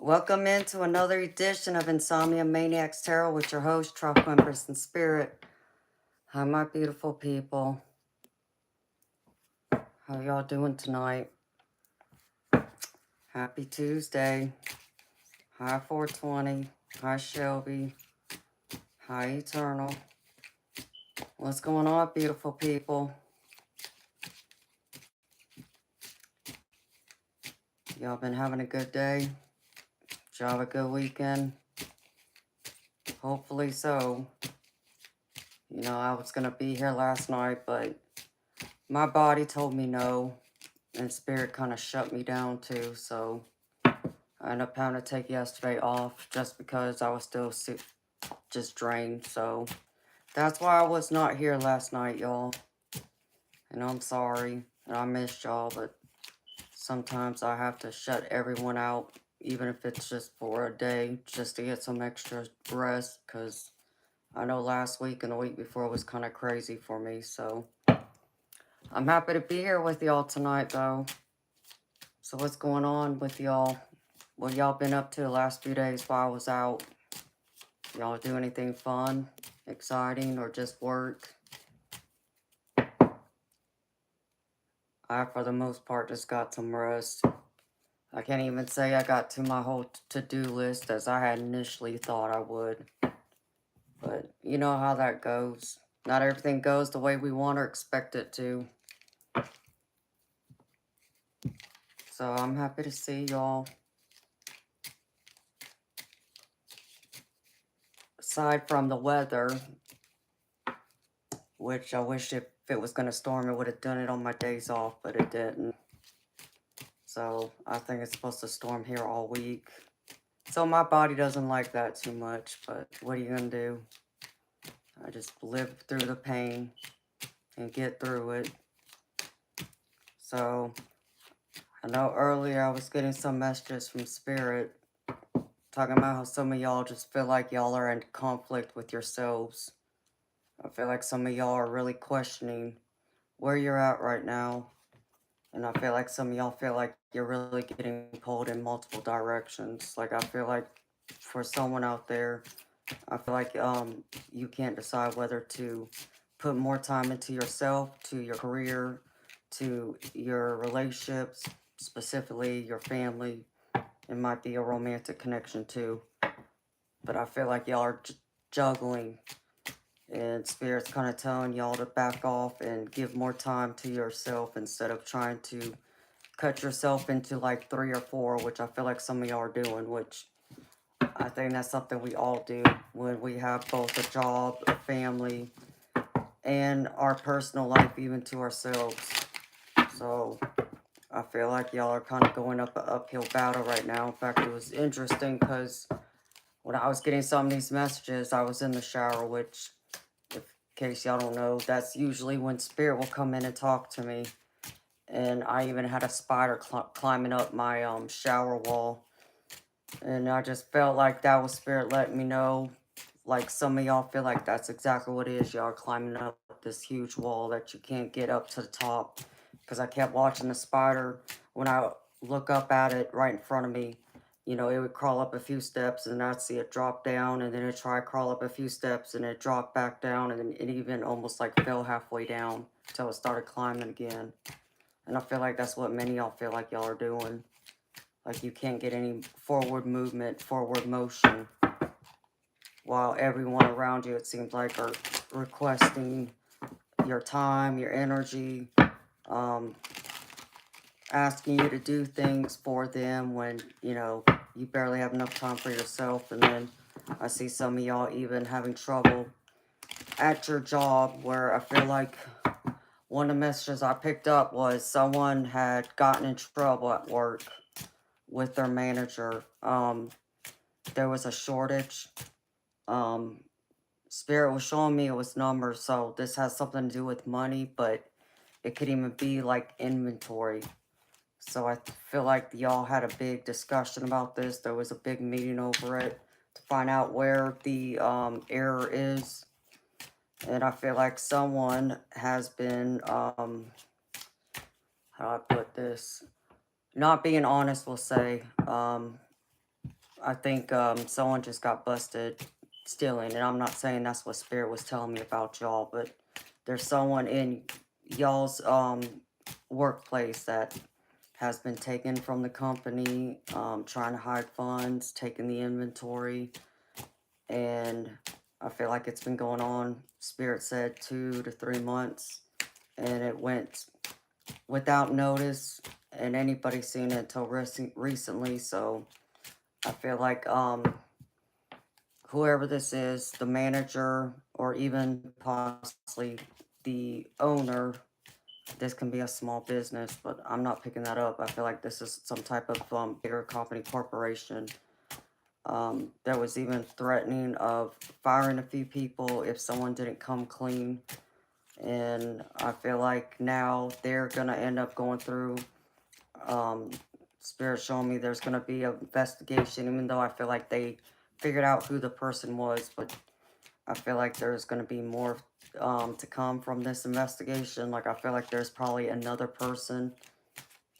Welcome into another edition of Insomnia Maniacs Tarot with your host, Tropical Empress in Spirit. Hi, my beautiful people. How y'all doing tonight? Happy Tuesday. Hi, 420. Hi, Shelby. Hi, Eternal. What's going on, beautiful people? Y'all been having a good day? Did y'all have a good weekend? Hopefully so. You know, I was going to be here last night, but my body told me no, and Spirit kind of shut me down too, so I ended up having to take yesterday off just because I was still just drained, so that's why I was not here last night, y'all. And I'm sorry, and I missed y'all, but sometimes I have to shut everyone out, even if it's just for a day, just to get some extra rest, because I know last week and the week before was kind of crazy for me, so I'm happy to be here with y'all tonight, though. So what's going on with y'all? What y'all been up to the last few days while I was out? Y'all do anything fun, exciting, or just work? I, for the most part, just got some rest. I can't even say I got to my whole to-do list as I had initially thought I would. But you know how that goes. Not everything goes the way we want or expect it to. So I'm happy to see y'all. Aside from the weather, which I wish if it was going to storm, it would have done it on my days off, but it didn't. So I think it's supposed to storm here all week. So my body doesn't like that too much, but what are you going to do? I just live through the pain and get through it. So I know earlier I was getting some messages from Spirit talking about how some of y'all just feel like y'all are in conflict with yourselves. I feel like some of y'all are really questioning where you're at right now. And I feel like some of y'all feel like you're really getting pulled in multiple directions. Like I feel like for someone out there, I feel like you can't decide whether to put more time into yourself, to your career, to your relationships, specifically your family. It might be a romantic connection too. But I feel like y'all are juggling, and Spirit's kind of telling y'all to back off and give more time to yourself instead of trying to cut yourself into like 3 or 4, which I feel like some of y'all are doing, which I think that's something we all do when we have both a job, a family, and our personal life even to ourselves. So I feel like y'all are kind of going up an uphill battle right now. In fact, it was interesting because when I was getting some of these messages, I was in the shower, which, in case y'all don't know, that's usually when Spirit will come in and talk to me. And I even had a spider climbing up my shower wall. And I just felt like that was Spirit letting me know, like some of y'all feel like that's exactly what it is. Y'all are climbing up this huge wall that you can't get up to the top. Because I kept watching the spider. When I look up at it right in front of me, you know, it would crawl up a few steps and I'd see it drop down. And then it'd try to crawl up a few steps and it dropped back down. And then it even almost like fell halfway down until it started climbing again. And I feel like that's what many of y'all feel like y'all are doing. Like you can't get any forward movement, forward motion, while everyone around you, it seems like, are requesting your time, your energy, asking you to do things for them when, you know, you barely have enough time for yourself. And then I see some of y'all even having trouble at your job, where I feel like one of the messages I picked up was someone had gotten in trouble at work with their manager. There was a shortage. Spirit was showing me it was numbers, so this has something to do with money, but it could even be like inventory. So I feel like y'all had a big discussion about this. There was a big meeting over it to find out where the error is. And I feel like someone has been, how do I put this? Not being honest, we'll say. I think someone just got busted stealing, and I'm not saying that's what Spirit was telling me about y'all, but there's someone in y'all's workplace that has been taken from the company, trying to hide funds, taking the inventory, and I feel like it's been going on. Spirit said 2 to 3 months, and it went without notice, and anybody seen it until recently. So I feel like whoever this is, the manager, or even possibly the owner, this can be a small business, but I'm not picking that up. I feel like this is some type of bigger company corporation. There was even threatening of firing a few people if someone didn't come clean. And I feel like now they're going to end up going through, um, Spirit showing me there's going to be an investigation, even though I feel like they figured out who the person was. But I feel like there's going to be more to come from this investigation. Like, I feel like there's probably another person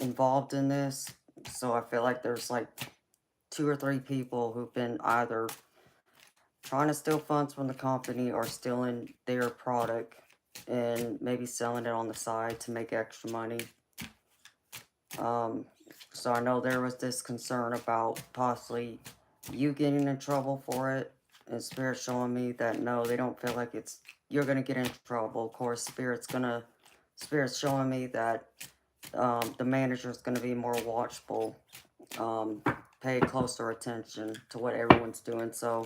involved in this. So I feel like there's like 2 or 3 people who've been either trying to steal funds from the company or stealing their product and maybe selling it on the side to make extra money. Um, so I know there was this concern about possibly you getting in trouble for it, and Spirit showing me that no, they don't feel like it's you're gonna get in trouble. Of course, Spirit's showing me that the manager's gonna be more watchful, pay closer attention to what everyone's doing. So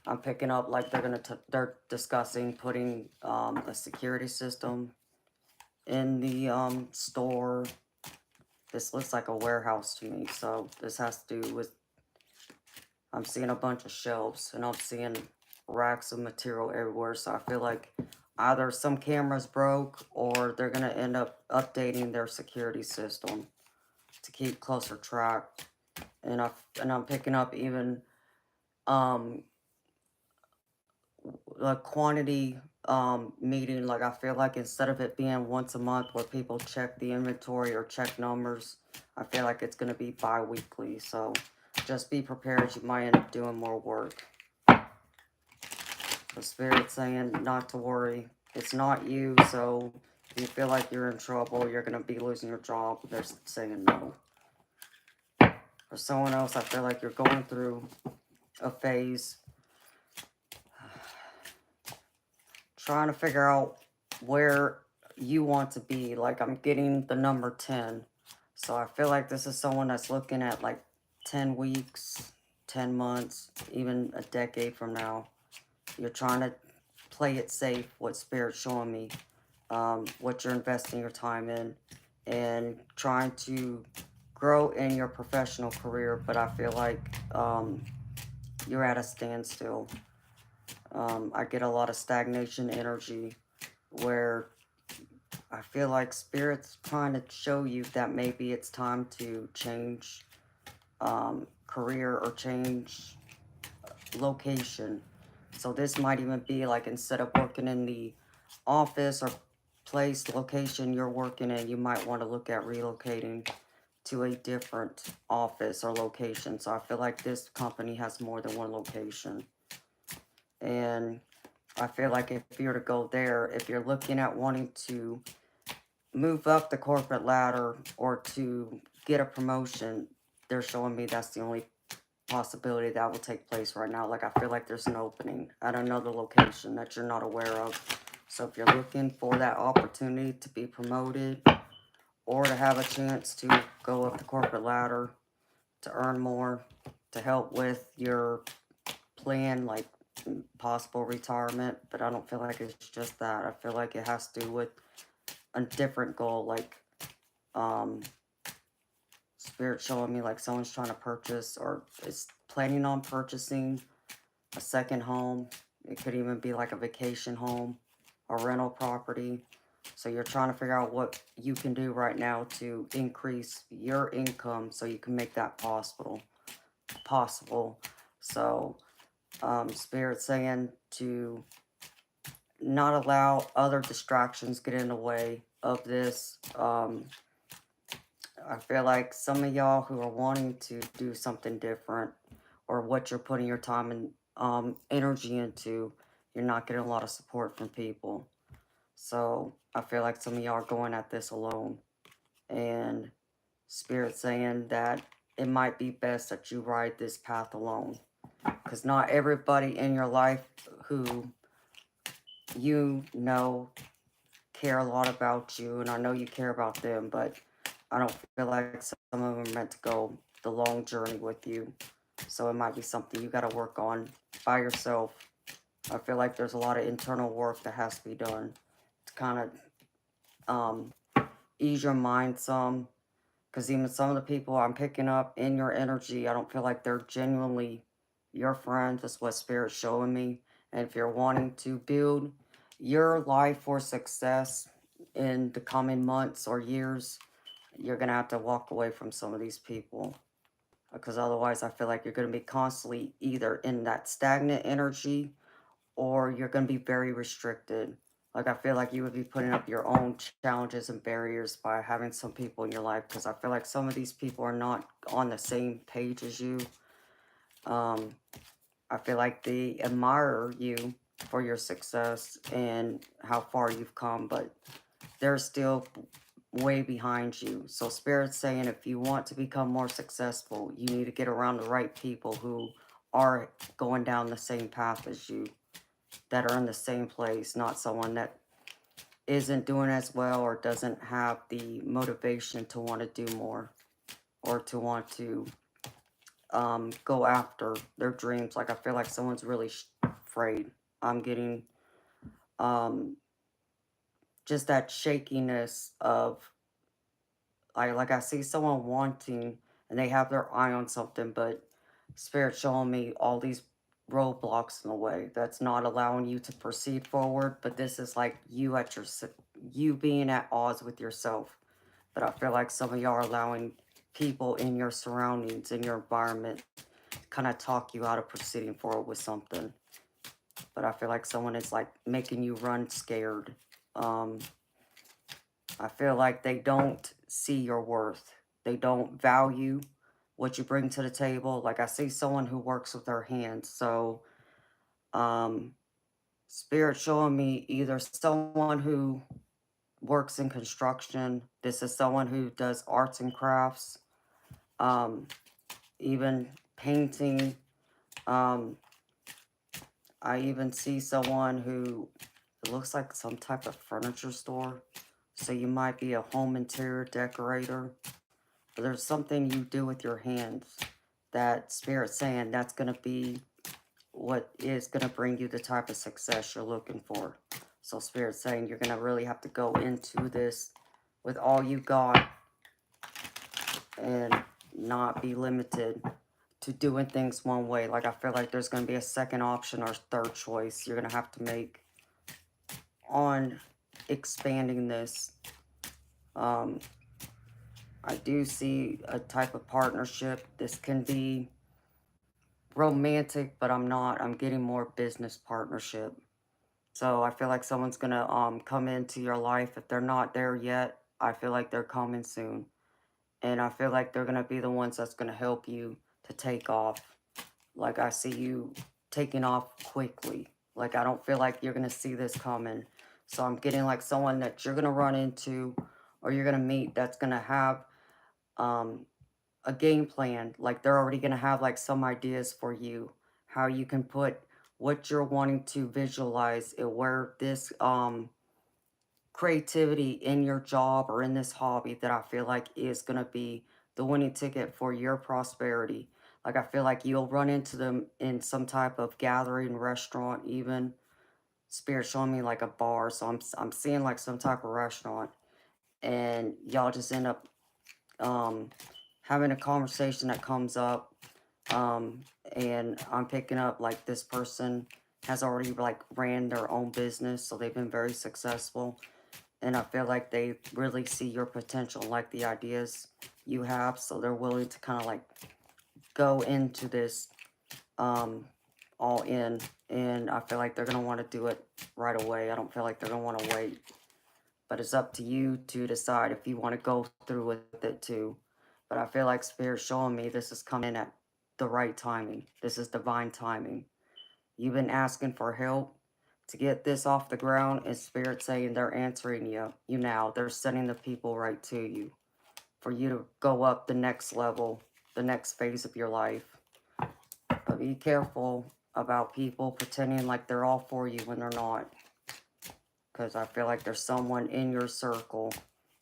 I'm picking up like they're discussing putting a security system in the store. This looks like a warehouse to me, so this has to do with, I'm seeing a bunch of shelves and I'm seeing racks of material everywhere. So I feel like either some cameras broke or they're gonna end up updating their security system to keep closer track. And I'm picking up even um the quantity meeting. Like, I feel like instead of it being once a month where people check the inventory or check numbers, I feel like it's going to be bi-weekly. So just be prepared, you might end up doing more work. The Spirit's saying not to worry, it's not you. So if you feel like you're in trouble, you're going to be losing your job, they're saying no. For someone else, I feel like you're going through a phase trying to figure out where you want to be. Like, I'm getting the number 10. So I feel like this is someone that's looking at like 10 weeks, 10 months, even a decade from now. You're trying to play it safe, what Spirit's showing me, what you're investing your time in, and trying to grow in your professional career. But I feel like you're at a standstill. I get a lot of stagnation energy where I feel like Spirit's trying to show you that maybe it's time to change career or change location. So this might even be like, instead of working in the office or place location you're working in, you might want to look at relocating to a different office or location. So I feel like this company has more than one location. And I feel like if you're to go there, if you're looking at wanting to move up the corporate ladder or to get a promotion, they're showing me that's the only possibility that will take place right now. Like, I feel like there's an opening at another location that you're not aware of. So if you're looking for that opportunity to be promoted or to have a chance to go up the corporate ladder, to earn more, to help with your plan, like possible retirement, but I don't feel like it's just that. I feel like it has to do with a different goal, like Spirit showing me like someone's trying to purchase or is planning on purchasing a second home. It could even be like a vacation home, a rental property. So you're trying to figure out what you can do right now to increase your income so you can make that possible. So Spirit saying to not allow other distractions get in the way of this. I feel like some of y'all who are wanting to do something different or what you're putting your time and energy into, you're not getting a lot of support from people. So I feel like some of y'all are going at this alone. And Spirit saying that it might be best that you ride this path alone. Because not everybody in your life who you know care a lot about you, and I know you care about them, but I don't feel like some of them are meant to go the long journey with you. So it might be something you got to work on by yourself. I feel like there's a lot of internal work that has to be done to kind of ease your mind some. Because even some of the people I'm picking up in your energy, I don't feel like they're genuinely your friends. That's what Spirit's showing me. And if you're wanting to build your life for success in the coming months or years, you're going to have to walk away from some of these people. Because otherwise, I feel like you're going to be constantly either in that stagnant energy or you're going to be very restricted. Like, I feel like you would be putting up your own challenges and barriers by having some people in your life, because I feel like some of these people are not on the same page as you. Um, I feel like they admire you for your success and how far you've come, but they're still way behind you. So, Spirit's saying if you want to become more successful, you need to get around the right people who are going down the same path as you, that are in the same place, not someone that isn't doing as well or doesn't have the motivation to want to do more or to want to go after their dreams. Like, I feel like someone's really afraid. I'm getting um, just that shakiness of, like I see someone wanting and they have their eye on something, but Spirit showing me all these roadblocks in the way that's not allowing you to proceed forward. But this is like you at your you being at odds with yourself. But I feel like some of y'all are allowing people in your surroundings, in your environment, kind of talk you out of proceeding forward with something. But I feel like someone is like making you run scared. Um, I feel like they don't see your worth. They don't value what you bring to the table. Like, I see someone who works with their hands. So, um, Spirit showing me either someone who works in construction. This is someone who does arts and crafts, um, even painting. Um, I even see someone who, it looks like some type of furniture store. So you might be a home interior decorator. But there's something you do with your hands that Spirit's saying that's going to be what is going to bring you the type of success you're looking for. So Spirit's saying you're going to really have to go into this with all you got and not be limited to doing things one way. Like, I feel like there's going to be a second option or third choice you're going to have to make on expanding this. Um, I do see a type of partnership. This can be romantic, but I'm not. I'm getting more business partnership. So I feel like someone's gonna come into your life. If they're not there yet, I feel like they're coming soon. And I feel like they're gonna be the ones that's gonna help you to take off. Like, I see you taking off quickly. Like, I don't feel like you're gonna see this coming. So I'm getting like someone that you're gonna run into or you're gonna meet that's gonna have um a game plan. Like, they're already going to have like some ideas for you, how you can put what you're wanting to visualize and where this creativity in your job or in this hobby that I feel like is going to be the winning ticket for your prosperity. Like, I feel like you'll run into them in some type of gathering, restaurant, even. Spirit showing me like a bar, so I'm seeing like some type of restaurant, and y'all just end up um having a conversation that comes up, um and I'm picking up like this person has already like ran their own business, so they've been very successful, and I feel like they really see your potential, like the ideas you have, so they're willing to kind of like go into this um all in, and I feel like they're going to want to do it right away. I don't feel like they're going to want to wait, but it's up to you to decide if you want to go through with it too. But I feel like Spirit's showing me this is coming in at the right timing. This is divine timing. You've been asking for help to get this off the ground, and Spirit saying they're answering you now. They're sending the people right to you for you to go up the next level, the next phase of your life. But be careful about people pretending like they're all for you when they're not. Because I feel like there's someone in your circle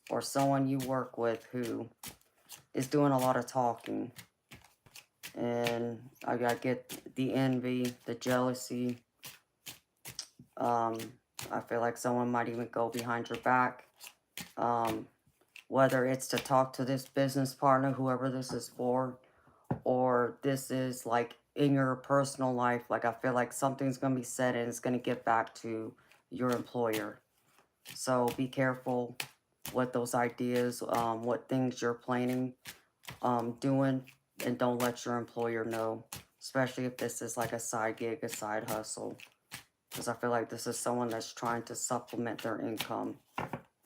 or someone you work with who is doing a lot of talking. And I get the envy, the jealousy. I feel like someone might even go behind your back. Whether it's to talk to this business partner, whoever this is for, or this is like in your personal life. Like I feel like something's going to be said and it's going to get back to your employer. So be careful what those ideas, what things you're planning, doing, and don't let your employer know, especially if this is like a side gig, a side hustle. Because I feel like this is someone that's trying to supplement their income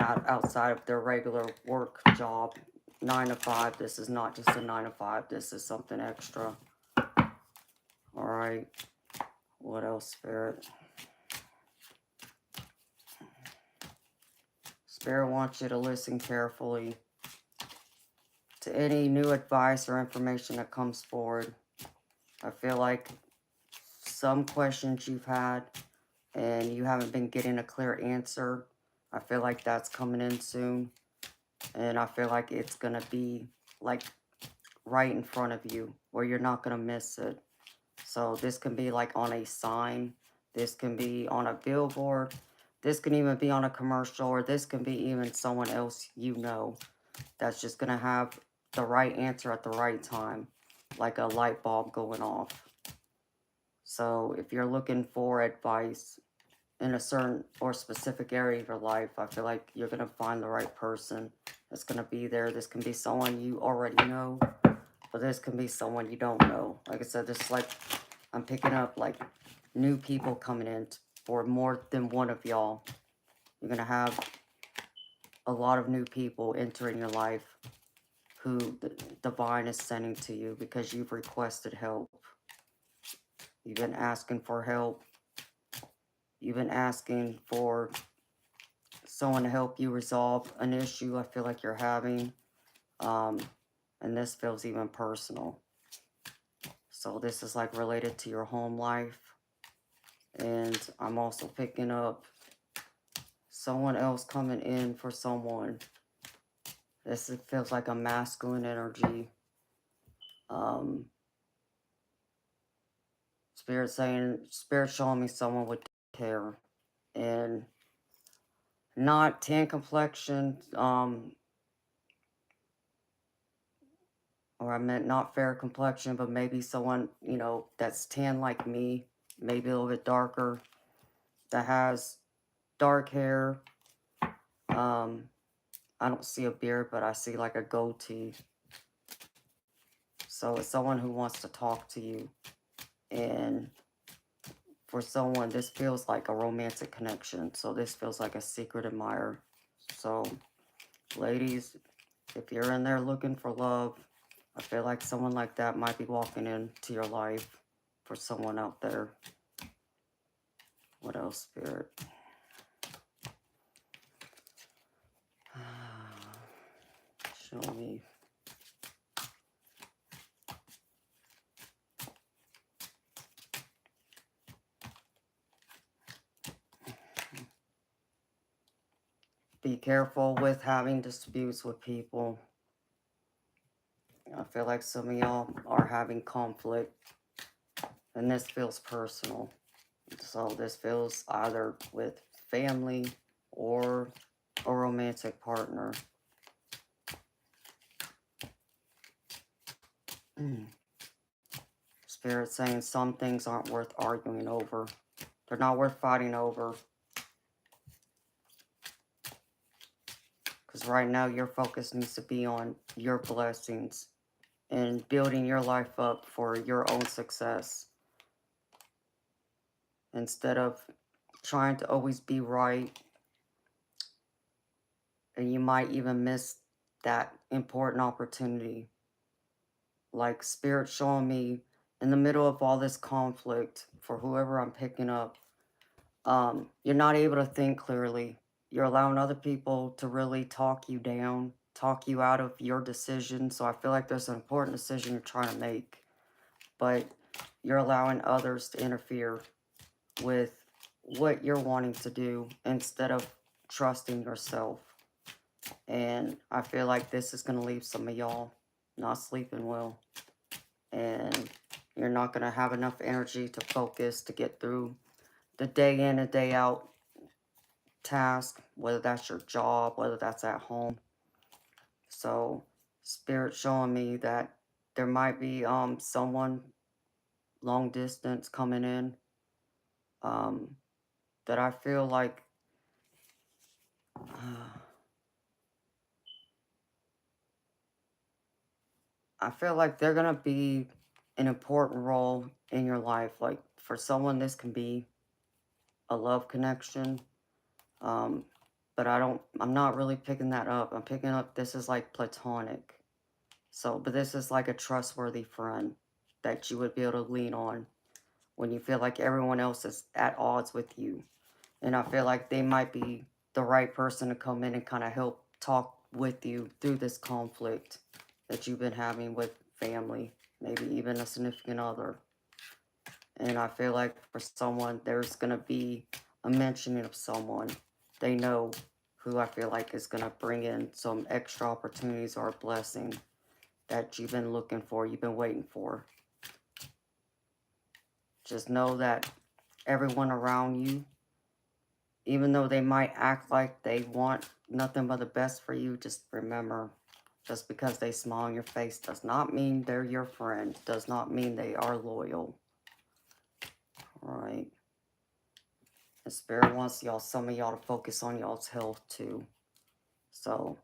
outside of their regular work job, 9 to 5. This is not just a 9 to 5. This is something extra. All right. What else, Spirit? Spirit wants you to listen carefully to any new advice or information that comes forward. I feel like some questions you've had and you haven't been getting a clear answer. I feel like that's coming in soon. And I feel like it's going to be like right in front of you where you're not going to miss it. So this can be like on a sign. This can be on a billboard. This can even be on a commercial, or this can be even someone else you know that's just going to have the right answer at the right time, like a light bulb going off. So if you're looking for advice in a certain or specific area of your life, I feel like you're going to find the right person that's going to be there. This can be someone you already know, but this can be someone you don't know. Like I said, this is like, I'm picking up like new people coming in for more than one of y'all. You're going to have a lot of new people entering your life who the divine is sending to you because you've requested help. You've been asking for help. You've been asking for someone to help you resolve an issue I feel like you're having. And this feels even personal. So this is like related to your home life. And I'm also picking up someone else coming in for someone. This feels like a masculine energy. Spirit showing me someone with hair and not tan complexion, or I meant not fair complexion, but maybe someone, you know, that's tan like me, maybe a little bit darker, that has dark hair. I don't see a beard, but I see like a goatee. So it's someone who wants to talk to you. And for someone, this feels like a romantic connection. So this feels like a secret admirer. So, ladies, if you're in there looking for love, I feel like someone like that might be walking into your life for someone out there. What else, Spirit? Show me. Be careful with having disputes with people. I feel like some of y'all are having conflict, and this feels personal. So this feels either with family or a romantic partner. Spirit saying some things aren't worth arguing over. They're not worth fighting over. Because right now your focus needs to be on your blessings and building your life up for your own success. Instead of trying to always be right. And you might even miss that important opportunity. like Spirit showing me in the middle of all this conflict for whoever I'm picking up, you're not able to think clearly. You're allowing other people to really talk you down, talk you out of your decision. So I feel like there's an important decision you're trying to make, but you're allowing others to interfere with what you're wanting to do instead of trusting yourself. And I feel like this is going to leave some of y'all not sleeping well. And you're not going to have enough energy to focus to get through the day in and day out task, whether that's your job, whether that's at home. So Spirit showing me that there might be someone long distance coming in, that I feel like they're gonna be an important role in your life. Like for someone, this can be a love connection. Um, but I'm not really picking that up. I'm picking up this is like platonic. So, but this is like a trustworthy friend that you would be able to lean on when you feel like everyone else is at odds with you. And I feel like they might be the right person to come in and kind of help talk with you through this conflict that you've been having with family, maybe even a significant other. And I feel like for someone, there's going to be a mentioning of someone they know who I feel like is going to bring in some extra opportunities or a blessing that you've been looking for, you've been waiting for. Just know that everyone around you, even though they might act like they want nothing but the best for you, just remember, just because they smile on your face does not mean they're your friend, does not mean they are loyal. All right. The Spirit wants y'all, some of y'all, to focus on y'all's health too. So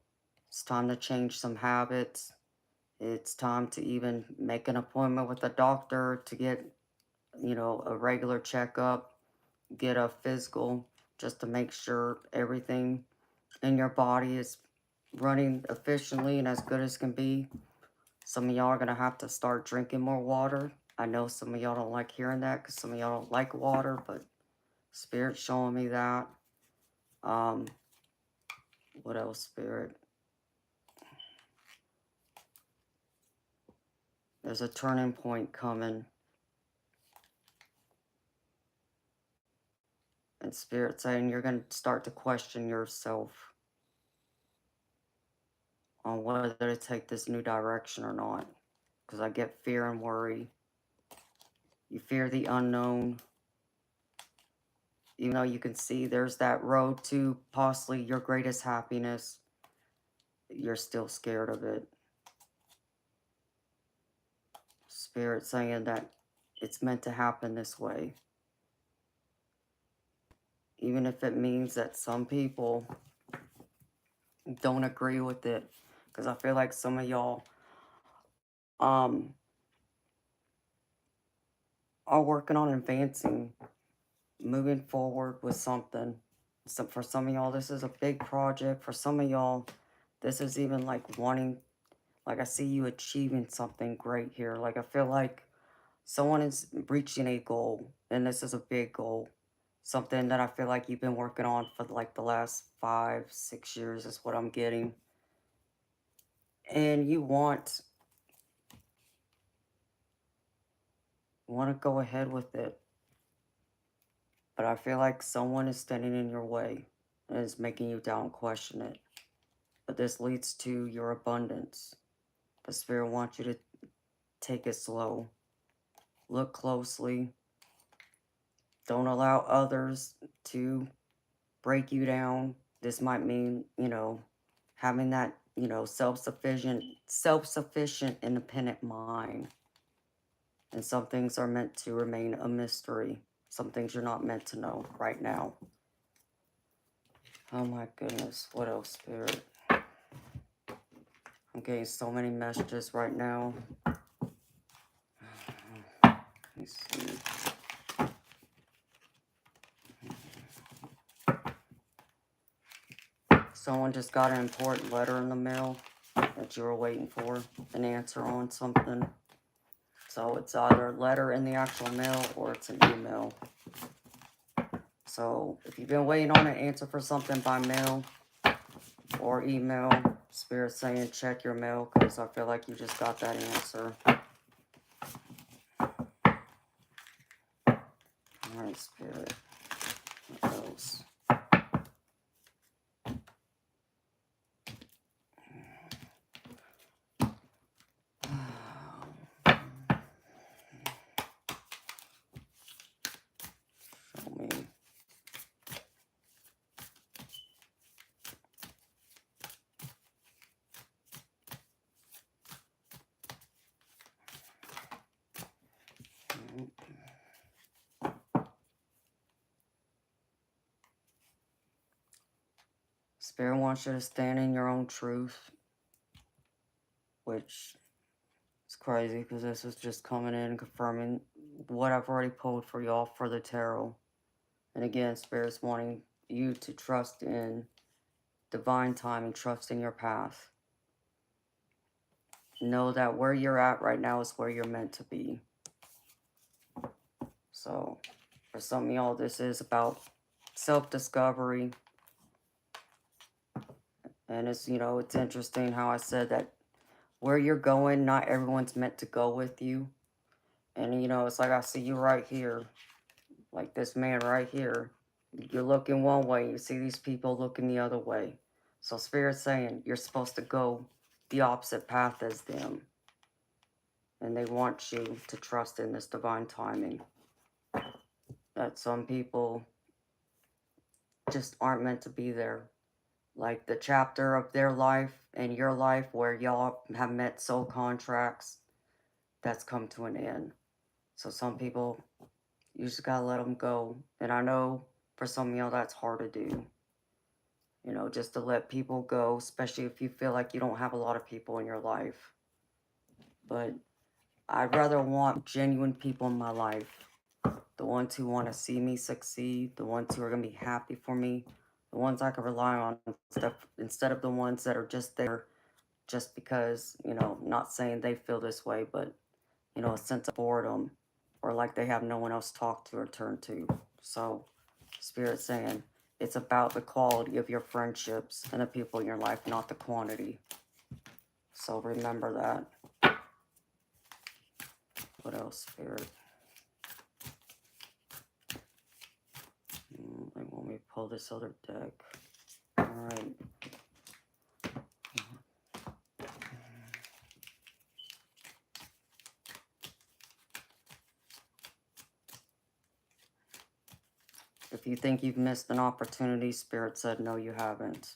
it's time to change some habits. It's time to even make an appointment with a doctor to get, a regular checkup, get a physical, just to make sure everything in your body is running efficiently and as good as can be. Some of y'all are going to have to start drinking more water. I know some of y'all don't like hearing that because some of y'all don't like water, but Spirit's showing me that. What else, Spirit? There's a turning point coming. And Spirit saying you're going to start to question yourself on whether to take this new direction or not. Because I get fear and worry. You fear the unknown. Even though you can see there's that road to possibly your greatest happiness, you're still scared of it. Spirit saying that it's meant to happen this way. Even if it means that some people don't agree with it. Because I feel like some of y'all are working on advancing, moving forward with something. So for some of y'all, this is a big project. For some of y'all, this is even like wanting, like I see you achieving something great here. Like I feel like someone is reaching a goal, and this is a big goal. Something that I feel like you've been working on for like the last 5-6 years is what I'm getting. And you want to go ahead with it. But I feel like someone is standing in your way and is making you doubt and question it. But this leads to your abundance. The Spirit wants you to take it slow. Look closely. Don't allow others to break you down. This might mean, having that, self-sufficient, independent mind. And some things are meant to remain a mystery. Some things you're not meant to know right now. Oh my goodness. What else, Spirit? I'm getting so many messages right now. Let me see. Someone just got an important letter in the mail that you were waiting for an answer on something. So it's either a letter in the actual mail or it's an email. So if you've been waiting on an answer for something by mail or email, Spirit's saying check your mail, because I feel like you just got that answer. Alright, Spirit. What else? Show me. Spirit wants you to stand in your own truth, which is crazy because this is just coming in and confirming what I've already pulled for y'all for the tarot. And again, Spirit's wanting you to trust in divine timing, trust in your path. Know that where you're at right now is where you're meant to be. So, for some of y'all, this is about self-discovery. And it's, you know, it's interesting how I said that where you're going, not everyone's meant to go with you. And, you know, it's like I see you right here. Like this man right here. You're looking one way, you see these people looking the other way. So Spirit's saying you're supposed to go the opposite path as them. And they want you to trust in this divine timing. That some people just aren't meant to be there. Like the chapter of their life and your life where y'all have met soul contracts, that's come to an end. So some people, you just gotta let them go. And I know for some of y'all that's hard to do. You know, just to let people go, especially if you feel like you don't have a lot of people in your life. But I'd rather want genuine people in my life. The ones who want to see me succeed, the ones who are going to be happy for me, the ones I can rely on instead of the ones that are just there just because, you know, not saying they feel this way, but, you know, a sense of boredom or like they have no one else to talk to or turn to. So, Spirit's saying it's about the quality of your friendships and the people in your life, not the quantity. So remember that. What else, Spirit? Let me pull this other deck. Alright. If you think you've missed an opportunity, Spirit said no, you haven't.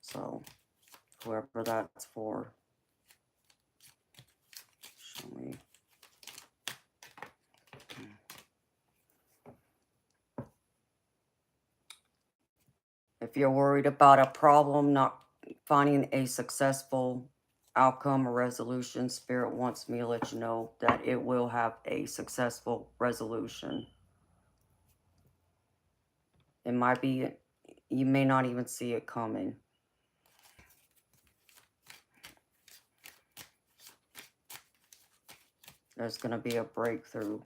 So, whoever that's for, show me. If you're worried about a problem not finding a successful outcome or resolution, Spirit wants me to let you know that it will have a successful resolution. It might be, you may not even see it coming. There's going to be a breakthrough.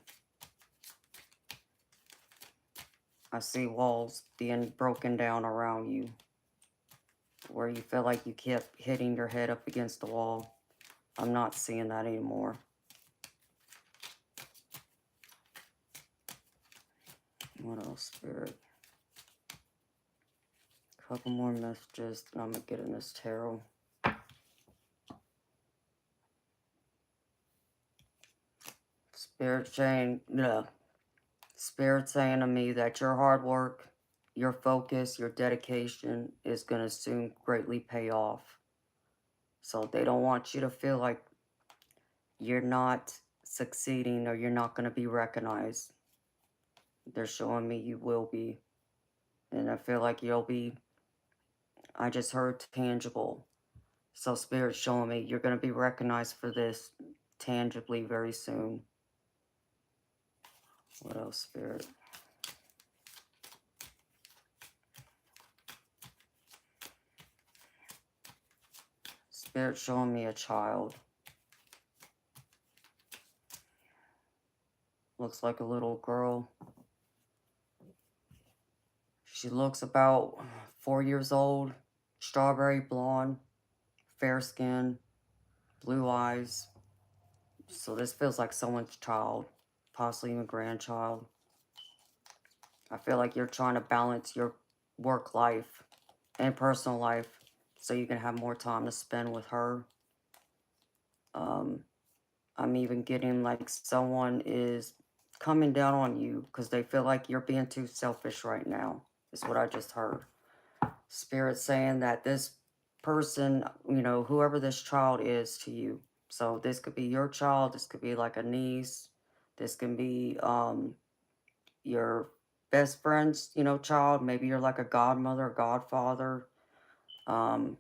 I see walls being broken down around you, where you feel like you kept hitting your head up against the wall. I'm not seeing that anymore. What else, Spirit? A couple more messages, and I'm going to get in this tarot. Spirit saying to me that your hard work, your focus, your dedication is going to soon greatly pay off. So they don't want you to feel like you're not succeeding or you're not going to be recognized. They're showing me you will be. And I feel like you'll be, I just heard tangible. So Spirit's showing me you're going to be recognized for this tangibly very soon. What else, Spirit? Spirit showing me a child. Looks like a little girl. She looks about 4 years old, strawberry blonde, fair skin, blue eyes. So this feels like someone's child, possibly even grandchild. I feel like you're trying to balance your work life and personal life so you can have more time to spend with her. Um, I'm even getting like someone is coming down on you because they feel like you're being too selfish right now, is what I just heard. Spirit saying that this person, whoever this child is to you. So this could be your child, this could be like a niece, this can be your best friend's, child. Maybe you're like a godmother, godfather, um,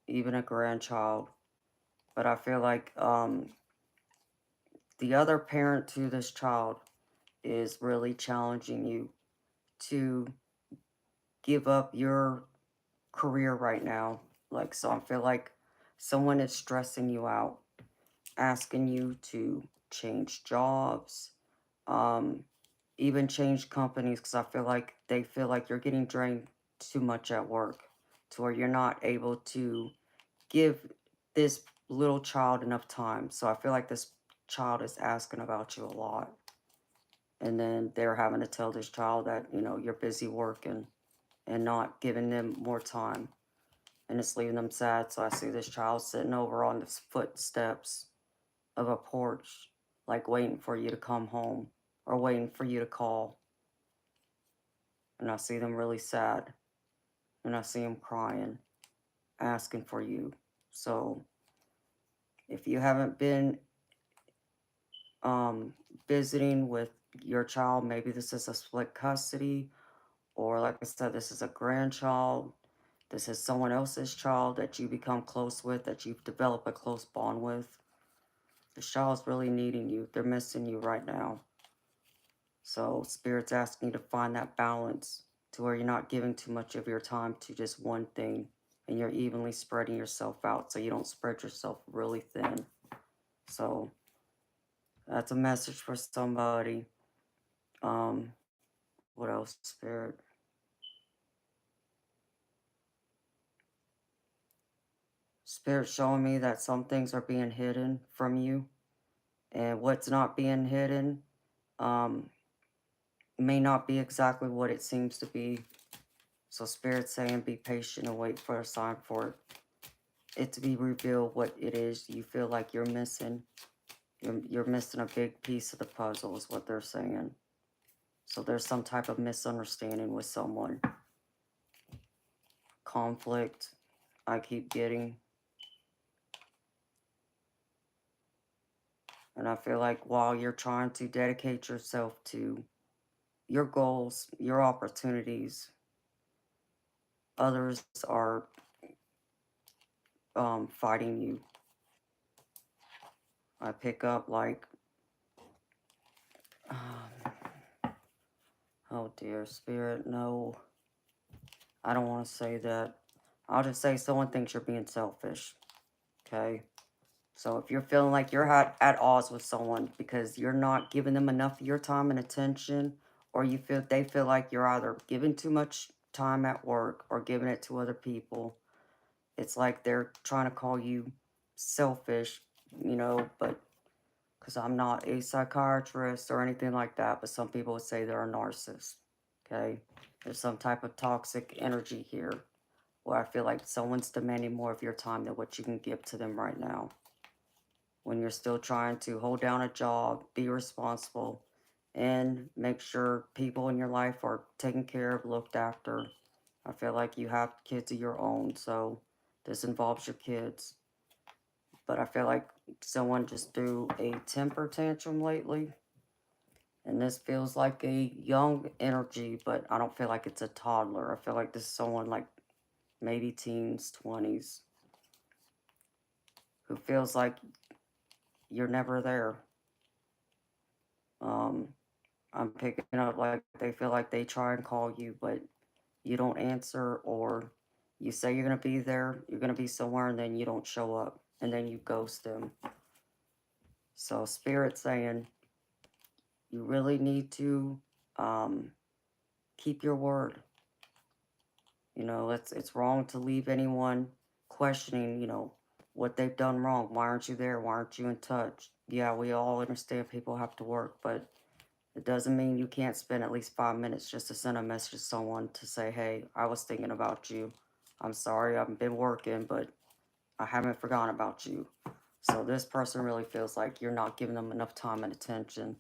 even a grandchild. But I feel like the other parent to this child is really challenging you to give up your career right now. Like, so I feel like someone is stressing you out, asking you to change jobs, um, even change companies, because I feel like they feel like you're getting drained too much at work to where you're not able to give this little child enough time. So I feel like this child is asking about you a lot. And then they're having to tell this child that, you're busy working and not giving them more time. And it's leaving them sad. So I see this child sitting over on the footsteps of a porch, like waiting for you to come home or waiting for you to call. And I see them really sad. And I see them crying, asking for you. So if you haven't been um, visiting with your child, maybe this is a split custody, or like I said, this is a grandchild. This is someone else's child that you become close with, that you've developed a close bond with. The child's really needing you. They're missing you right now. So Spirit's asking you to find that balance to where you're not giving too much of your time to just one thing and you're evenly spreading yourself out so you don't spread yourself really thin. So that's a message for somebody. Um, what else, Spirit? Spirit showing me that some things are being hidden from you, and what's not being hidden um, may not be exactly what it seems to be. So Spirit's saying be patient and wait for a sign for it to be revealed what it is you feel like you're missing. You're missing a big piece of the puzzle is what they're saying. So there's some type of misunderstanding with someone. Conflict, I keep getting. And I feel like while you're trying to dedicate yourself to your goals, your opportunities, others are fighting you. I pick up like, oh dear, Spirit, no. I don't want to say that. I'll just say someone thinks you're being selfish. Okay? So if you're feeling like you're at odds with someone because you're not giving them enough of your time and attention, or they feel like you're either giving too much time at work or giving it to other people, it's like they're trying to call you selfish, but because I'm not a psychiatrist or anything like that, but some people would say they're a narcissist. Okay? There's some type of toxic energy here where I feel like someone's demanding more of your time than what you can give to them right now. When you're still trying to hold down a job, be responsible, and make sure people in your life are taken care of, looked after. I feel like you have kids of your own, so this involves your kids. But I feel like someone just threw a temper tantrum lately, and this feels like a young energy, but I don't feel like it's a toddler. I feel like this is someone like maybe teens, 20s, who feels like you're never there. Um, I'm picking up like they feel like they try and call you, but you don't answer, or you say you're going to be there, you're going to be somewhere, and then you don't show up. and then you ghost them. So Spirit saying you really need to keep your word. You know, it's wrong to leave anyone questioning, you know, what they've done wrong. Why aren't you there? Why aren't you in touch? Yeah, we all understand people have to work, but it doesn't mean you can't spend at least 5 minutes just to send a message to someone to say, hey, I was thinking about you. I'm sorry, I've been working, but I haven't forgotten about you. So this person really feels like you're not giving them enough time and attention,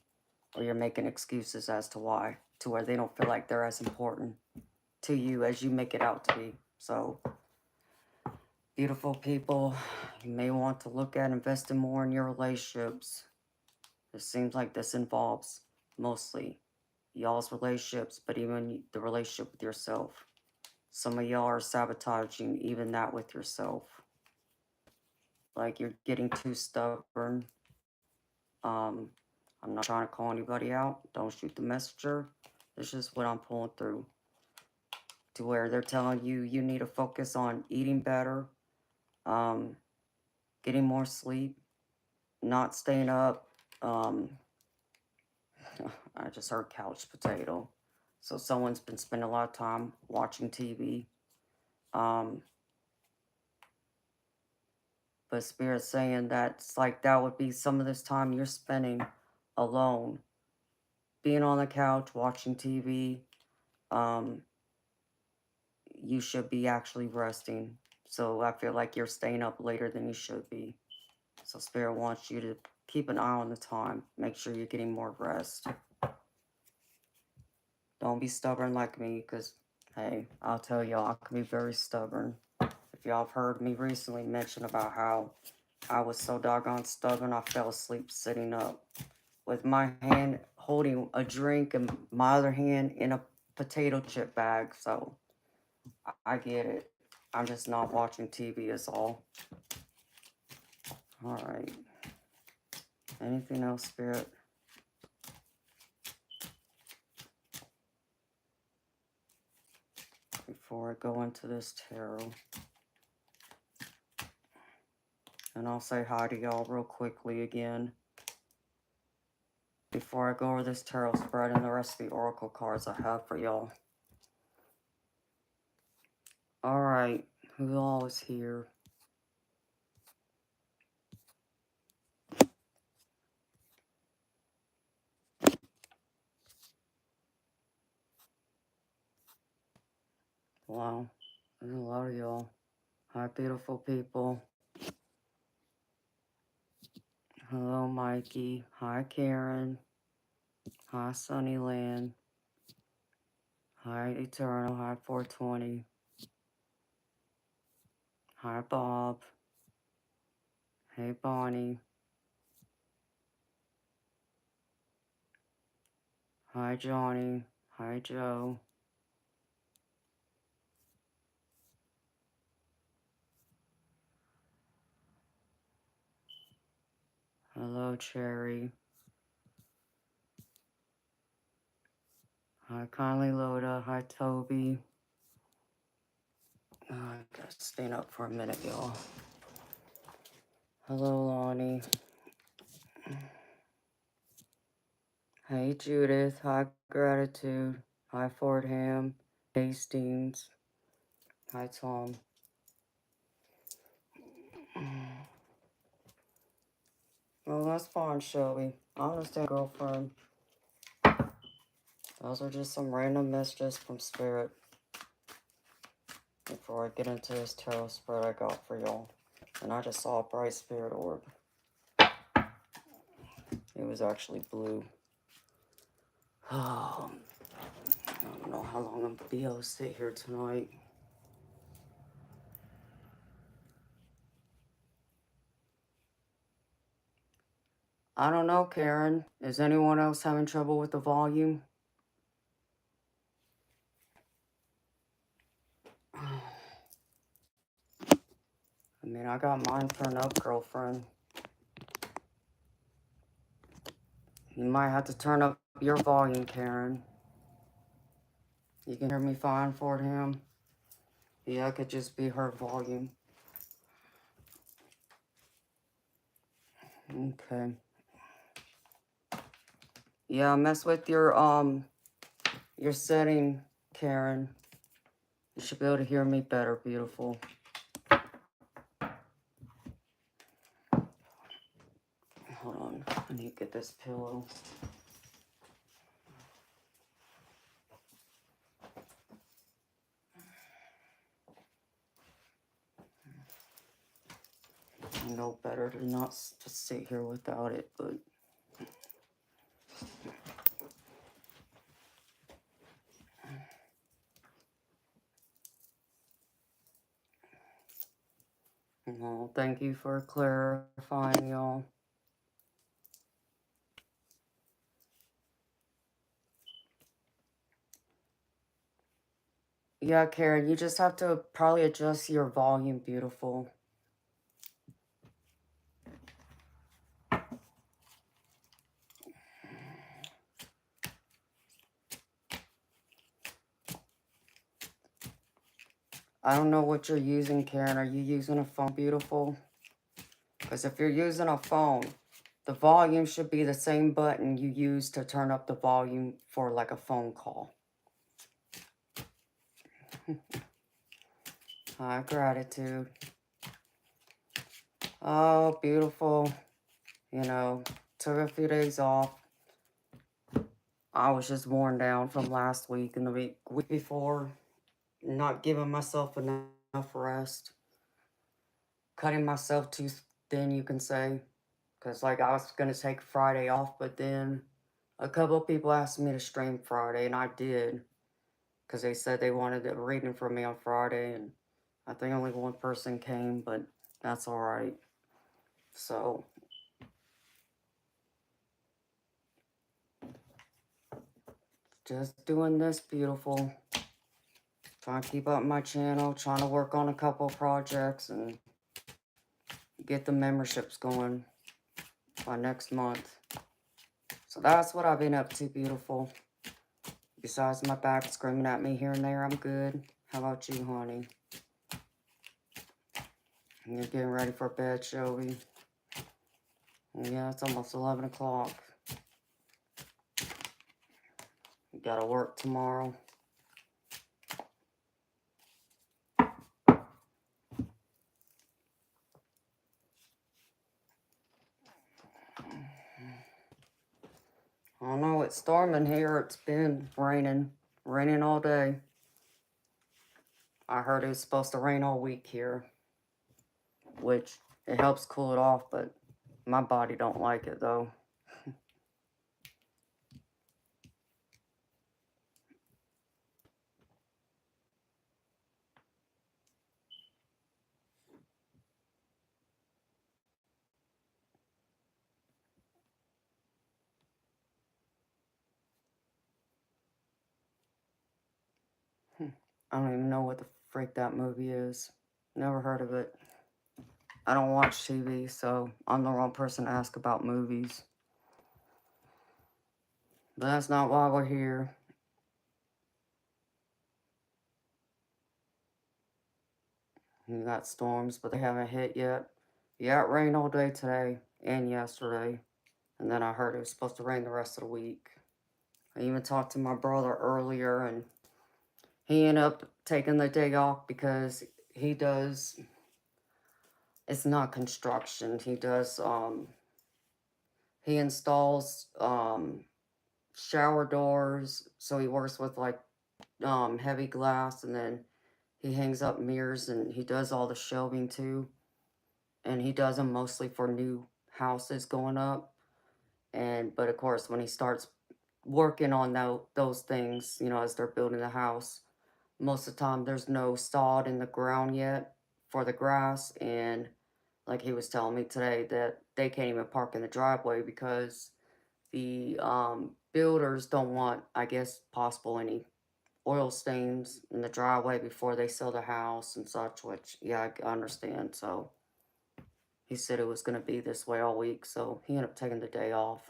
or you're making excuses as to why, to where they don't feel like they're as important to you as you make it out to be. So, beautiful people, you may want to look at investing more in your relationships. It seems like this involves mostly y'all's relationships, but even the relationship with yourself. Some of y'all are sabotaging even that with yourself. Like you're getting too stubborn. Um, I'm not trying to call anybody out. Don't shoot the messenger. This is what I'm pulling through. To where they're telling you you need to focus on eating better, um, getting more sleep, not staying up. I just heard couch potato. So someone's been spending a lot of time watching TV. Um, but Spirit's saying that it's like that would be some of this time you're spending alone, being on the couch, watching TV. Um, you should be actually resting. So I feel like you're staying up later than you should be. So Spirit wants you to keep an eye on the time. Make sure you're getting more rest. Don't be stubborn like me, because, hey, I'll tell y'all, I can be very stubborn. If y'all have heard me recently mention about how I was so doggone stubborn, I fell asleep sitting up with my hand holding a drink and my other hand in a potato chip bag. So I get it. I'm just not watching TV is all. All right. Anything else, Spirit? Before I go into this tarot. And I'll say hi to y'all real quickly again. Before I go over this tarot spread and the rest of the oracle cards I have for y'all. Alright, who all is here? Wow, there's a lot of y'all. Hi, beautiful people. Hello, Mikey. Hi, Karen. Hi, Sunnyland. Hi, Eternal. Hi, 420. Hi, Bob. Hey, Bonnie. Hi, Johnny. Hi, Joe. Hello, Cherry. Hi, Kindly Loda. Hi, Toby. Oh, I gotta stand up for a minute, y'all. Hello, Lonnie. Hey, Judith. Hi, Gratitude. Hi, Fordham. Hastings. Hi, Tom. Well, that's fine, Shelby. I understand, girlfriend. Those are just some random messages from Spirit. Before I get into this tarot spread I got for y'all. And I just saw a bright spirit orb. It was actually blue. Oh, I don't know how long I'm going to be able to sit here tonight. I don't know, Karen. Is anyone else having trouble with the volume? I mean, I got mine turned up, girlfriend. You might have to turn up your volume, Karen. You can hear me fine, Fordham? 'Him? Yeah, it could just be her volume. Okay. Yeah, mess with your setting, Karen. You should be able to hear me better, beautiful. Hold on. I need to get this pillow. I know better to not just sit here without it, but well, thank you for clarifying, y'all. Yeah, Karen, you just have to probably adjust your volume, beautiful. I don't know what you're using, Karen. Are you using a phone, beautiful? Because if you're using a phone, the volume should be the same button you use to turn up the volume for like a phone call. High gratitude. Oh, beautiful. You know, took a few days off. I was just worn down from last week and the week before. Not giving myself enough rest. Cutting myself too thin, you can say. Because, like, I was going to take Friday off, but then a couple of people asked me to stream Friday, and I did. Because they said they wanted a reading from me on Friday, and I think only one person came, but that's alright. So, just doing this, beautiful. Trying to keep up my channel, trying to work on a couple projects, and get the memberships going by next month. So that's what I've been up to, beautiful. Besides my back screaming at me here and there, I'm good. How about you, honey? You're getting ready for bed, Shelby. Yeah, it's almost 11 o'clock. You gotta work tomorrow. I don't know, it's storming here. It's been raining. Raining all day. I heard it was supposed to rain all week here. Which, it helps cool it off, but my body don't like it, though. I don't even know what the freak that movie is. Never heard of it. I don't watch TV, so I'm the wrong person to ask about movies. But that's not why we're here. You got storms, but they haven't hit yet. Yeah, it rained all day today and yesterday. And then I heard it was supposed to rain the rest of the week. I even talked to my brother earlier, and he ended up taking the day off because he does, it's not construction. He does, he installs, shower doors. So he works with like, heavy glass, and then he hangs up mirrors, and he does all the shelving too. And he does them mostly for new houses going up. And but of course, when he starts working on those things, you know, as they're building the house, most of the time there's no sod in the ground yet for the grass. And like he was telling me today, that they can't even park in the driveway because the builders don't want, I guess, possible any oil stains in the driveway before they sell the house and such, which, yeah, I understand. So he said it was going to be this way all week, so he ended up taking the day off.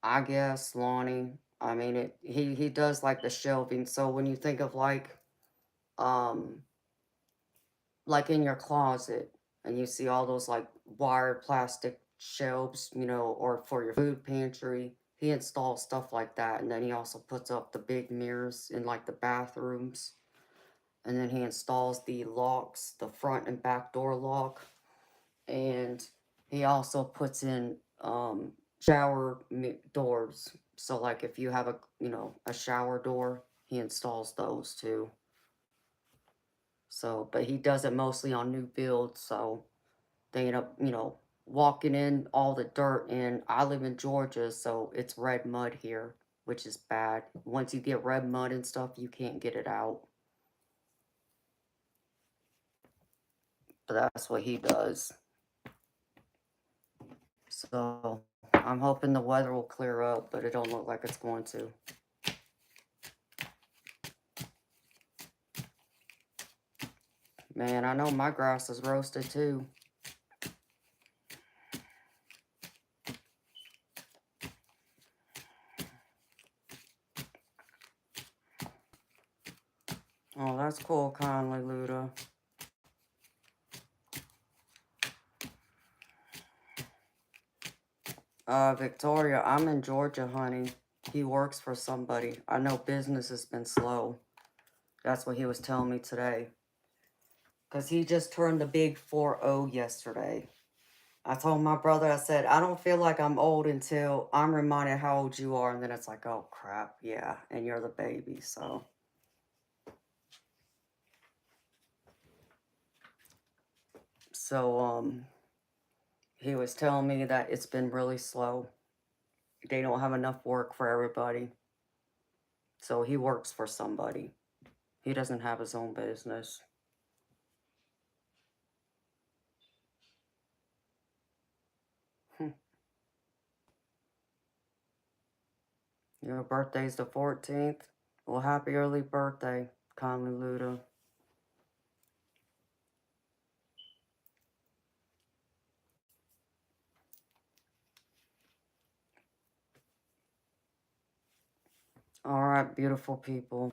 I guess, Lonnie. I mean, he does like the shelving. So when you think of like, um, like in your closet, and you see all those like wired plastic shelves, or for your food pantry. He installs stuff like that, and then he also puts up the big mirrors in like the bathrooms, and then he installs the locks, the front and back door lock, and he also puts in shower doors. So like if you have a shower door, he installs those too. So, but he does it mostly on new builds, so they end up, walking in all the dirt. And I live in Georgia, so it's red mud here, which is bad. Once you get red mud and stuff, you can't get it out. But that's what he does. So I'm hoping the weather will clear up, but it don't look like it's going to. Man, I know my grass is roasted too. Oh, that's cool, kindly Luda. Victoria, I'm in Georgia, honey. He works for somebody. I know business has been slow. That's what he was telling me today. Because he just turned the big 4-0 yesterday. I told my brother, I said, I don't feel like I'm old until I'm reminded how old you are. And then it's like, oh, crap, yeah. And you're the baby, so. So, he was telling me that it's been really slow. They don't have enough work for everybody. So he works for somebody. He doesn't have his own business. Your birthday's the 14th? Well, happy early birthday, kindly Luda. Alright, beautiful people.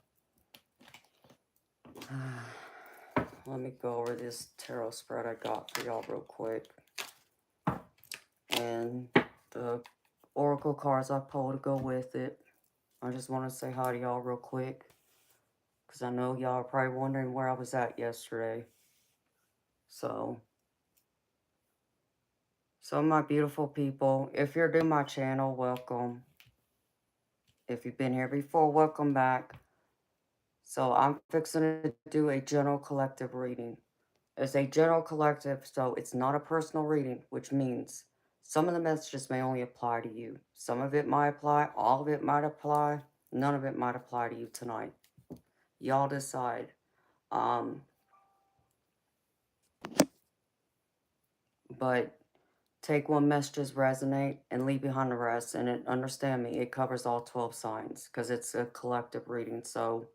Let me go over this tarot spread I got for y'all real quick. And the oracle cards I pulled to go with it. I just want to say hi to y'all real quick, because I know y'all are probably wondering where I was at yesterday. So my beautiful people, if you're new to my channel, welcome. If you've been here before, welcome back. So I'm fixing to do a general collective reading. It's a general collective, so it's not a personal reading, which means some of the messages may only apply to you. Some of it might apply, all of it might apply, none of it might apply to you tonight. Y'all decide. But take what messages resonate and leave behind the rest. And understand me, it covers all 12 signs because it's a collective reading. So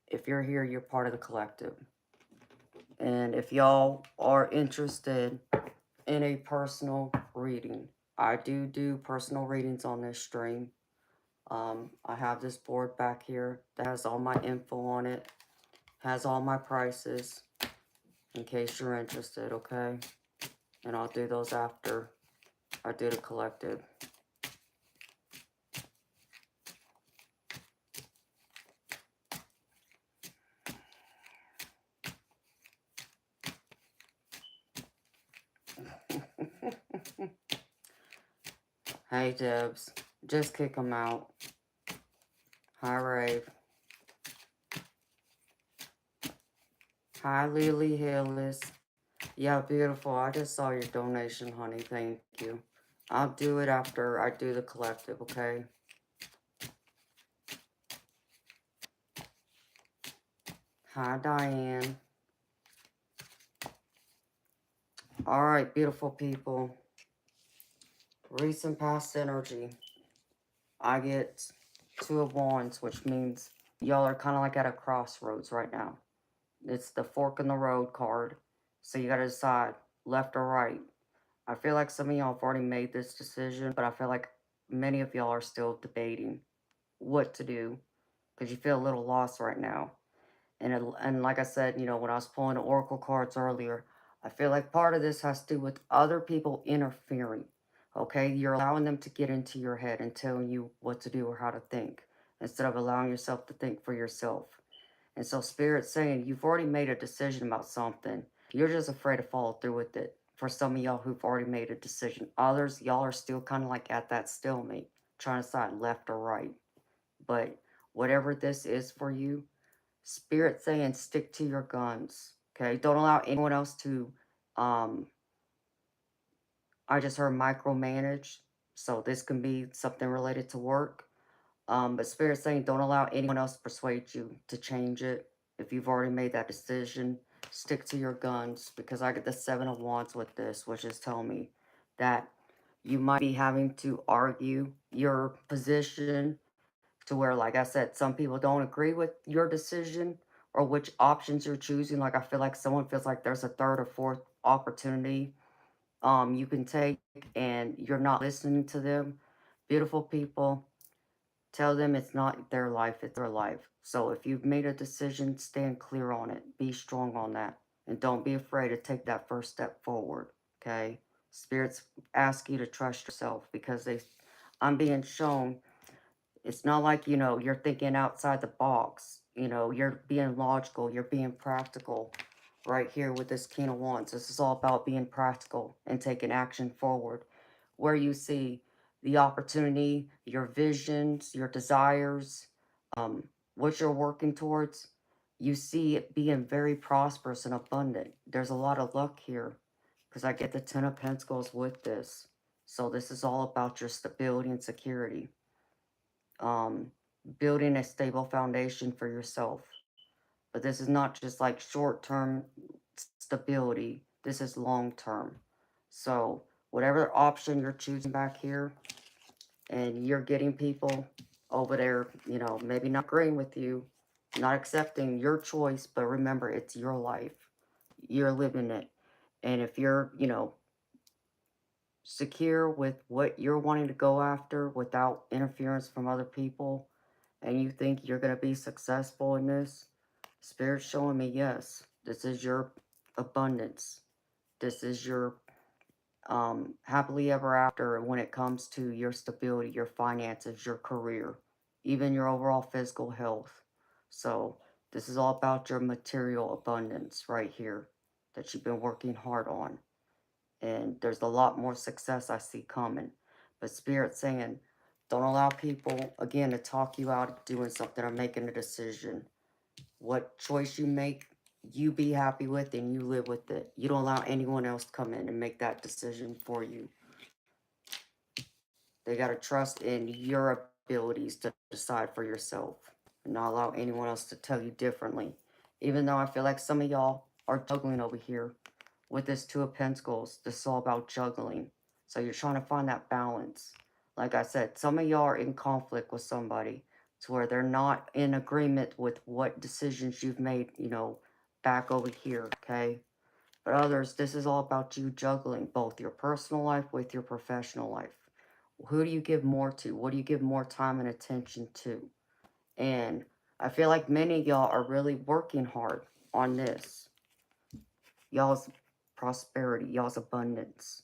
if you're here, you're part of the collective. And if y'all are interested in a personal reading, I do personal readings on this stream. I have this board back here that has all my info on it, has all my prices, in case you're interested, okay? And I'll do those after I do the collective. Hey, Debs. Just kick them out. Hi, Rave. Hi, Lily Hillis. Yeah, beautiful. I just saw your donation, honey. Thank you. I'll do it after I do the collective, okay? Hi, Diane. All right, beautiful people. Recent past energy. I get 2 of Wands, which means y'all are kind of like at a crossroads right now. It's the fork in the road card. So you got to decide left or right. I feel like some of y'all have already made this decision, but I feel like many of y'all are still debating what to do because you feel a little lost right now. And like I said, when I was pulling the oracle cards earlier, I feel like part of this has to do with other people interfering. Okay, you're allowing them to get into your head and telling you what to do or how to think instead of allowing yourself to think for yourself. And so Spirit's saying you've already made a decision about something. You're just afraid to follow through with it. For some of y'all who've already made a decision. Others, y'all are still kind of like at that stalemate, trying to decide left or right. But whatever this is for you, Spirit saying stick to your guns. Okay. Don't allow anyone else to um I just heard micromanage. So this can be something related to work. But Spirit saying don't allow anyone else to persuade you to change it. If you've already made that decision, stick to your guns because I get the 7 of Wands with this, which is telling me that you might be having to argue your position to where, like I said, some people don't agree with your decision or which options you're choosing. Like I feel like someone feels like there's a third or fourth opportunity you can take and you're not listening to them. Beautiful people, tell them it's not their life, it's their life. So if you've made a decision, stand clear on it. Be strong on that. And don't be afraid to take that first step forward. Okay? Spirits ask you to trust yourself because I'm being shown it's not like, you're thinking outside the box. You're being logical, you're being practical right here with this King of Wands. This is all about being practical and taking action forward. Where you see the opportunity, your visions, your desires, what you're working towards, you see it being very prosperous and abundant. There's a lot of luck here because I get the Ten of Pentacles with this. So this is all about your stability and security, um, building a stable foundation for yourself. But this is not just like short term stability, this is long term. So, whatever option you're choosing back here, and you're getting people over there, maybe not agreeing with you, not accepting your choice, but remember, it's your life. You're living it. And if you're, secure with what you're wanting to go after without interference from other people, and you think you're going to be successful in this, Spirit's showing me yes, this is your abundance. This is your happily ever after when it comes to your stability, your finances, your career, even your overall physical health. So, this is all about your material abundance right here that you've been working hard on. And there's a lot more success I see coming. But Spirit saying, don't allow people, again, to talk you out of doing something or making a decision. What choice you make, you be happy with and you live with it. You don't allow anyone else to come in and make that decision for you. They got to trust in your abilities to decide for yourself and not allow anyone else to tell you differently. Even though I feel like some of y'all are juggling over here with this Two of Pentacles, this is all about juggling. So you're trying to find that balance. Like I said, some of y'all are in conflict with somebody to where they're not in agreement with what decisions you've made, back over here, okay? But others, this is all about you juggling both your personal life with your professional life. Who do you give more to? What do you give more time and attention to? And I feel like many of y'all are really working hard on this. Y'all's prosperity, y'all's abundance.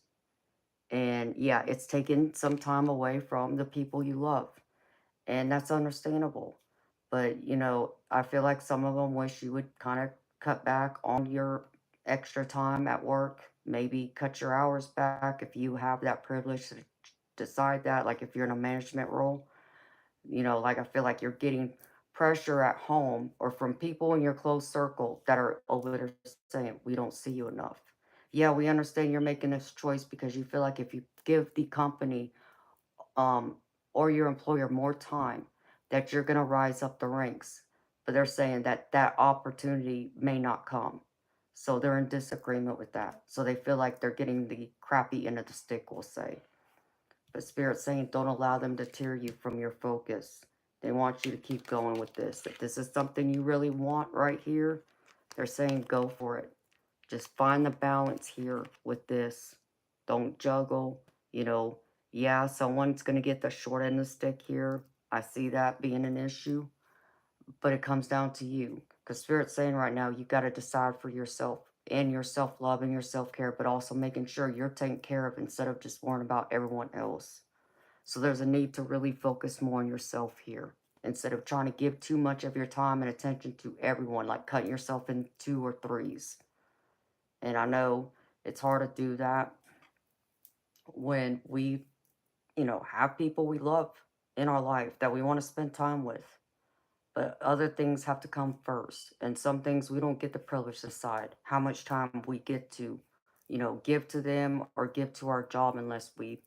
And yeah, it's taken some time away from the people you love. And that's understandable. But, I feel like some of them wish you would kind of cut back on your extra time at work, maybe cut your hours back if you have that privilege to decide that, like if you're in a management role. Like I feel like you're getting pressure at home or from people in your close circle that are over there saying, we don't see you enough. Yeah, we understand you're making this choice because you feel like if you give the company um, or your employer more time, that you're going to rise up the ranks. But they're saying that that opportunity may not come. So they're in disagreement with that. So they feel like they're getting the crappy end of the stick, we'll say. But Spirit's saying don't allow them to tear you from your focus. They want you to keep going with this. If this is something you really want right here, they're saying go for it. Just find the balance here with this. Don't juggle. Yeah, someone's going to get the short end of the stick here. I see that being an issue. But it comes down to you. Because Spirit's saying right now, you got to decide for yourself and your self love and your self care, but also making sure you're taken care of instead of just worrying about everyone else. So there's a need to really focus more on yourself here instead of trying to give too much of your time and attention to everyone, like cutting yourself in two or threes. And I know it's hard to do that when we, have people we love in our life that we want to spend time with. But other things have to come first. And some things we don't get the privilege to decide how much time we get to, give to them or give to our job unless we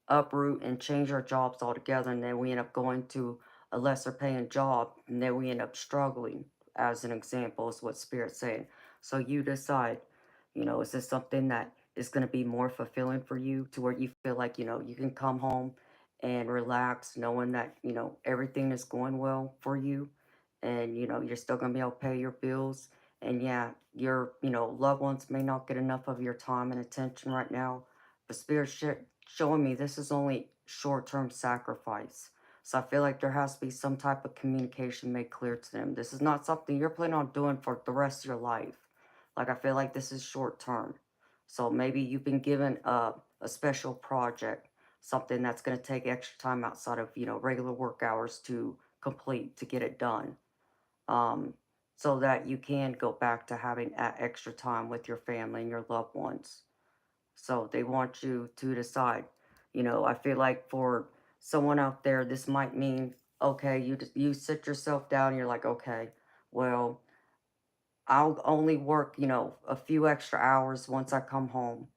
uproot and change our jobs altogether, and then we end up going to a lesser paying job, and then we end up struggling, as an example, is what Spirit's saying. So you decide, is this something that is going to be more fulfilling for you to where you feel like, you can come home and relax knowing that, everything is going well for you, and, you're still going to be able to pay your bills. And yeah, your, loved ones may not get enough of your time and attention right now, but showing me this is only short-term sacrifice. So I feel like there has to be some type of communication made clear to them. This is not something you're planning on doing for the rest of your life. Like, I feel like this is short term. So maybe you've been given a special project, something that's going to take extra time outside of, regular work hours to complete, to get it done. Um, so that you can go back to having that extra time with your family and your loved ones. So they want you to decide. I feel like for someone out there, this might mean, okay, you sit yourself down. You're like, okay, well, I'll only work, a few extra hours once I come home,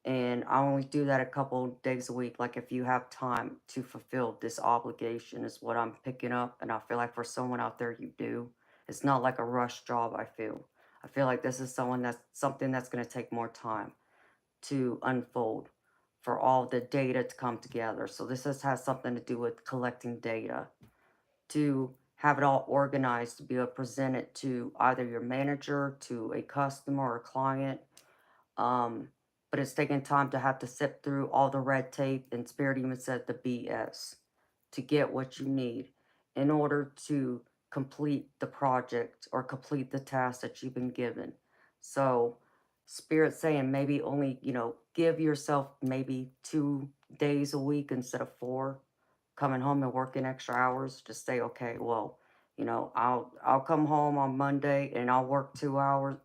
and I only do that a couple days a week. Like if you have time to fulfill this obligation, is what I'm picking up, and I feel like for someone out there, you do. It's not like a rush job. I feel like this is something that's going to take more time to unfold for all the data to come together. So has something to do with collecting data to have it all organized to be able to present it to either your manager, to a customer or a client. um, but it's taking time to have to sift through all the red tape, and Spirit even said the BS, to get what you need in order to complete the project or complete the task that you've been given. So, Spirit saying maybe only, give yourself maybe 2 days a week instead of four, coming home and working extra hours. Just say, okay, well, I'll come home on Monday and I'll work 2 hours,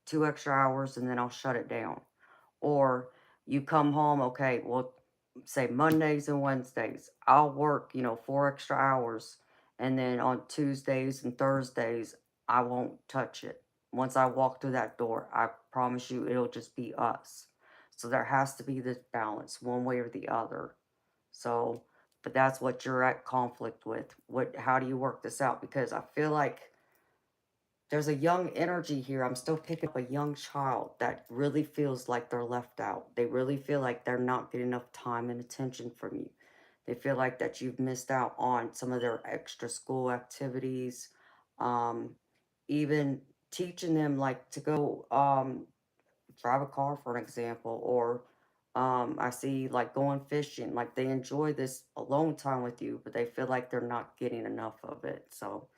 2 extra hours, and then I'll shut it down. Or you come home, okay, well, say Mondays and Wednesdays, I'll work, 4 extra hours. And then on Tuesdays and Thursdays, I won't touch it. Once I walk through that door, I promise you it'll just be us. So there has to be this balance, one way or the other. So, but that's what you're at conflict with. How do you work this out? Because I feel like there's a young energy here. I'm still picking up a young child that really feels like they're left out. They really feel like they're not getting enough time and attention from you. They feel like that you've missed out on some of their extra school activities, um, even teaching them like to go drive a car, for an example, or I see like going fishing. Like they enjoy this alone time with you, but they feel like they're not getting enough of it. So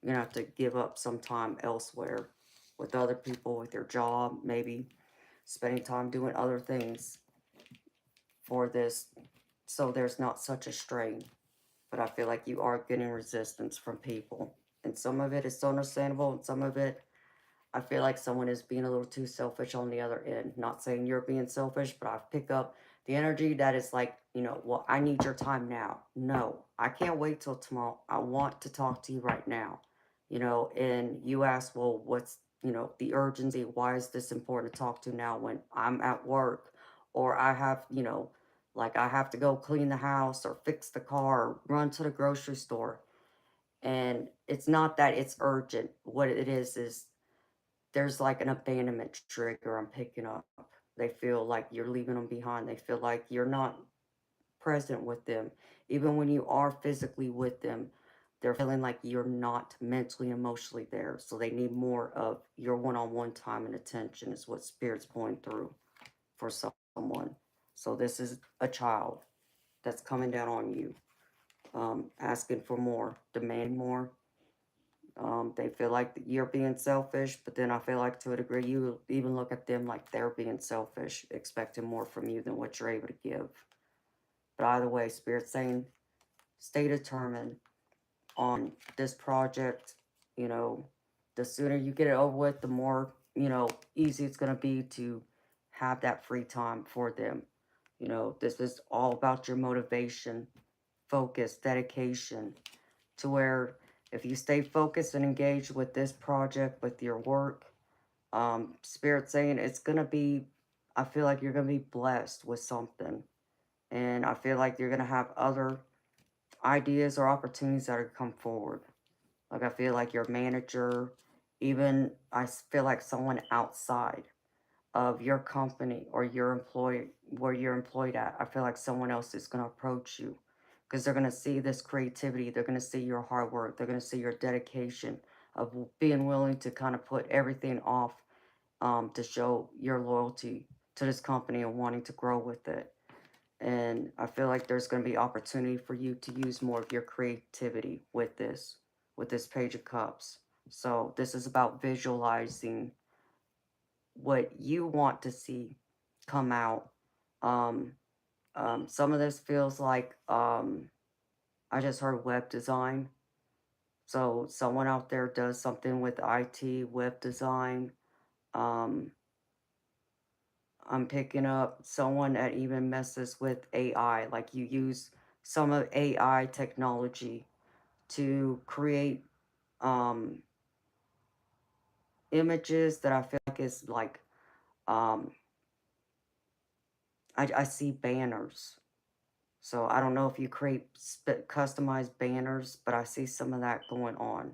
you're gonna have to give up some time elsewhere with other people, with your job, maybe spending time doing other things for this, so there's not such a strain. But I feel like you are getting resistance from people, and some of it is so understandable, and some of it I feel like someone is being a little too selfish on the other end. Not saying you're being selfish, but I pick up the energy that is like, well, I need your time now. No, I can't wait till tomorrow. I want to talk to you right now. And you ask, well, what's, the urgency? Why is this important to talk to now when I'm at work, or I have, like I have to go clean the house or fix the car or run to the grocery store. And it's not that it's urgent. What it is there's like an abandonment trigger I'm picking up. They feel like you're leaving them behind. They feel like you're not present with them. Even when you are physically with them, they're feeling like you're not mentally, emotionally there. So they need more of your one on one time and attention, is what Spirit's pulling through for someone. So this is a child that's coming down on you, asking for more, demanding more. They feel like that you're being selfish, but then I feel like to a degree you even look at them like they're being selfish, expecting more from you than what you're able to give. But either way, Spirit's saying stay determined on this project. You know, the sooner you get it over with, the more, easy it's going to be to have that free time for them. This is all about your motivation, focus, dedication, to where if you stay focused and engaged with this project, with your work, Spirit saying it's gonna be, I feel like you're gonna be blessed with something, and I feel like you're gonna have other ideas or opportunities that are come forward. Like I feel like your manager, even feel like someone outside of your company or your employee where you're employed at, I feel like someone else is going to approach you because they're going to see this creativity. They're going to see your hard work. They're going to see your dedication of being willing to kind of put everything off, to show your loyalty to this company and wanting to grow with it. And I feel like there's going to be opportunity for you to use more of your creativity with this Page of Cups. So this is about visualizing what you want to see come out. Um, some of this feels like, I just heard web design. So someone out there does something with IT, web design. Um, I'm picking up someone that even messes with AI, like you use some of AI technology to create um, images that I feel like is like, um, I see banners. So I don't know if you create customized banners, but I see some of that going on.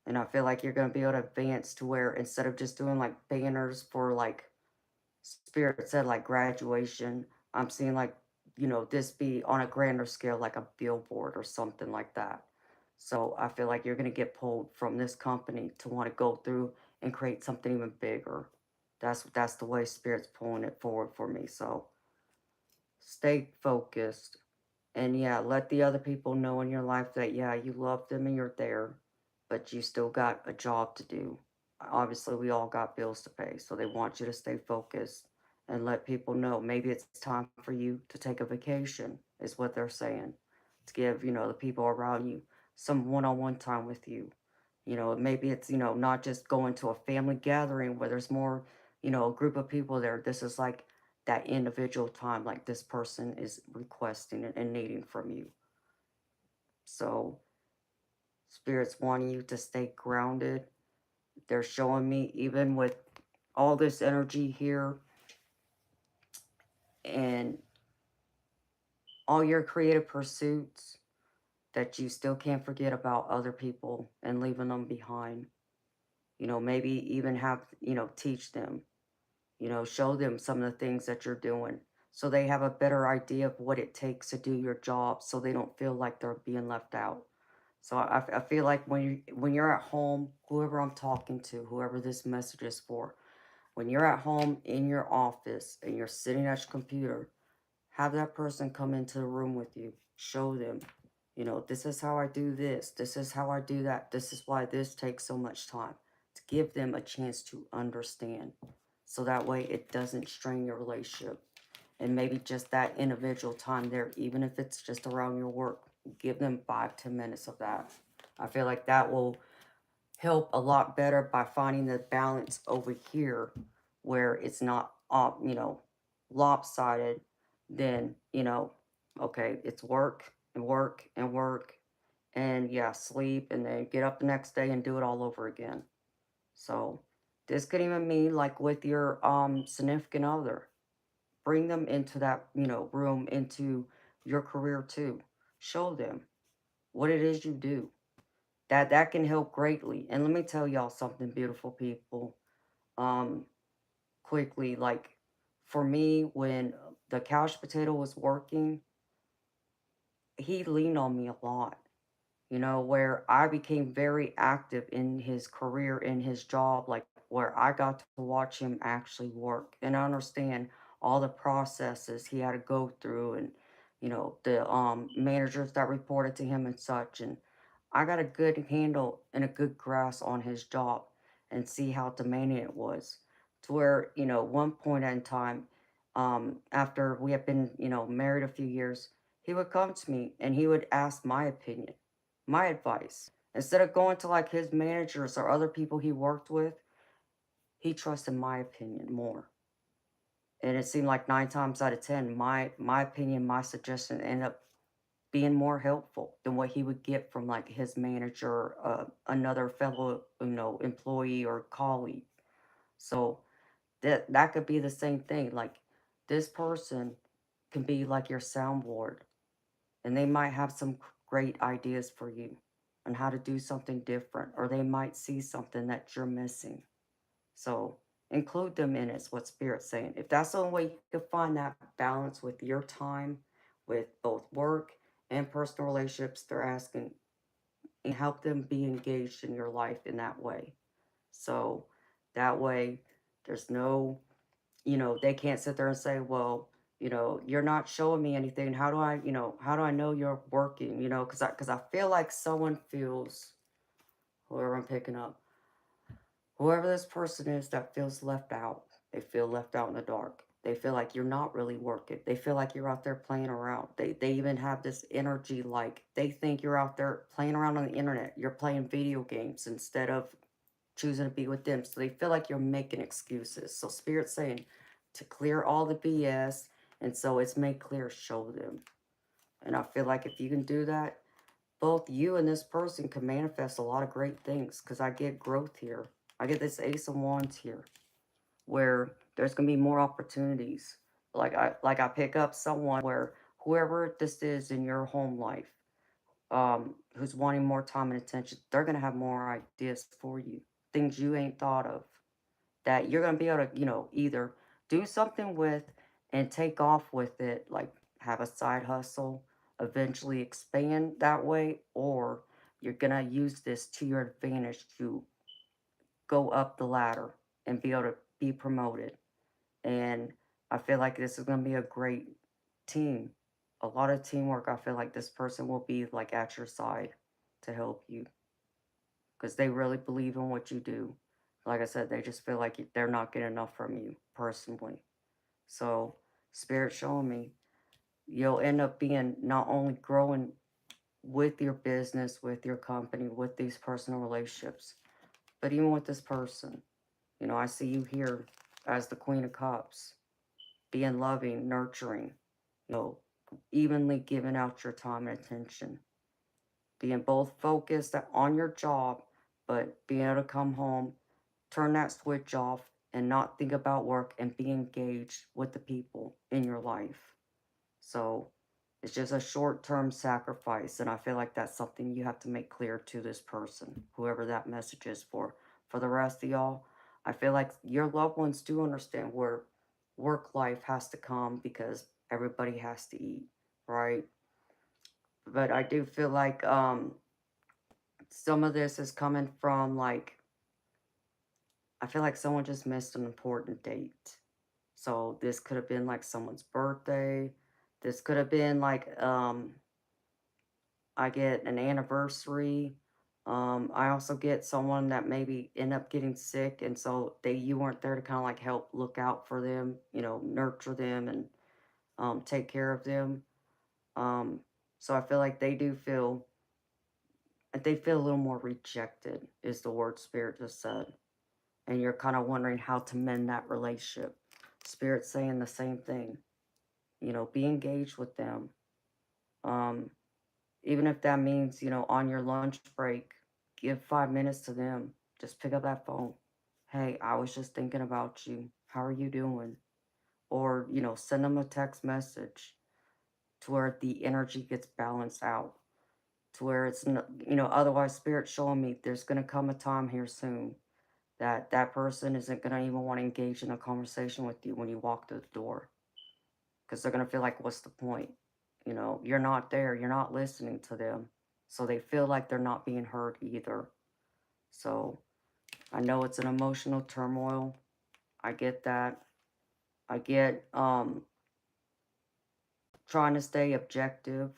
And I feel like you're going to be able to advance to where instead of just doing like banners for like Spirit said, like graduation, I'm seeing like, this be on a grander scale, like a billboard or something like that. So I feel like you're going to get pulled from this company to want to go through and create something even bigger. That's the way Spirit's pulling it forward for me. So stay focused. And yeah, let the other people know in your life that, yeah, you love them and you're there, but you still got a job to do. Obviously, we all got bills to pay, so they want you to stay focused and let people know maybe it's time for you to take a vacation, is what they're saying. To give, the people around you some one on one time with you. Maybe it's, not just going to a family gathering where there's more, a group of people there. This is like that individual time, like this person is requesting and needing from you. So, spirits wanting you to stay grounded. They're showing me, even with all this energy here and all your creative pursuits, that you still can't forget about other people and leaving them behind. Maybe even have, teach them, show them some of the things that you're doing so they have a better idea of what it takes to do your job so they don't feel like they're being left out. So I feel like when you're at home, whoever I'm talking to, whoever this message is for, when you're at home in your office and you're sitting at your computer, have that person come into the room with you. Show them, this is how I do this. This is how I do that. This is why this takes so much time. To give them a chance to understand. So that way it doesn't strain your relationship. And maybe just that individual time there, even if it's just around your work, give them 5, 10 minutes of that. I feel like that will help a lot better by finding the balance over here where it's not, lopsided. Then, okay, it's work and work and work and yeah, sleep and then get up the next day and do it all over again. So this could even mean like with your significant other. Bring them into that, room, into your career too. Show them what it is you do. That can help greatly. And let me tell y'all something, beautiful people. Um, quickly, like for me, when the couch potato was working, he leaned on me a lot. Where I became very active in his career, in his job, like where I got to watch him actually work and understand all the processes he had to go through and, the managers that reported to him and such. And I got a good handle and a good grasp on his job and see how demanding it was. To where, one point in time, after we had been, married a few years, he would come to me and he would ask my opinion, my advice. Instead of going to like his managers or other people he worked with, he trusted my opinion more. And it seemed like 9 times out of 10, my opinion, my suggestion ended up being more helpful than what he would get from like his manager, another fellow, employee or colleague. So that could be the same thing. Like this person can be like your soundboard, and they might have some great ideas for you on how to do something different, or they might see something that you're missing. So include them in it's what Spirit's saying. If that's the only way you can find that balance with your time, with both work and personal relationships, they're asking and help them be engaged in your life in that way. So that way there's no, they can't sit there and say, well, you're not showing me anything. How do I know you're working? Because I feel like someone feels, whoever I'm picking up, whoever this person is that feels left out, they feel left out in the dark. They feel like you're not really working. They feel like you're out there playing around. They even have this energy like they think you're out there playing around on the internet. You're playing video games instead of choosing to be with them. So they feel like you're making excuses. So Spirit's saying to clear all the BS. And so it's made clear, show them. And I feel like if you can do that, both you and this person can manifest a lot of great things because I get growth here. I get this Ace of Wands here where there's gonna be more opportunities. Like I pick up someone where whoever this is in your home life, who's wanting more time and attention, they're gonna have more ideas for you, things you ain't thought of that you're gonna be able to, either do something with and take off with it, like have a side hustle, eventually expand that way, or you're gonna use this to your advantage to go up the ladder and be able to be promoted. And I feel like this is gonna be a great team. A lot of teamwork. I feel like this person will be like at your side to help you because they really believe in what you do. Like I said, they just feel like they're not getting enough from you personally. So, Spirit showing me you'll end up being not only growing with your business, with your company, with these personal relationships, but even with this person. I see you here as the Queen of Cups, being loving, nurturing, you know, evenly giving out your time and attention, being both focused on your job, but being able to come home, turn that switch off, and not think about work and be engaged with the people in your life. So it's just a short term sacrifice. And I feel like that's something you have to make clear to this person, whoever that message is for. For the rest of y'all, I feel like your loved ones do understand where work life has to come because everybody has to eat, right? But I do feel like some of this is coming from like I feel like someone just missed an important date. So this could have been like someone's birthday. This could have been like I get an anniversary. I also get someone that maybe end up getting sick, and so you weren't there to kind of like help look out for them, nurture them and take care of them. Um, so I feel like they feel a little more rejected, is the word Spirit just said, and you're kind of wondering how to mend that relationship. Spirit saying the same thing. Be engaged with them. Um, Even if that means, on your lunch break, give 5 minutes to them. Just pick up that phone. Hey, I was just thinking about you. How are you doing? Or, send them a text message to where the energy gets balanced out. To where it's, otherwise, Spirit showing me there's going to come a time here soon that that person isn't going to even want to engage in a conversation with you when you walk through the door. Because they're going to feel like, what's the point? You're not there, you're not listening to them. So they feel like they're not being heard either. So I know it's an emotional turmoil. I get that. I get trying to stay objective.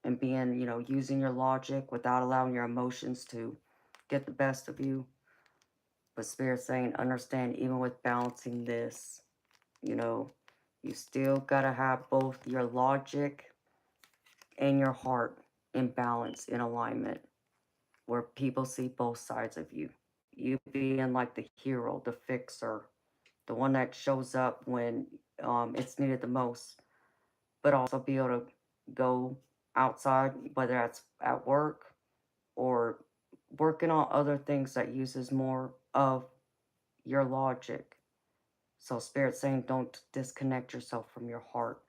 and being, using your logic without allowing your emotions to get the best of you. But Spirit's saying, understand, even with balancing this, you know, you still gotta have both your logic and your heart in balance, in alignment, where people see both sides of you. You being like the hero, the fixer, the one that shows up when it's needed the most, but also be able to go outside, whether that's at work or working on other things that uses more of your logic. So Spirit's saying don't disconnect yourself from your heart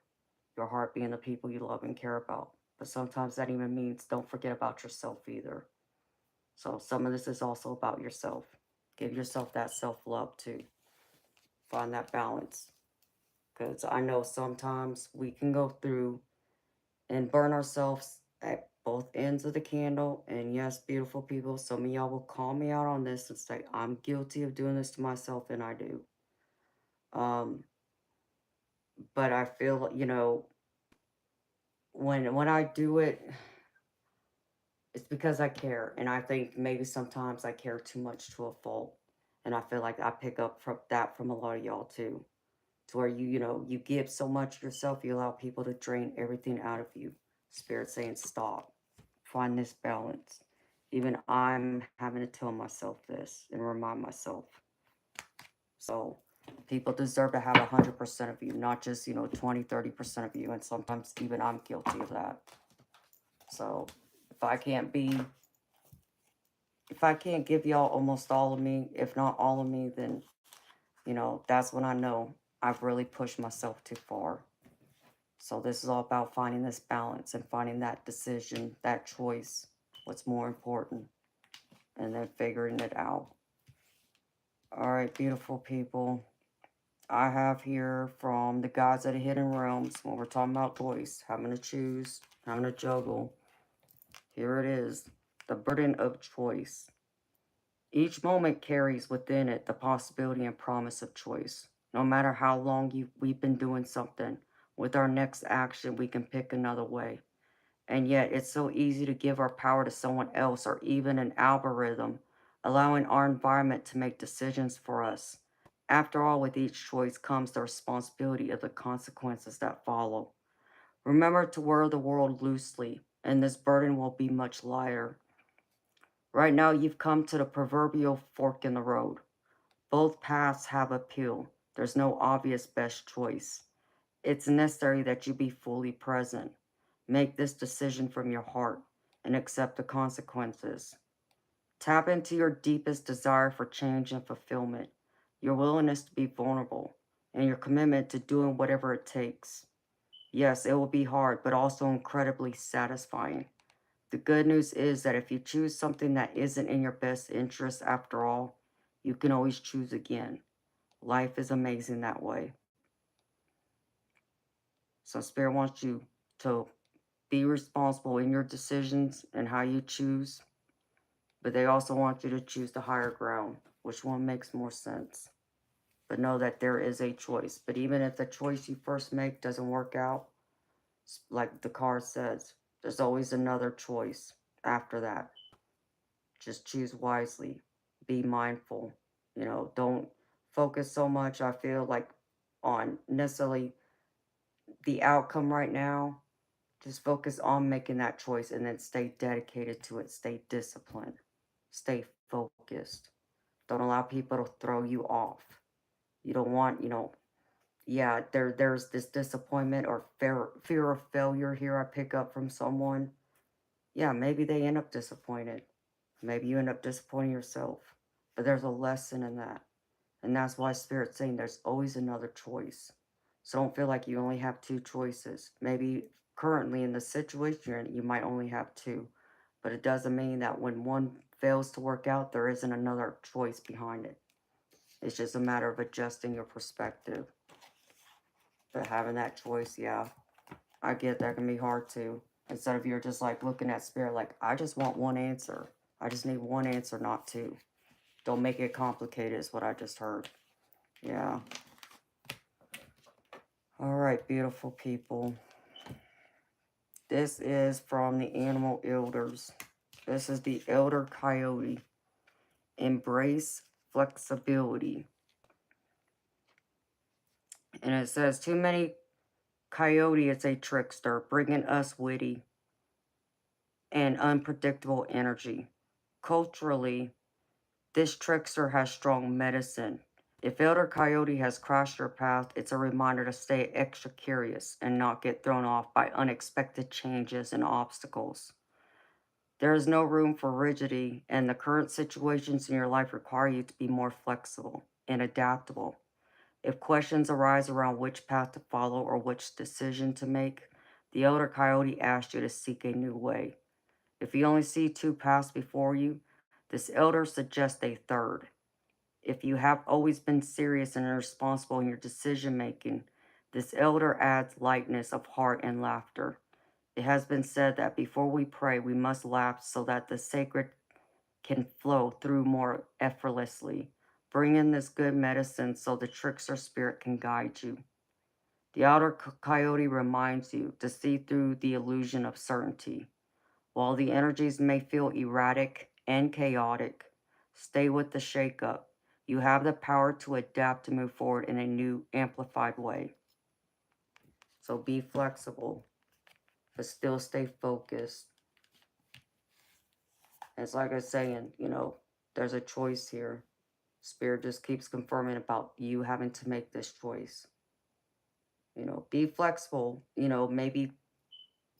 being the people you love and care about. But sometimes that even means don't forget about yourself either. So some of this is also about yourself. Give yourself that self-love too. Find that balance. Because I know sometimes we can go through and burn ourselves at both ends of the candle. And yes, beautiful people, some of y'all will call me out on this and say, I'm guilty of doing this to myself, and I do. Um, but I feel, when I do it, it's because I care. And I think maybe sometimes I care too much to a fault. And I feel like I pick up from that from a lot of y'all too. To where you give so much of yourself, you allow people to drain everything out of you. Spirit saying stop. Find this balance. Even I'm having to tell myself this and remind myself. So people deserve to have 100% of you, not just 20, 30% of you. And sometimes even I'm guilty of that. So if I can't be if I can't give y'all almost all of me, if not all of me, then that's when I know I've really pushed myself too far. So this is all about finding this balance and finding that decision, that choice, what's more important, and then figuring it out. All right, beautiful people. I have here from the gods of the hidden realms, when we're talking about choice, having to choose, having to juggle. Here it is, the burden of choice. Each moment carries within it the possibility and promise of choice. No matter how long we've been doing something, with our next action, we can pick another way. And yet, it's so easy to give our power to someone else or even an algorithm, allowing our environment to make decisions for us. After all, with each choice comes the responsibility of the consequences that follow. Remember to wear the world loosely, and this burden will be much lighter. Right now, you've come to the proverbial fork in the road. Both paths have appeal. There's no obvious best choice. It's necessary that you be fully present. Make this decision from your heart and accept the consequences. Tap into your deepest desire for change and fulfillment, your willingness to be vulnerable, and your commitment to doing whatever it takes. Yes, it will be hard, but also incredibly satisfying. The good news is that if you choose something that isn't in your best interest after all, you can always choose again. Life is amazing that way. So Spirit wants you to be responsible in your decisions and how you choose, but they also want you to choose the higher ground. Which one makes more sense? But know that there is a choice. But even if the choice you first make doesn't work out, like the card says, there's always another choice after that. Just choose wisely. Be mindful. Don't focus so much, I feel like, on necessarily the outcome right now. Just focus on making that choice and then stay dedicated to it. Stay disciplined. Stay focused. Don't allow people to throw you off. You don't want, yeah, there's this disappointment or fear of failure here I pick up from someone. Yeah, maybe they end up disappointed. Maybe you end up disappointing yourself. But there's a lesson in that. And that's why Spirit's saying there's always another choice. So don't feel like you only have two choices. Maybe currently in the situation you're in, you might only have two. But it doesn't mean that when one fails to work out, there isn't another choice behind it. It's just a matter of adjusting your perspective. But having that choice, yeah, I get that can be hard too. Instead of you're just like looking at Spirit like, I just want one answer. I just need one answer, not two. Don't make it complicated is what I just heard. Yeah. All right, beautiful people. This is from the animal elders. This is the elder coyote. Embrace flexibility. And it says, too many coyote is a trickster, bringing us witty and unpredictable energy. Culturally, this trickster has strong medicine. If Elder Coyote has crossed your path, it's a reminder to stay extra curious and not get thrown off by unexpected changes and obstacles. There is no room for rigidity, and the current situations in your life require you to be more flexible and adaptable. If questions arise around which path to follow or which decision to make, the Elder Coyote asks you to seek a new way. If you only see two paths before you, this elder suggests a third. If you have always been serious and responsible in your decision making, this elder adds lightness of heart and laughter. It has been said that before we pray, we must laugh so that the sacred can flow through more effortlessly. Bring in this good medicine so the trickster spirit can guide you. The outer coyote reminds you to see through the illusion of certainty. While the energies may feel erratic and chaotic, stay with the shakeup. You have the power to adapt to move forward in a new, amplified way. So be flexible, but still stay focused. It's like I was saying, there's a choice here. Spirit just keeps confirming about you having to make this choice. Be flexible. Maybe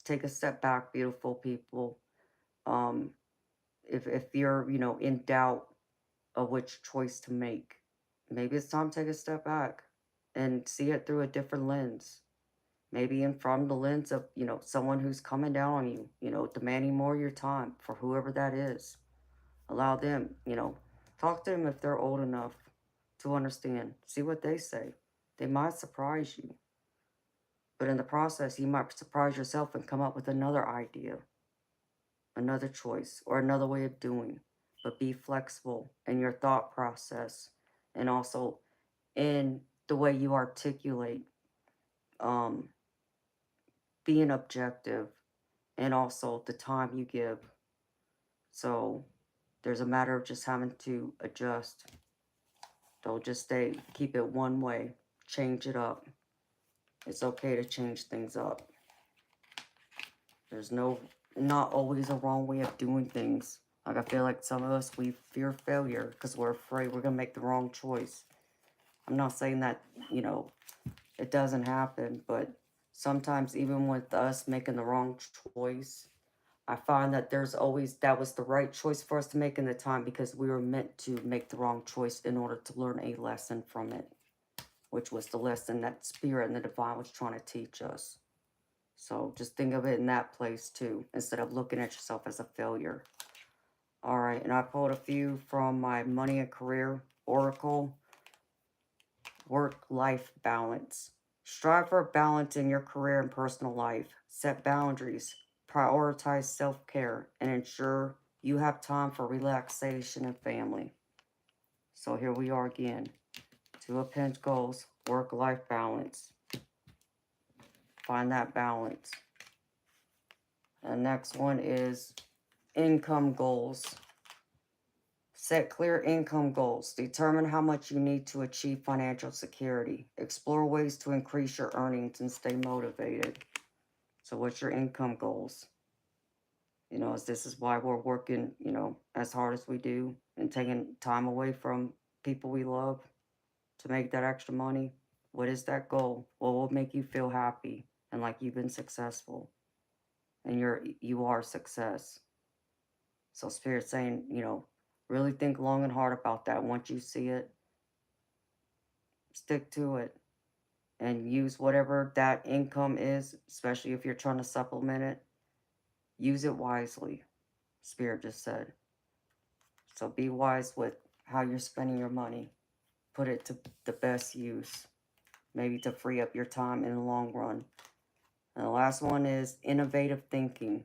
take a step back, beautiful people. Um, if you're, in doubt of which choice to make, maybe it's time to take a step back and see it through a different lens. Maybe in from the lens of, someone who's coming down on you, demanding more of your time for whoever that is. Allow them, talk to them if they're old enough to understand. See what they say. They might surprise you. But in the process, you might surprise yourself and come up with another idea, another choice, or another way of doing. But be flexible in your thought process and also in the way you articulate, um, being objective, and also the time you give. So there's a matter of just having to adjust. Don't just keep it one way. Change it up. It's okay to change things up. There's not always a wrong way of doing things. Like I feel like some of us, we fear failure because we're afraid we're going to make the wrong choice. I'm not saying that, it doesn't happen, but sometimes even with us making the wrong choice, I find that that was the right choice for us to make in the time because we were meant to make the wrong choice in order to learn a lesson from it, which was the lesson that Spirit and the Divine was trying to teach us. So just think of it in that place too, instead of looking at yourself as a failure. All right, and I pulled a few from my Money and Career Oracle. Work-life balance. Strive for balance in your career and personal life. Set boundaries. Prioritize self-care and ensure you have time for relaxation and family. So here we are again. Two of Pentacles, work-life balance. Find that balance. The next one is income goals. Set clear income goals. Determine how much you need to achieve financial security. Explore ways to increase your earnings and stay motivated. So what's your income goals? As this is why we're working, as hard as we do and taking time away from people we love to make that extra money. What is that goal? What will make you feel happy and like you've been successful and you are success? So Spirit's saying, really think long and hard about that. Once you see it, stick to it and use whatever that income is, especially if you're trying to supplement it. Use it wisely, Spirit just said. So be wise with how you're spending your money. Put it to the best use, maybe to free up your time in the long run. And the last one is innovative thinking.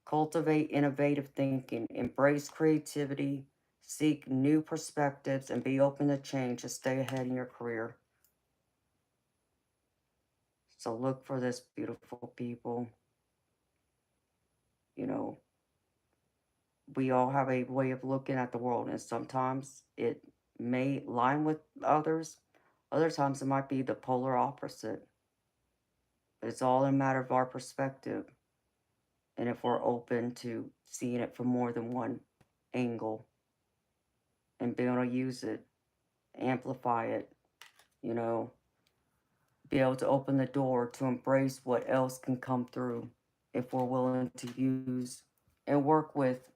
Cultivate innovative thinking. Embrace creativity. Seek new perspectives and be open to change to stay ahead in your career. So look for this, beautiful people. You know, we all have a way of looking at the world, and sometimes it may line with others. Other times it might be the polar opposite. But it's all a matter of our perspective, and if we're open to seeing it from more than one angle and being able to use it, amplify it, you know, be able to open the door to embrace what else can come through if we're willing to use and work with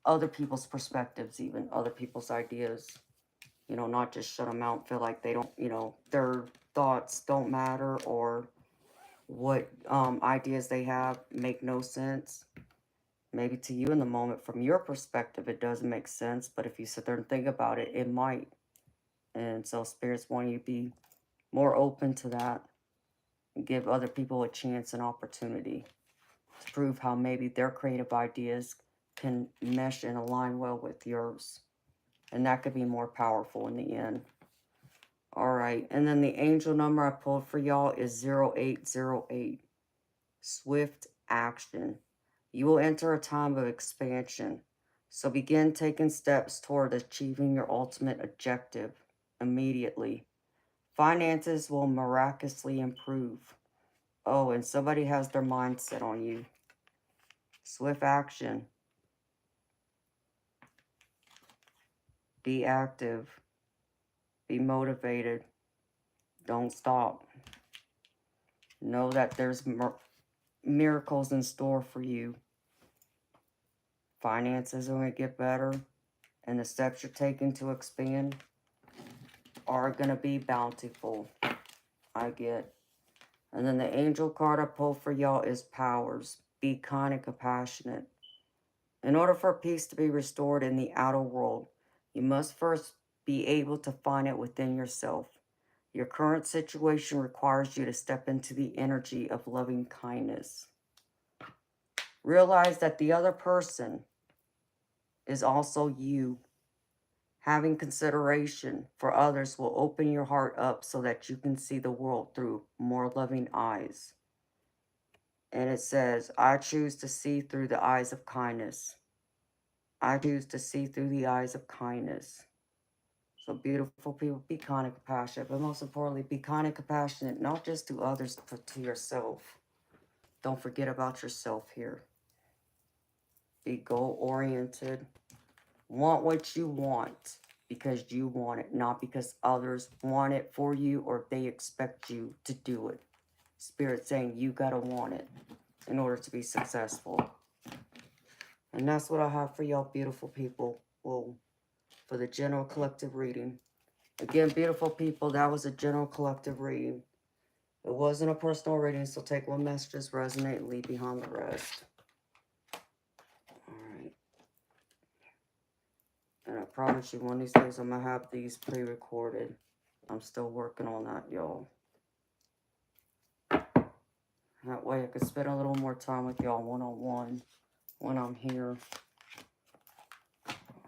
other people's perspectives, even other people's ideas. You know, not just shut them out, feel like they don't, you know, their thoughts don't matter, or what ideas they have make no sense. Maybe to you in the moment, from your perspective, it doesn't make sense, but if you sit there and think about it, it might. And so spirits want you to be more open to that and give other people a chance and opportunity to prove how maybe their creative ideas can mesh and align well with yours. And that could be more powerful in the end. All right. And then the angel number I pulled for y'all is 0808. Swift action. You will enter a time of expansion. So begin taking steps toward achieving your ultimate objective immediately. Finances will miraculously improve. Oh, and somebody has their mind set on you. Swift action. Be active. Be motivated. Don't stop. Know that there's miracles in store for you. Finances are going to get better, and the steps you're taking to expand are going to be bountiful. I get. And then the angel card I pulled for y'all is powers. Be kind and compassionate. In order for peace to be restored in the outer world, you must first be able to find it within yourself. Your current situation requires you to step into the energy of loving kindness. Realize that the other person is also you. Having consideration for others will open your heart up so that you can see the world through more loving eyes. And it says, I choose to see through the eyes of kindness. I choose to see through the eyes of kindness. So beautiful people, be kind and compassionate, but most importantly, be kind and compassionate, not just to others, but to yourself. Don't forget about yourself here. Be goal-oriented. Want what you want because you want it, not because others want it for you or they expect you to do it. Spirit saying you gotta want it in order to be successful. And that's what I have for y'all beautiful people. Well, for the general collective reading. Again, beautiful people, that was a general collective reading. It wasn't a personal reading, so take what messages resonate and leave behind the rest. Alright. And I promise you, one of these days I'm going to have these pre-recorded. I'm still working on that, y'all. That way I could spend a little more time with y'all one-on-one when I'm here.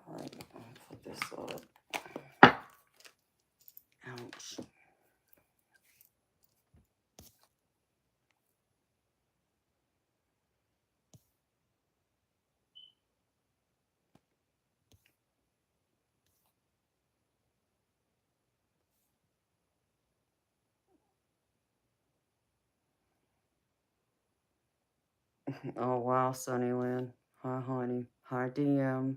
Alright, I'll put this up. Ouch. Oh, wow, Sunnyland. Hi, honey. Hi, DM.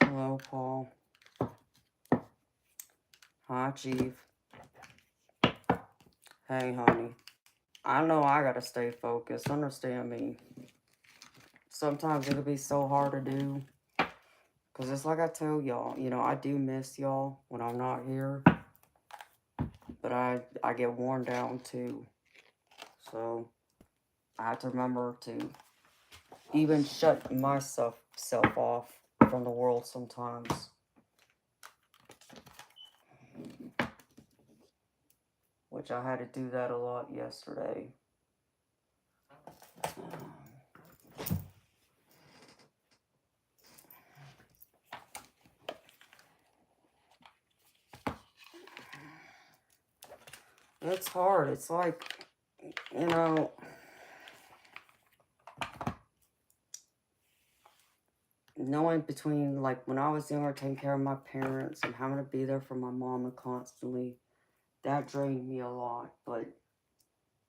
Hello, Paul. Hi, Chief. Hey, honey. I know I gotta stay focused. Understand me. Sometimes it'll be so hard to do. Because it's like I tell y'all, you know, I do miss y'all when I'm not here. But I get worn down too. So I have to remember to even shut myself off from the world sometimes. which I had to do that a lot yesterday. It's hard. It's like, you know, knowing between, like, when I was younger, taking care of my parents and having to be there for my mama constantly, that drained me a lot. But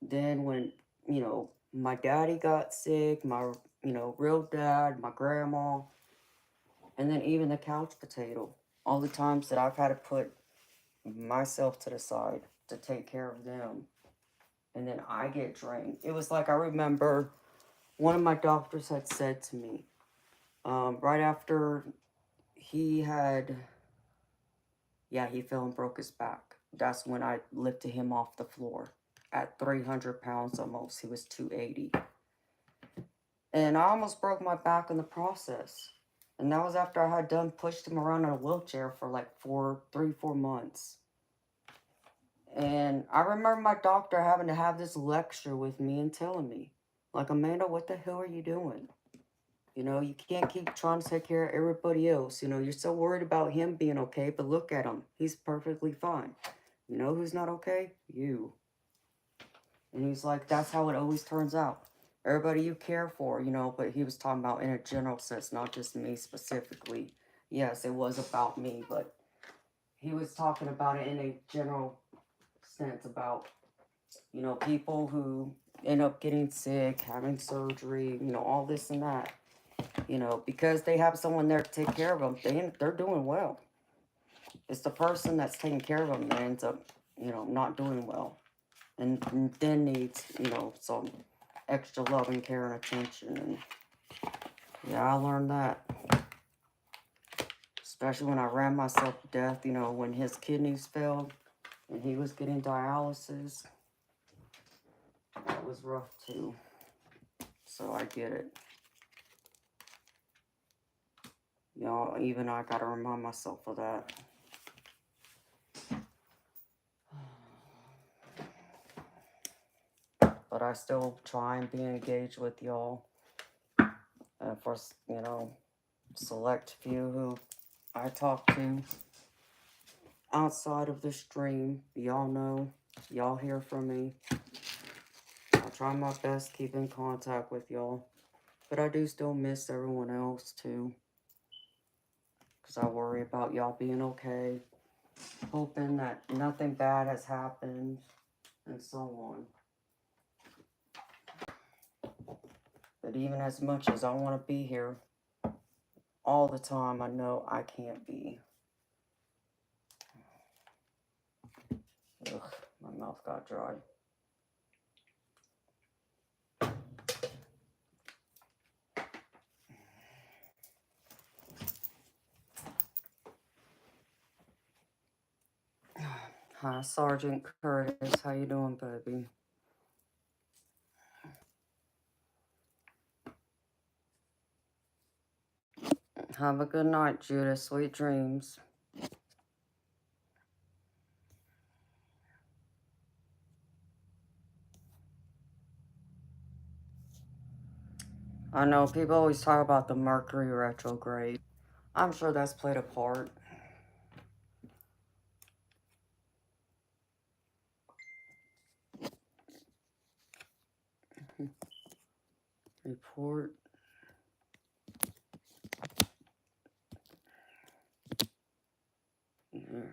then when, my daddy got sick, my, real dad, my grandma, and then even the couch potato, all the times that I've had to put myself to the side to take care of them, and then I get drained. It was like, I remember one of my doctors had said to me, right after he had, he fell and broke his back. That's when I lifted him off the floor at 300 pounds almost. He was 280. And I almost broke my back in the process. And that was after I had done pushed him around in a wheelchair for like 4 months. And I remember my doctor having to have this lecture with me and telling me, like, Amanda, what the hell are you doing? You can't keep trying to take care of everybody else. You're so worried about him being okay, but look at him. He's perfectly fine. You know who's not okay? You. And he's like, that's how it always turns out. Everybody you care for, but he was talking about in a general sense, not just me specifically. Yes, it was about me, but he was talking about it in a general sense about, people who end up getting sick, having surgery, all this and that. Because they have someone there to take care of them, they're doing well. It's the person that's taking care of them that ends up, not doing well. And then needs, some extra love and care and attention. And yeah, I learned that. Especially when I ran myself to death, when his kidneys failed and he was getting dialysis. That was rough too. So I get it. Even I gotta remind myself of that. But I still try and be engaged with y'all. And for, select few who I talk to outside of the stream, y'all know, y'all hear from me. I try my best to keep in contact with y'all. But I do still miss everyone else too. Because I worry about y'all being okay. Hoping that nothing bad has happened. And so on. But even as much as I want to be here all the time, I know I can't be. Ugh, my mouth got dry. Hi, Sergeant Curtis. How you doing, baby? Have a good night, Judith. Sweet dreams. I know people always talk about the Mercury retrograde. I'm sure that's played a part. Report. Yeah.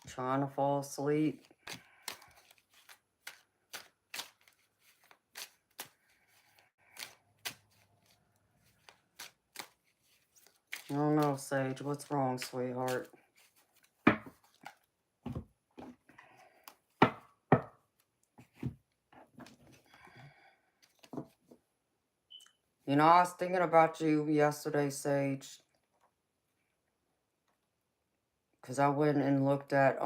Trying to fall asleep. I don't know, Sage. What's wrong, sweetheart? I was thinking about you yesterday, Sage. Because I went and looked at,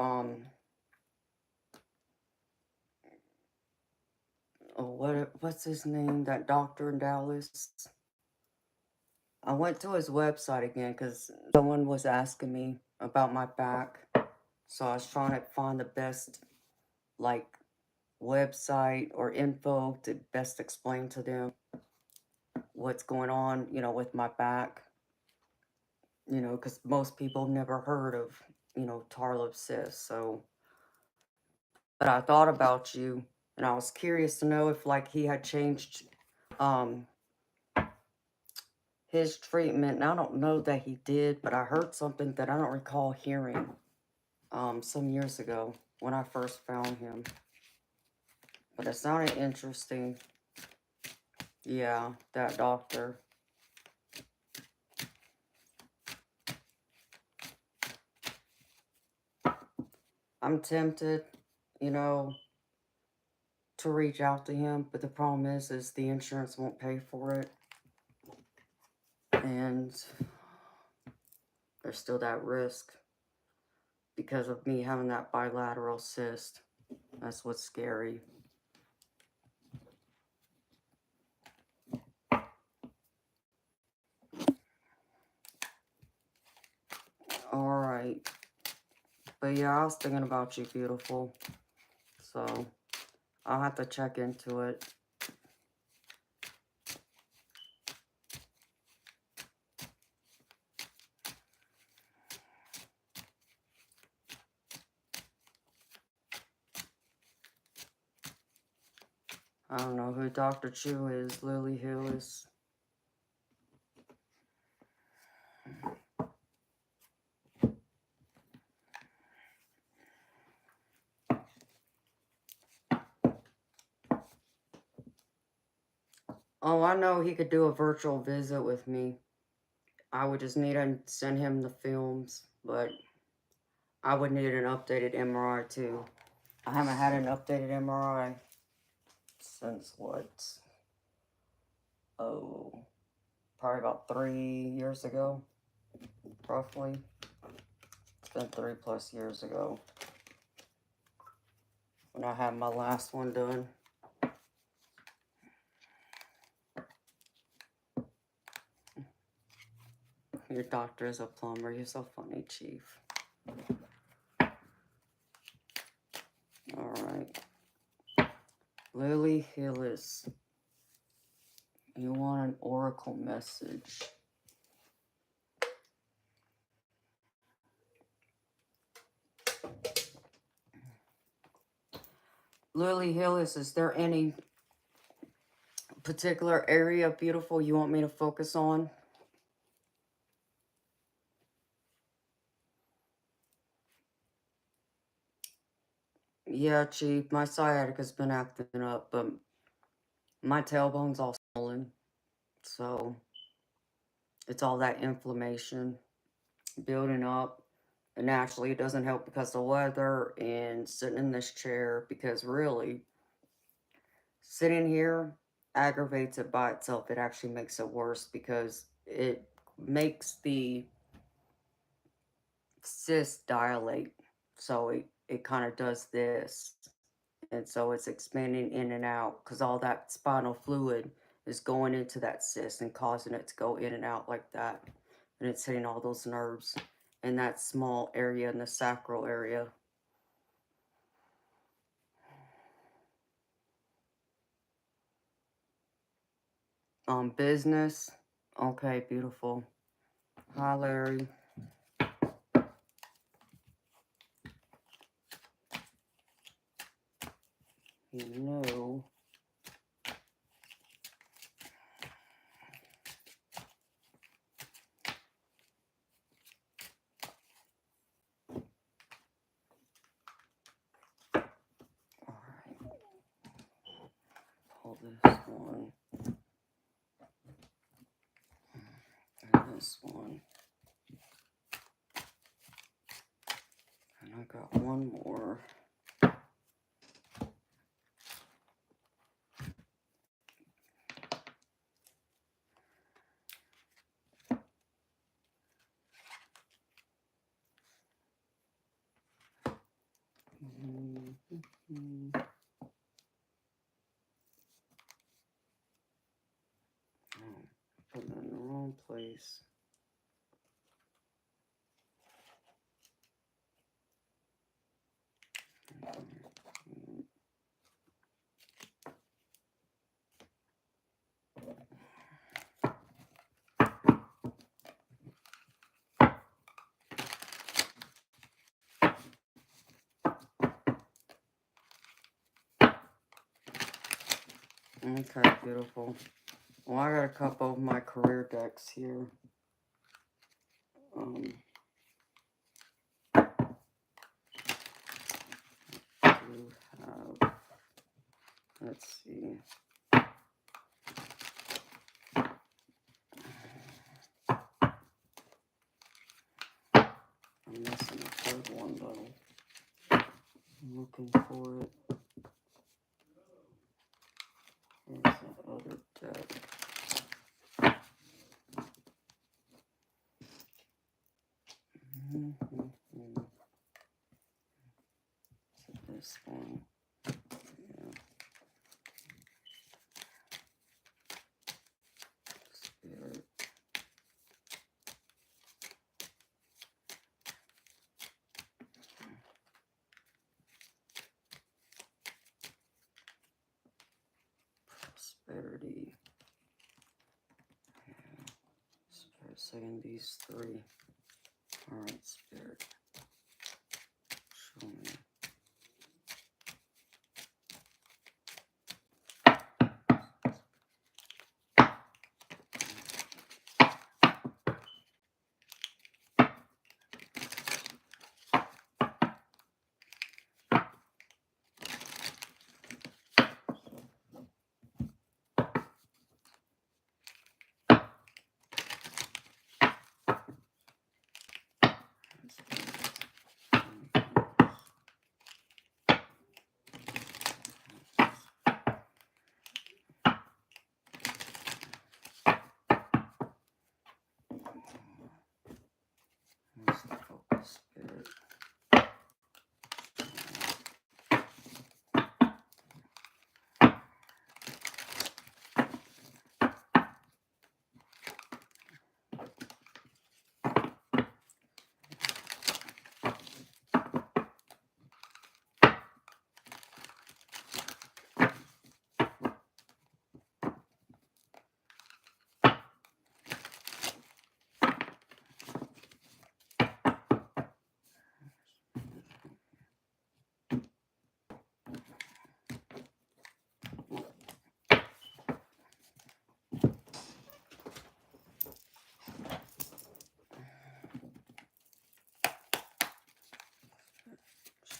what's his name? That doctor in Dallas. I went to his website again because someone was asking me about my back. So I was trying to find the best, like, website or info to best explain to them what's going on, with my back. Because most people never heard of, tarlip cyst. So, but I thought about you, and I was curious to know if, like, he had changed, um, his treatment. And I don't know that he did, but I heard something that I don't recall hearing, some years ago when I first found him. But it sounded interesting. Yeah, that doctor. I'm tempted, you know, to reach out to him, but the problem is the insurance won't pay for it. And there's still that risk because of me having that bilateral cyst. That's what's scary. Alright. But yeah, I was thinking about you, beautiful. So I'll have to check into it. I don't know who Dr. Chu is. Lily Hillis. Oh, I know he could do a virtual visit with me. I would just need to send him the films, but I would need an updated MRI too. I haven't had an updated MRI since what? Oh, probably about 3 years ago, roughly. It's been 3+ years ago when I had my last one done. Your doctor is a plumber. You're so funny, Chief. Alright. Lily Hillis. You want an oracle message. Lily Hillis, is there any particular area, beautiful, you want me to focus on? Yeah, Chief, my sciatica's been acting up, but my tailbone's all swollen. So it's all that inflammation building up. And naturally, it doesn't help because of the weather and sitting in this chair, because really, sitting here aggravates it by itself. It actually makes it worse because it makes the cyst dilate. So it kind of does this. And so it's expanding in and out because all that spinal fluid is going into that cyst and causing it to go in and out like that. And it's hitting all those nerves in that small area in the sacral area. Business. Okay, beautiful. Hi, Larry. No. Alright. Pull this one. And this one. And I got one more. Oh, put it in the wrong place. Okay, beautiful. Well, I got a couple of my career decks here. Do have, let's see. I'm missing a third one though. I'm looking for it. Where's that other deck? This one. Yeah. Spirit. Prosperity. Spirit saying these three. Alright, Spirit. Show me. Where's the focus, Spirit?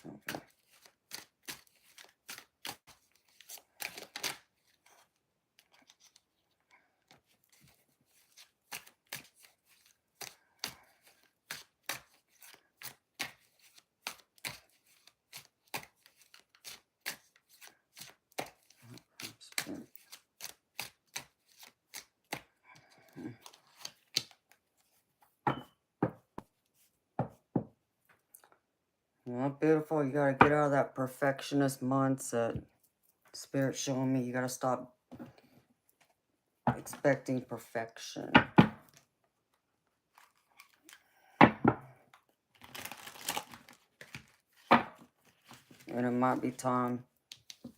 Show me. Spirit. Well, beautiful. You gotta get out of that perfectionist mindset. Spirit showing me you gotta stop expecting perfection. And it might be time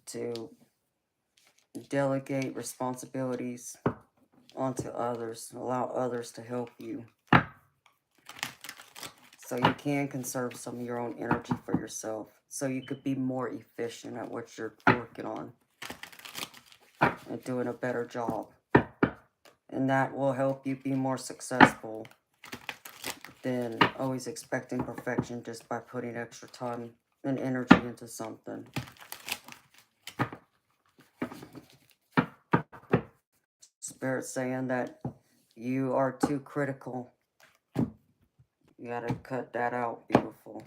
to delegate responsibilities onto others. Allow others to help you. So you can conserve some of your own energy for yourself. So you could be more efficient at what you're working on. And doing a better job. And that will help you be more successful than always expecting perfection just by putting extra time and energy into something. Spirit saying that you are too critical. You gotta cut that out, beautiful.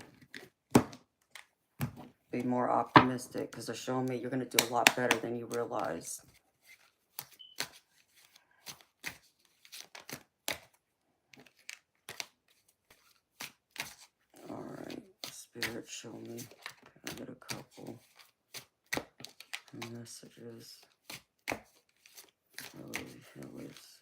Be more optimistic, because they're showing me you're gonna do a lot better than you realize. Alright, Spirit, show me. Can I get a couple messages? Oh, here it is.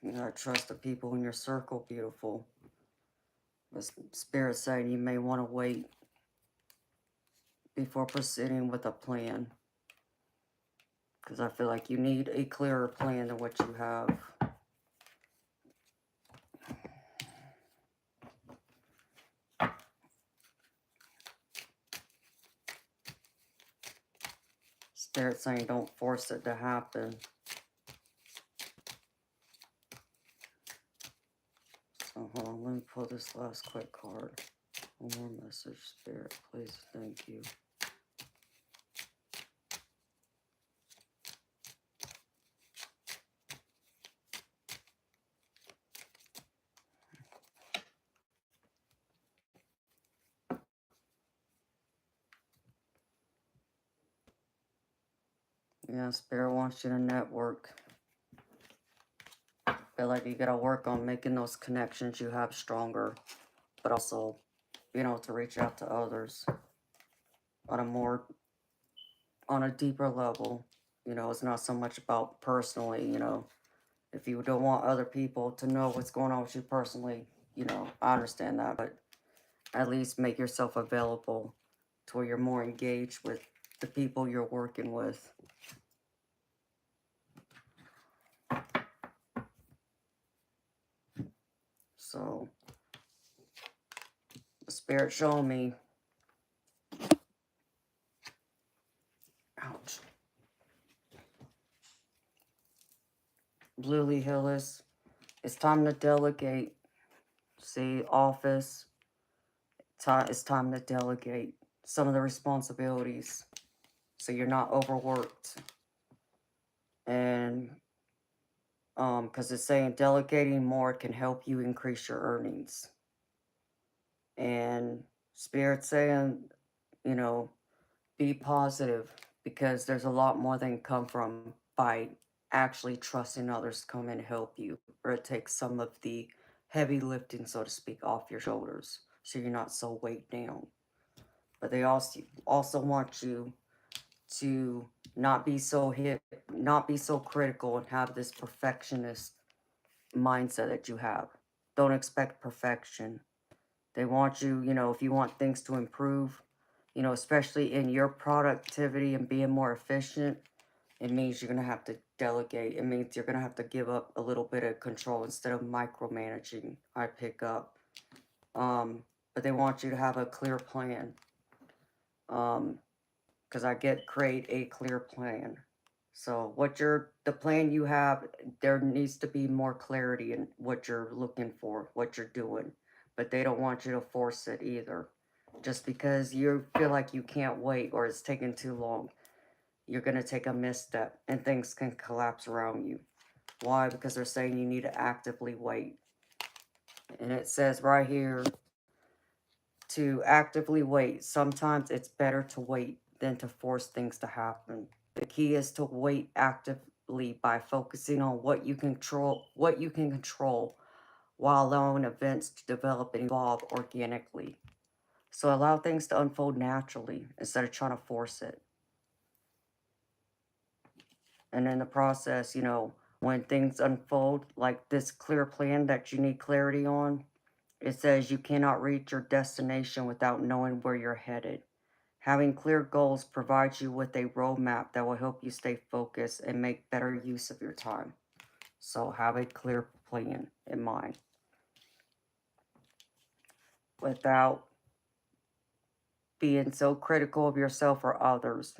You gotta trust the people in your circle, beautiful. The Spirit saying you may want to wait before proceeding with a plan. Because I feel like you need a clearer plan than what you have. Spirit saying don't force it to happen. So hold on, let me pull this last quick card. One more message, Spirit, please, thank you. Yeah, Spirit wants you to network. Feel like you gotta work on making those connections you have stronger, but also being able to reach out to others on a deeper level. It's not so much about personally, if you don't want other people to know what's going on with you personally, I understand that, but at least make yourself available to where you're more engaged with the people you're working with. So, the Spirit showing me, ouch, Bluely Hillis, it's time to delegate. See, office, it's time to delegate some of the responsibilities so you're not overworked. And because it's saying delegating more can help you increase your earnings. And Spirit saying, be positive, because there's a lot more that can come from by actually trusting others to come and help you, or it takes some of the heavy lifting, so to speak, off your shoulders, so you're not so weighed down. But they also want you to not be so critical and have this perfectionist mindset that you have. Don't expect perfection. They want you, if you want things to improve, especially in your productivity and being more efficient, it means you're going to have to delegate. It means you're going to have to give up a little bit of control instead of micromanaging. I pick up. But they want you to have a clear plan. Because I get create a clear plan. So the plan you have, there needs to be more clarity in what you're looking for, what you're doing. But they don't want you to force it either. Just because you feel like you can't wait or it's taking too long, you're going to take a misstep and things can collapse around you. Why? Because they're saying you need to actively wait. And it says right here to actively wait. Sometimes it's better to wait than to force things to happen. The key is to wait actively by focusing on what you can control while allowing events to develop and evolve organically. So allow things to unfold naturally instead of trying to force it. And in the process, when things unfold, like this clear plan that you need clarity on, it says you cannot reach your destination without knowing where you're headed. Having clear goals provides you with a roadmap that will help you stay focused and make better use of your time. So have a clear plan in mind without being so critical of yourself or others,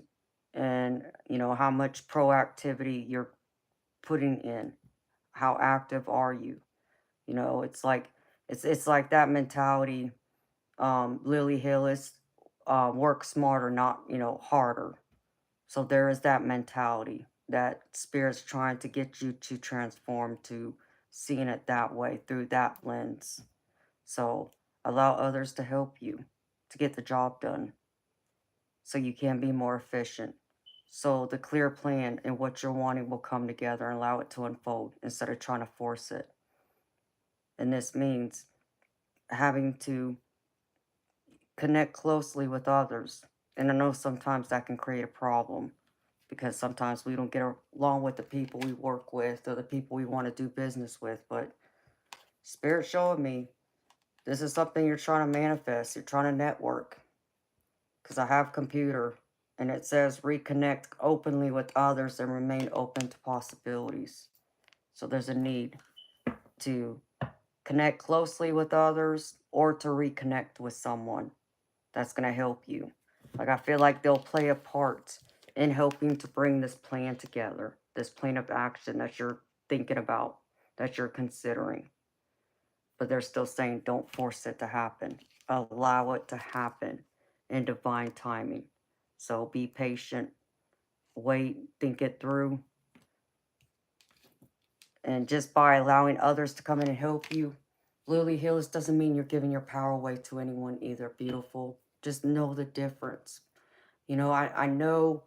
and how much proactivity you're putting in. How active are you? It's like it's like that mentality. Lily Hillis, work smarter, not harder. So there is that mentality that Spirit's trying to get you to transform to seeing it that way through that lens. So allow others to help you to get the job done so you can be more efficient. So the clear plan and what you're wanting will come together and allow it to unfold instead of trying to force it. And this means having to connect closely with others. And I know sometimes that can create a problem because sometimes we don't get along with the people we work with or the people we want to do business with. But Spirit showing me this is something you're trying to manifest. You're trying to network. Because I have computer and it says reconnect openly with others and remain open to possibilities. So there's a need to connect closely with others or to reconnect with someone that's going to help you. Like, I feel like they'll play a part in helping to bring this plan together, this plan of action that you're thinking about, that you're considering. But they're still saying don't force it to happen. Allow it to happen in divine timing. So be patient, wait, think it through. And just by allowing others to come in and help you, Lily Hills, doesn't mean you're giving your power away to anyone either, beautiful. Just know the difference. You know, I know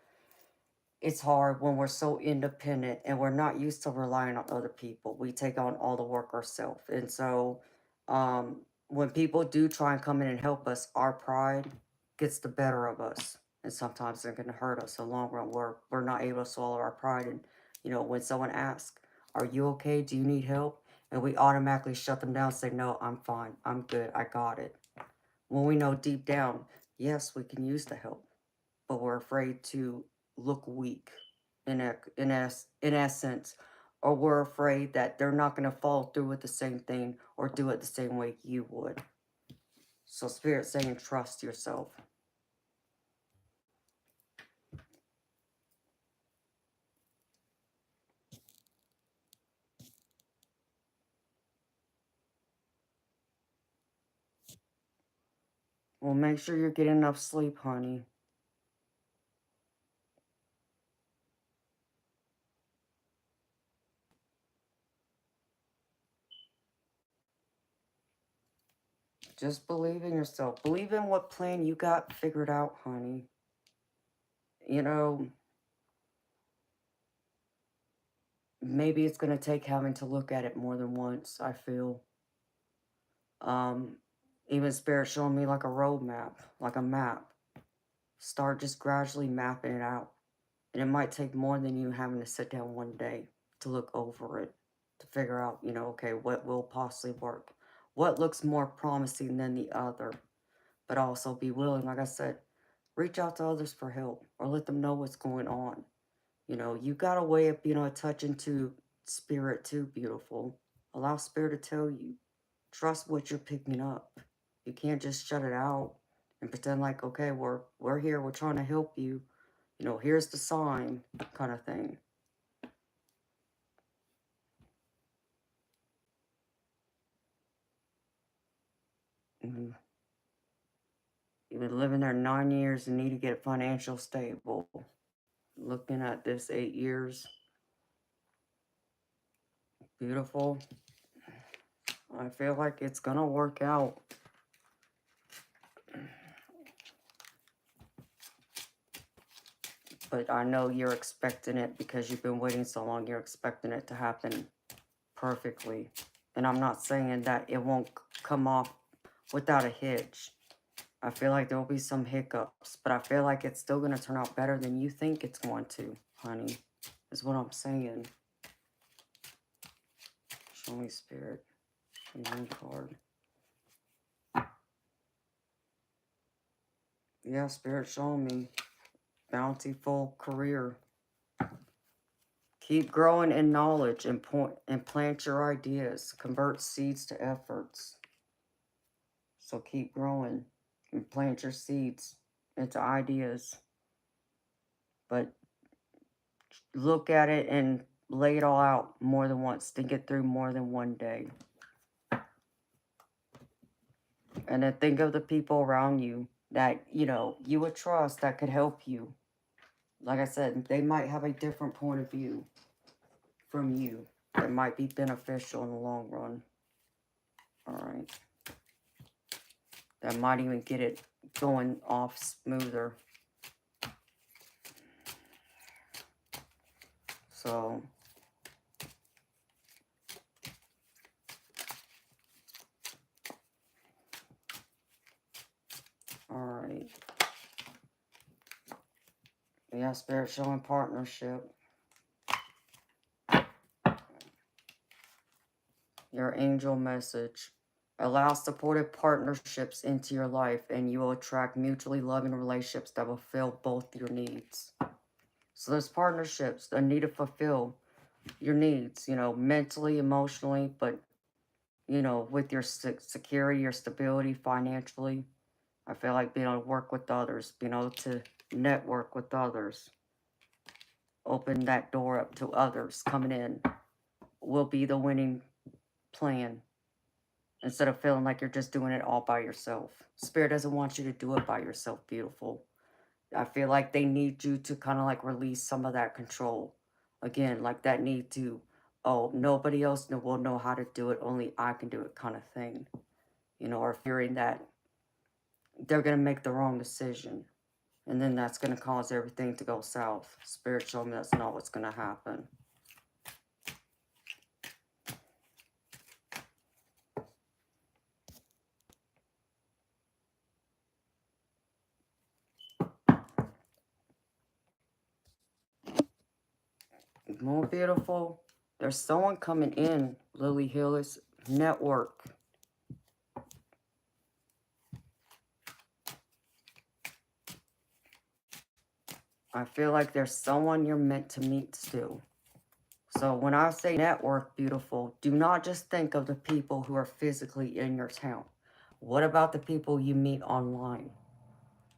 it's hard when we're so independent and we're not used to relying on other people. We take on all the work ourselves. And so when people do try and come in and help us, our pride gets the better of us. And sometimes they're going to hurt us in the long run. We're not able to swallow our pride. And, you know, when someone asks, are you okay? Do you need help? And we automatically shut them down and say, no, I'm fine. I'm good. I got it. When we know deep down, yes, we can use the help, but we're afraid to look weak in essence, or we're afraid that they're not going to follow through with the same thing or do it the same way you would. So Spirit's saying trust yourself. Well, make sure you're getting enough sleep, honey. Just believe in yourself. Believe in what plan you got figured out, honey. You know, maybe it's going to take having to look at it more than once, I feel. Um, Even Spirit showing me like a roadmap, like a map. Start just gradually mapping it out. And it might take more than you having to sit down one day to look over it, to figure out, you know, okay, what will possibly work? What looks more promising than the other? But also be willing, like I said, reach out to others for help or let them know what's going on. You know, you got a way of being able to touch into spirit too, beautiful. Allow spirit to tell you. Trust what you're picking up. You can't just shut it out and pretend like, okay, we're here, we're trying to help you. You know, here's the sign, kind of thing. Mm-hmm. You've been living there 9 years and need to get financial stable. Looking at this 8 years, beautiful. I feel like it's gonna work out. But I know you're expecting it because you've been waiting so long. You're expecting it to happen perfectly. And I'm not saying that it won't come off without a hitch. I feel like there will be some hiccups, but I feel like it's still going to turn out better than you think it's going to, honey, is what I'm saying. Show me spirit. One card. Yeah, spirit showing me bountiful career. Keep growing in knowledge and plant your ideas. Convert seeds to efforts. So keep growing and plant your seeds into ideas. But look at it and lay it all out more than once. Think it through more than one day. And then think of the people around you that, you know, you would trust that could help you. Like I said, they might have a different point of view from you that might be beneficial in the long run. All right. That might even get it going off smoother. So, all right. Yeah, Spirit showing partnership. Your angel message. Allow supportive partnerships into your life and you will attract mutually loving relationships that will fill both your needs. So there's partnerships that need to fulfill your needs, mentally, emotionally, but, with your security, your stability financially. I feel like being able to work with others, being able to network with others, open that door up to others coming in will be the winning plan instead of feeling like you're just doing it all by yourself. Spirit doesn't want you to do it by yourself, beautiful. I feel like they need you to kind of like release some of that control. Again, like that need to, oh, nobody else will know how to do it, only I can do it kind of thing. Or fearing that they're going to make the wrong decision. And then that's going to cause everything to go south. Spirit showed me that's not what's going to happen. More beautiful. There's someone coming in, Lily Hillis Network. I feel like there's someone you're meant to meet still. So when I say network, beautiful, do not just think of the people who are physically in your town. What about the people you meet online?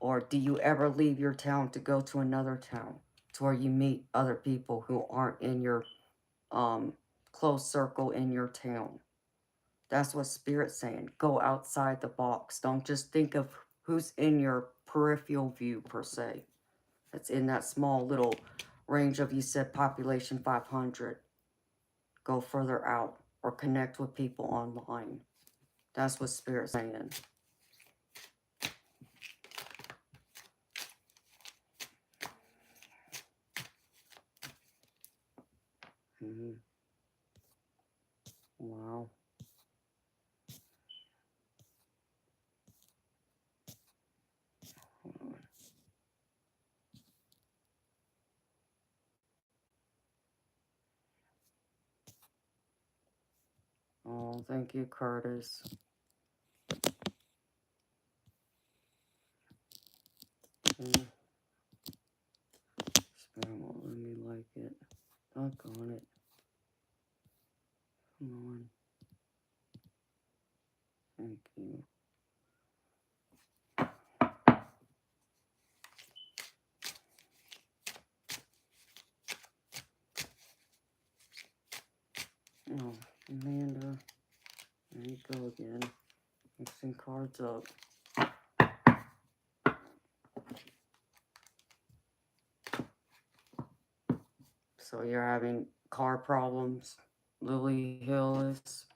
Or do you ever leave your town to go to another town to where you meet other people who aren't in your close circle in your town? That's what Spirit's saying. Go outside the box. Don't just think of who's in your peripheral view, per se. That's in that small little range of, you said, population 500. Go further out or connect with people online. That's what Spirit's saying. Mm-hmm. Wow. Oh, thank you, Curtis. Mm. Spirit won't let me like it. Doggone it. Come on. Thank you. Oh, Amanda. There you go again. Mixing cards up. So you're having car problems, Lily Hillis.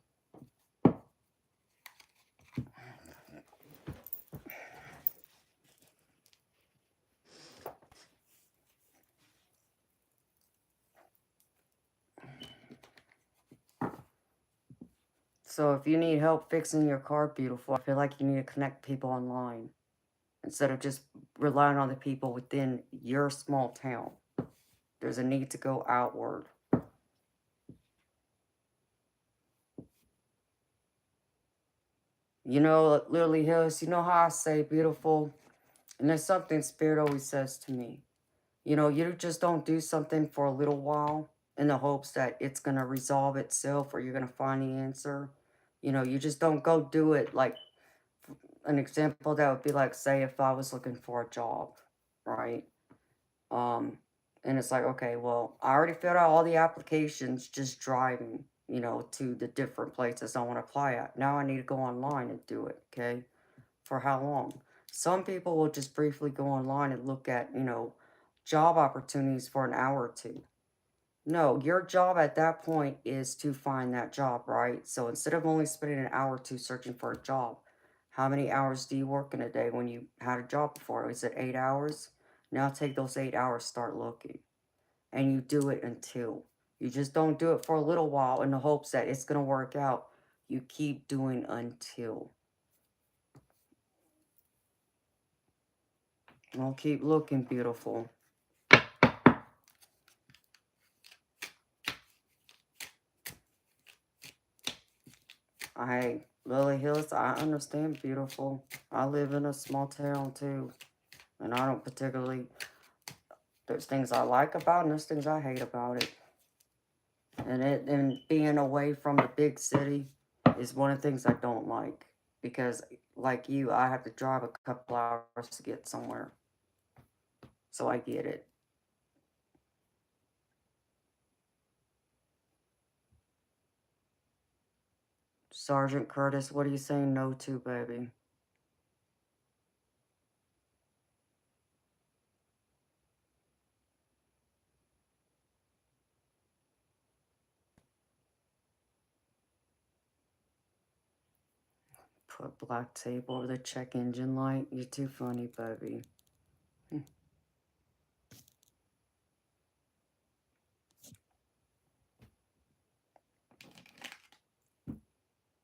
So if you need help fixing your car, beautiful, I feel like you need to connect people online instead of just relying on the people within your small town. There's a need to go outward. Lily Hillis, you know how I say beautiful? And there's something Spirit always says to me. You just don't do something for a little while in the hopes that it's going to resolve itself or you're going to find the answer. You just don't go do it. Like, an example that would be like, say, if I was looking for a job, right? Um, and it's like, okay, well, I already filled out all the applications just driving, to the different places I want to apply at. Now I need to go online and do it, okay? For how long? Some people will just briefly go online and look at, job opportunities for an hour or two. No, your job at that point is to find that job, right? So instead of only spending an hour or two searching for a job, how many hours do you work in a day when you had a job before? Is it 8 hours? Now take those 8 hours, start looking. And you do it until. You just don't do it for a little while in the hopes that it's going to work out. You keep doing until. I'll keep looking, beautiful. Lily Hills, I understand, beautiful. I live in a small town too, and I don't particularly, there's things I like about it and there's things I hate about it. And being away from the big city is one of the things I don't like. Because, like you, I have to drive a couple hours to get somewhere. So I get it. Sergeant Curtis, what are you saying no to, baby? Put black tape over the check engine light. You're too funny, baby.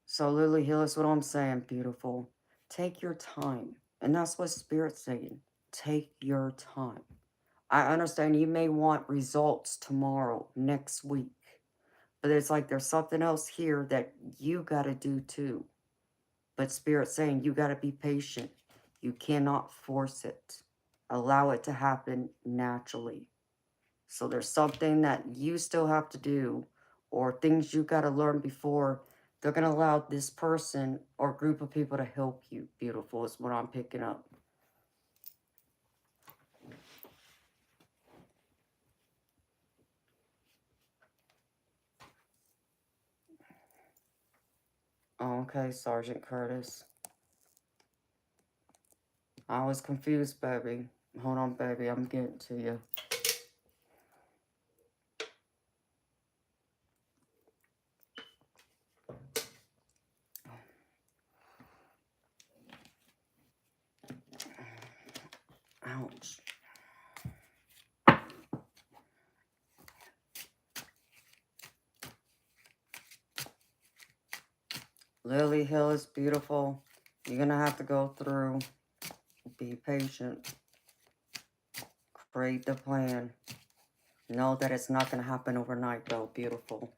So, Lily Hill is what I'm saying, beautiful. Take your time. And that's what Spirit's saying. Take your time. I understand you may want results tomorrow, next week. But it's like there's something else here that you got to do too. But Spirit's saying you got to be patient. You cannot force it. Allow it to happen naturally. So there's something that you still have to do, or things you got to learn before they're going to allow this person or group of people to help you. Beautiful is what I'm picking up. Okay, Sergeant Curtis. I was confused, baby. Hold on, baby. I'm getting to you. Ouch. Lily Hill is beautiful. You're going to have to go through. Be patient. Create the plan. Know that it's not going to happen overnight, though. Beautiful.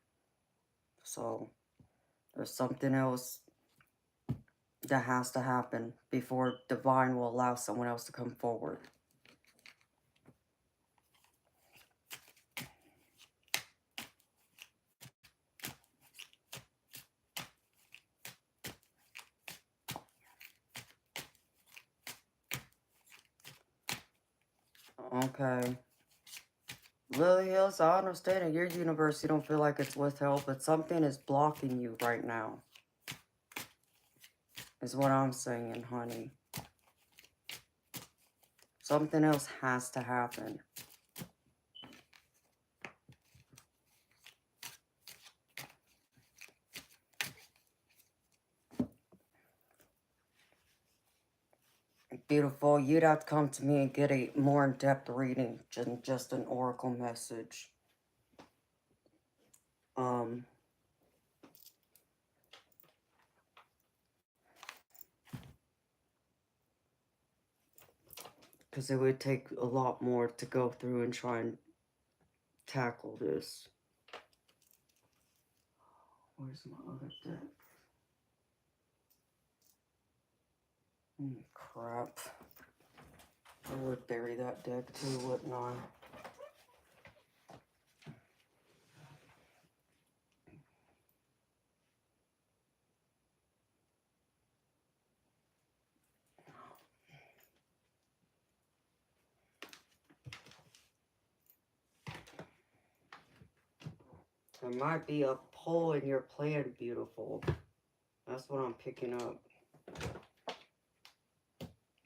So, there's something else that has to happen before Divine will allow someone else to come forward. Okay. Lily Hills, I understand in your universe you don't feel like it's withheld, but something is blocking you right now. Is what I'm saying, honey. Something else has to happen. Beautiful. You'd have to come to me and get a more in-depth reading than just an oracle message. Because it would take a lot more to go through and try and tackle this. Where's my other deck? Crap. I would bury that deck too, wouldn't I? There might be a pull in your plan, beautiful. That's what I'm picking up.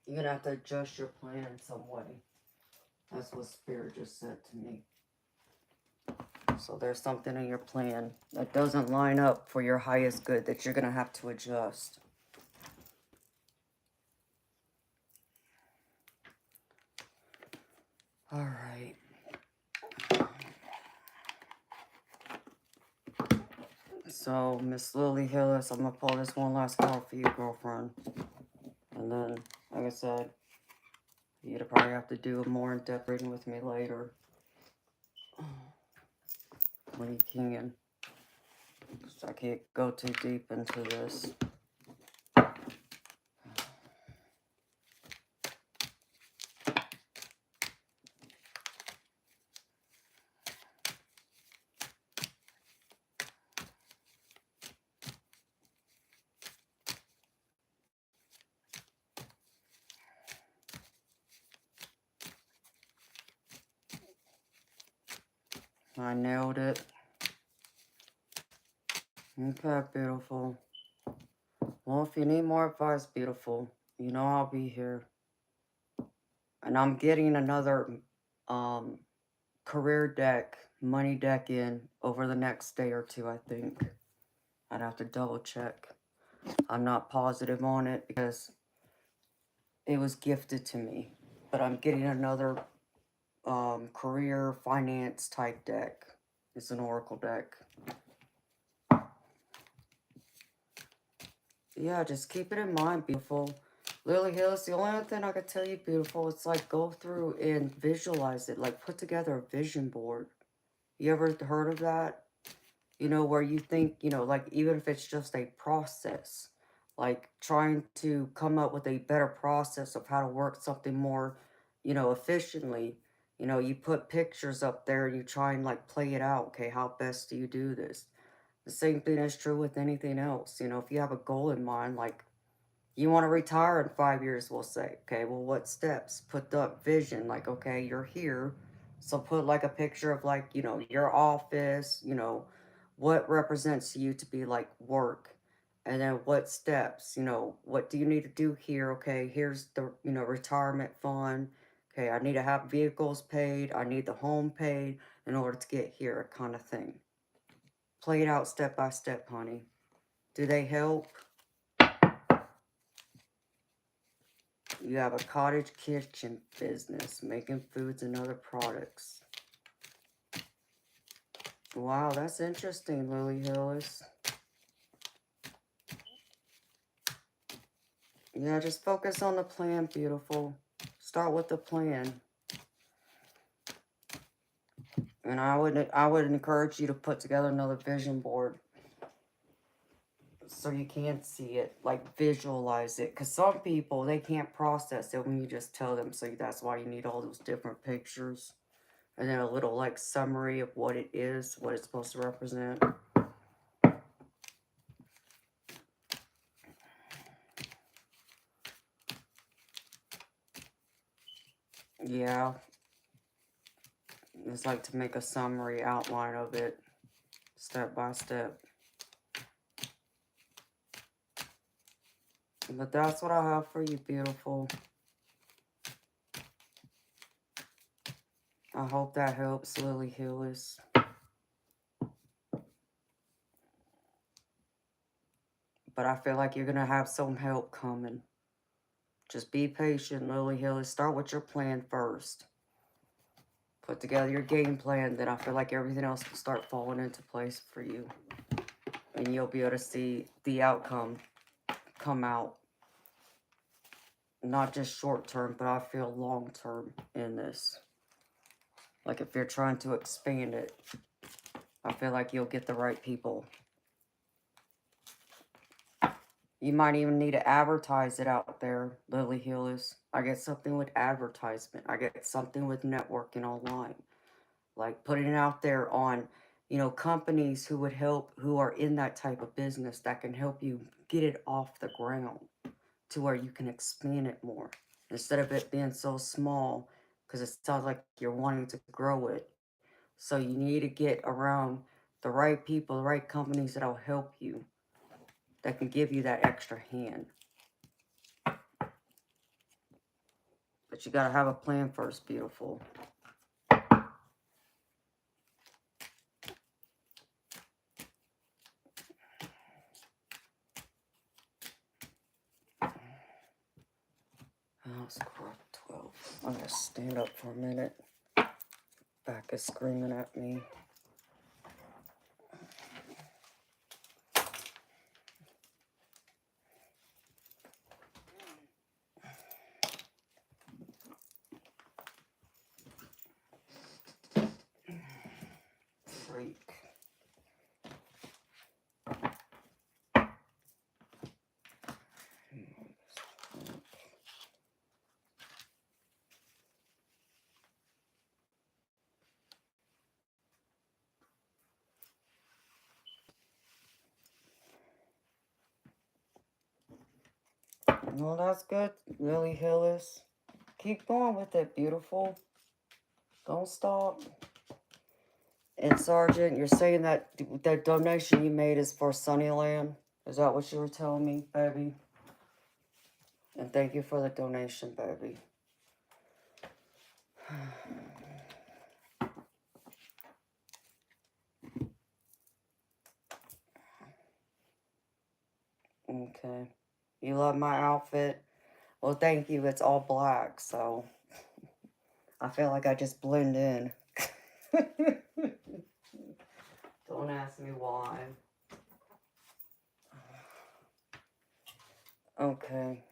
You're gonna have to adjust your plan in some way. That's what Spirit just said to me. So there's something in your plan that doesn't line up for your highest good that you're gonna have to adjust. Alright. So, Miss Lily Hillis, I'm gonna pull this one last card for you, girlfriend. And then, like I said, you'd probably have to do a more in-depth reading with me later. When you can. So I can't go too deep into this. I nailed it. Okay, beautiful. Well, if you need more advice, beautiful, you know I'll be here. And I'm getting another career deck, money deck in over the next day or two, I think. I'd have to double check. I'm not positive on it because it was gifted to me. But I'm getting another career finance type deck. It's an oracle deck. Yeah, just keep it in mind, beautiful. Lily Hills, the only other thing I could tell you, beautiful, it's like go through and visualize it. Like put together a vision board. You ever heard of that? You know, where you think, you know, like even if it's just a process, like trying to come up with a better process of how to work something more, you know, efficiently. You know, you put pictures up there and you try and like play it out. Okay, how best do you do this? The same thing is true with anything else. You know, if you have a goal in mind, like you want to retire in 5 years, we'll say. Okay, well, what steps? Put the vision, like, okay, you're here. So put like a picture of like, you know, your office, you know, what represents to you to be like work. And then what steps, you know, what do you need to do here? Okay, here's the, you know, retirement fund. Okay, I need to have vehicles paid. I need the home paid in order to get here, kind of thing. Play it out step by step, honey. Do they help? You have a cottage kitchen business, making foods and other products. Wow, that's interesting, Lily Hillis. Yeah, just focus on the plan, beautiful. Start with the plan. And I would encourage you to put together another vision board so you can see it, like visualize it. Because some people, they can't process it when you just tell them. So that's why you need all those different pictures. And then a little like summary of what it is, what it's supposed to represent. Yeah, it's like to make a summary outline of it, step by step. But that's what I have for you, beautiful. I hope that helps, Lily Hillis. But I feel like you're going to have some help coming. Just be patient, Lily Hillis. Start with your plan first. Put together your game plan, then I feel like everything else will start falling into place for you. And you'll be able to see the outcome come out. Not just short term, but I feel long term in this. Like if you're trying to expand it, I feel like you'll get the right people. You might even need to advertise it out there, Lily Hillis. I get something with advertisement. I get something with networking online. Like putting it out there on, you know, companies who would help, who are in that type of business that can help you get it off the ground to where you can expand it more. Instead of it being so small, because it sounds like you're wanting to grow it. So you need to get around the right people, the right companies that'll help you, that can give you that extra hand. But you gotta have a plan first, beautiful. Oh, it's 12. I'm gonna stand up for a minute. Back is screaming at me. Freak. Well, that's good, Lily Hillis. Keep going with it, beautiful. Don't stop. And Sergeant, you're saying that the donation you made is for Sunnyland? Is that what you were telling me, baby? And thank you for the donation, baby. Okay. You love my outfit? Well, thank you. It's all black, so I feel like I just blend in. Don't ask me why. Okay.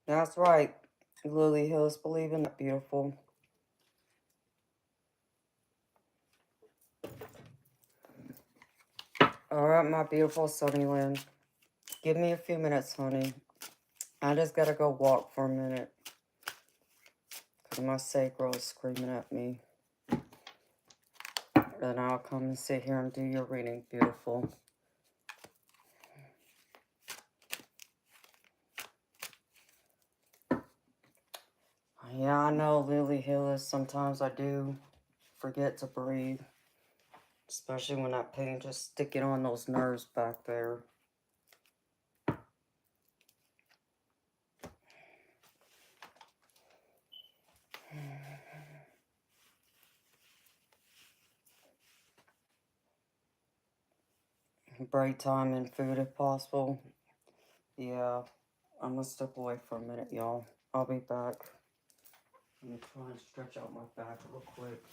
That's right. Lily Hills, believe in it, beautiful. Alright, my beautiful Sunnyland. Give me a few minutes, honey. I just gotta go walk for a minute. Because my sacral is screaming at me. Then I'll come and sit here and do your reading, beautiful. Yeah, I know, Lily Hillis. Sometimes I do forget to breathe. Especially when that pain just sticking on those nerves back there. Break time and food if possible. Yeah, I'm gonna step away for a minute, y'all. I'll be back. Let me try and stretch out my back real quick.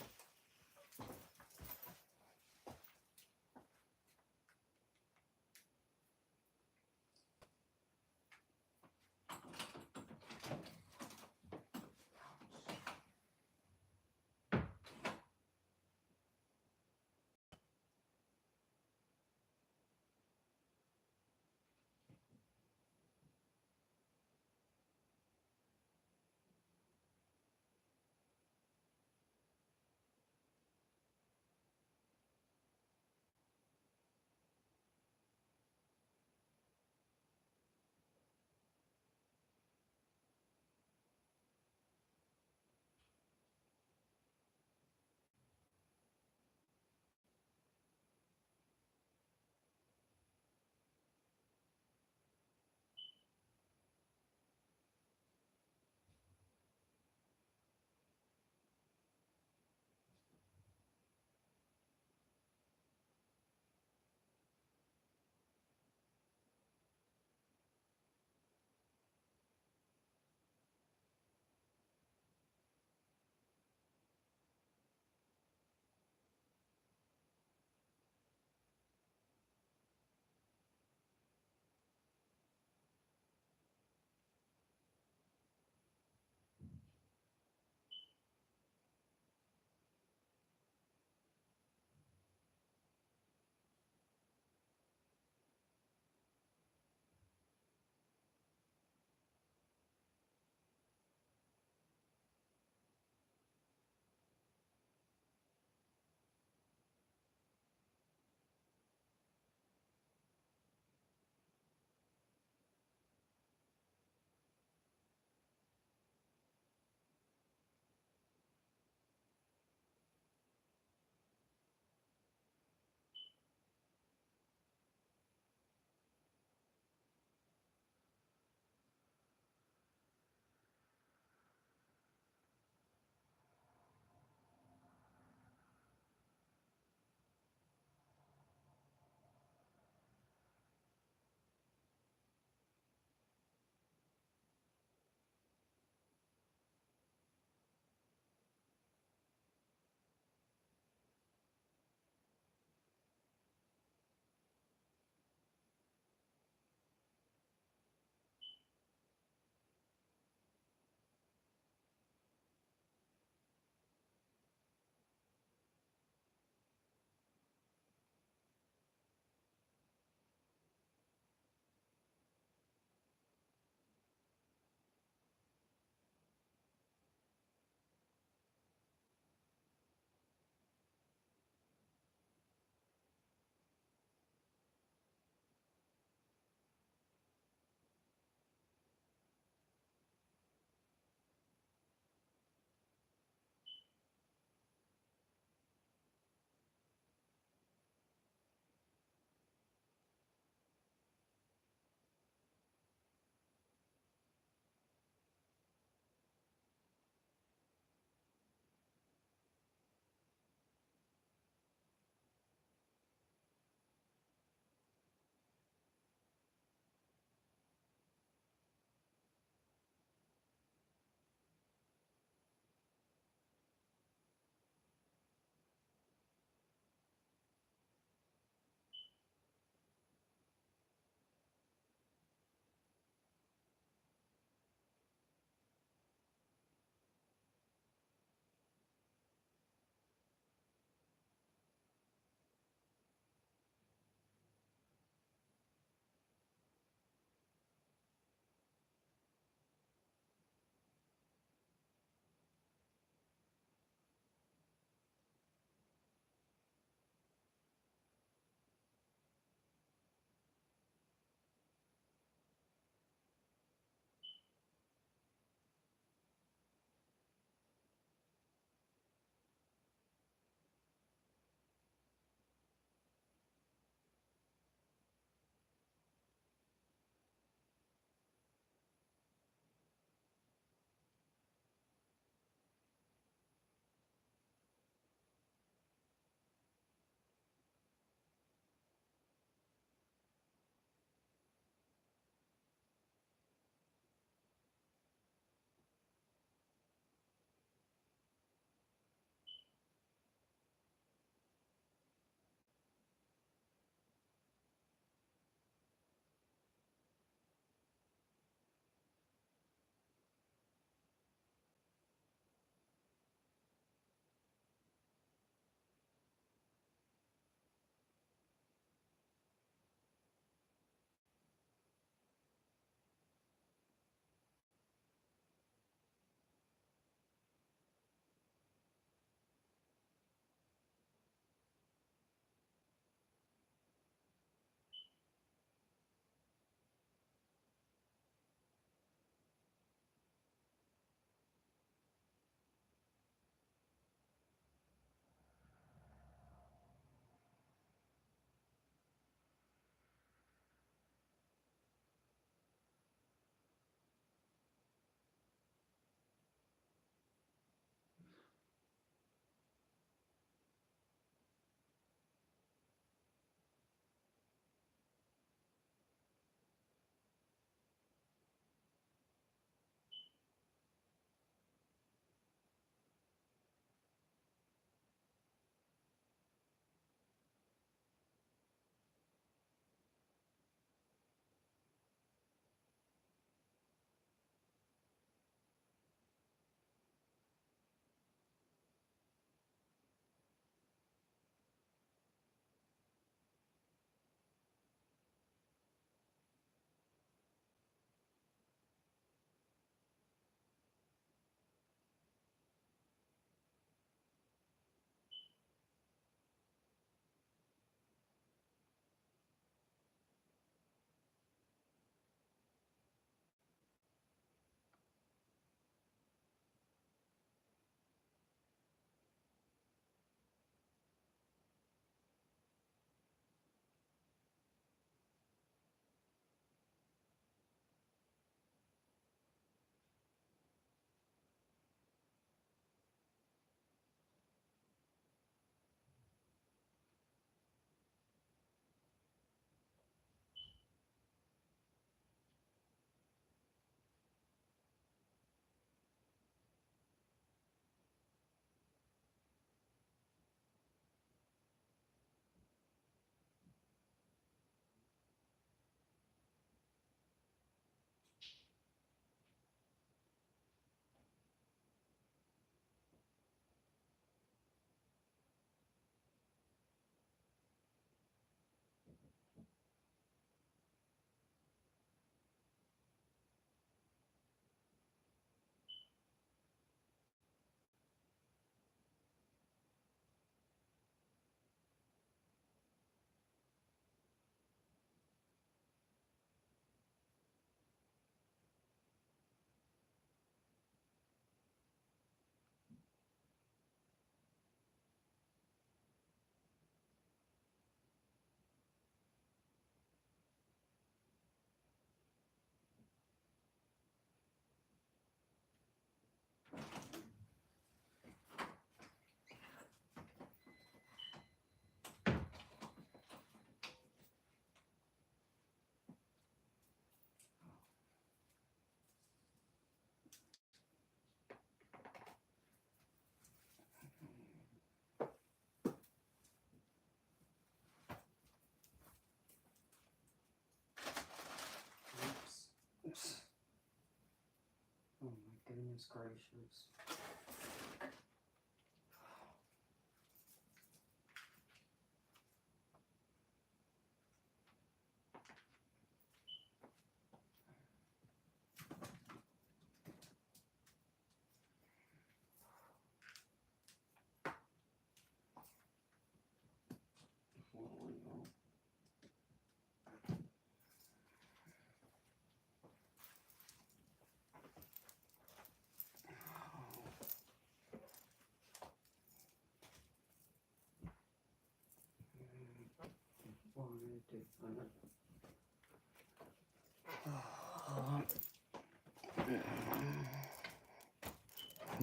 Goodness gracious.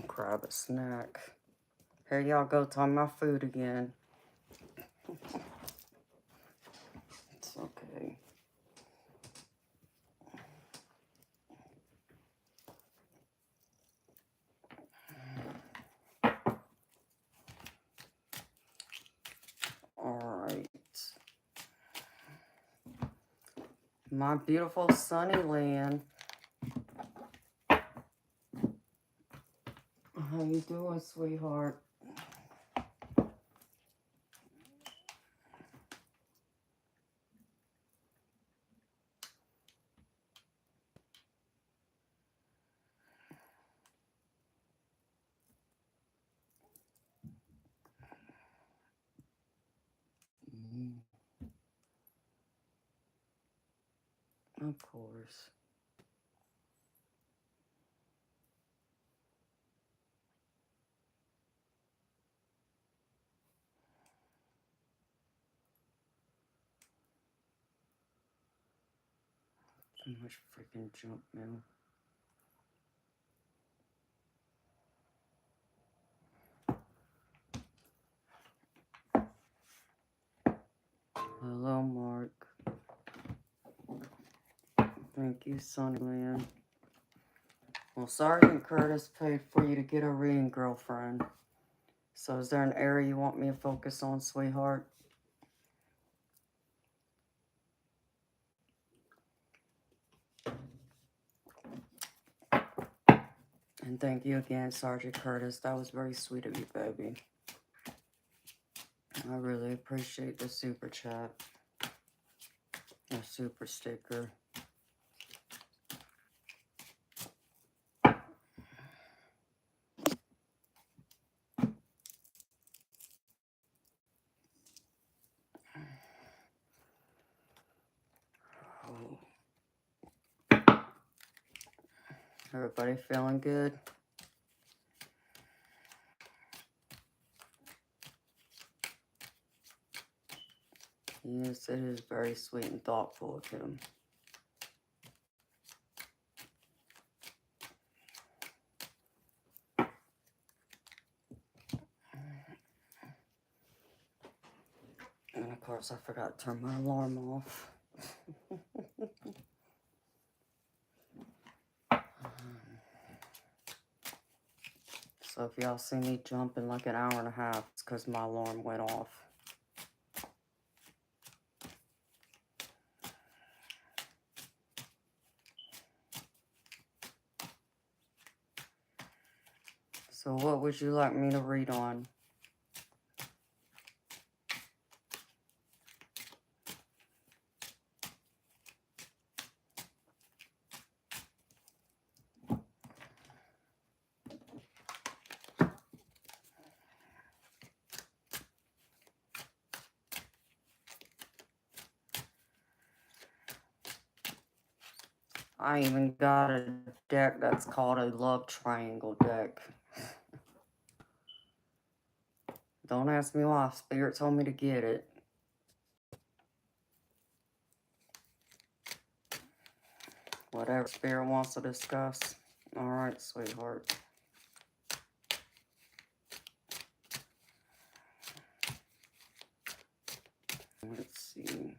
Grab a snack. Here y'all go, talking my food again. It's okay. Alright. My beautiful sunny land. How you doing, sweetheart? Of course. Too much freaking junk mail. Hello, Mark. Thank you, Sunnyland. Well, Sergeant Curtis paid for you to get a reading, girlfriend. So is there an area you want me to focus on, sweetheart? And thank you again, Sergeant Curtis. That was very sweet of you, baby. I really appreciate the super chat. A super sticker. Oh. Everybody feeling good? Yes, it is very sweet and thoughtful of him. And of course, I forgot to turn my alarm off. So if y'all see me jump in like an hour and a half, it's because my alarm went off. So what would you like me to read on? I even got a deck that's called a love triangle deck. Don't ask me why. Spirit told me to get it. Whatever Spirit wants to discuss. Alright, sweetheart. Let's see.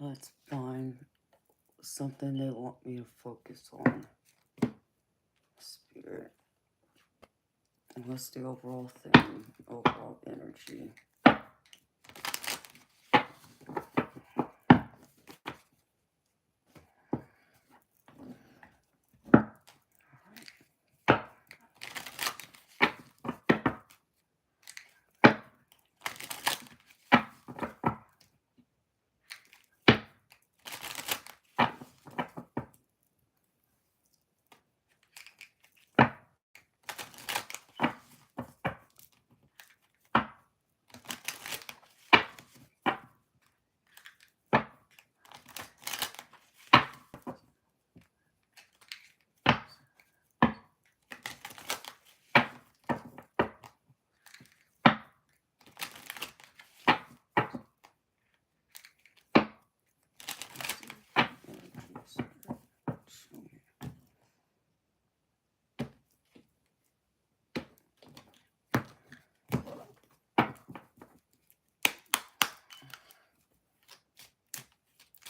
Let's find something they want me to focus on. Spirit. And what's the overall thing? Overall energy.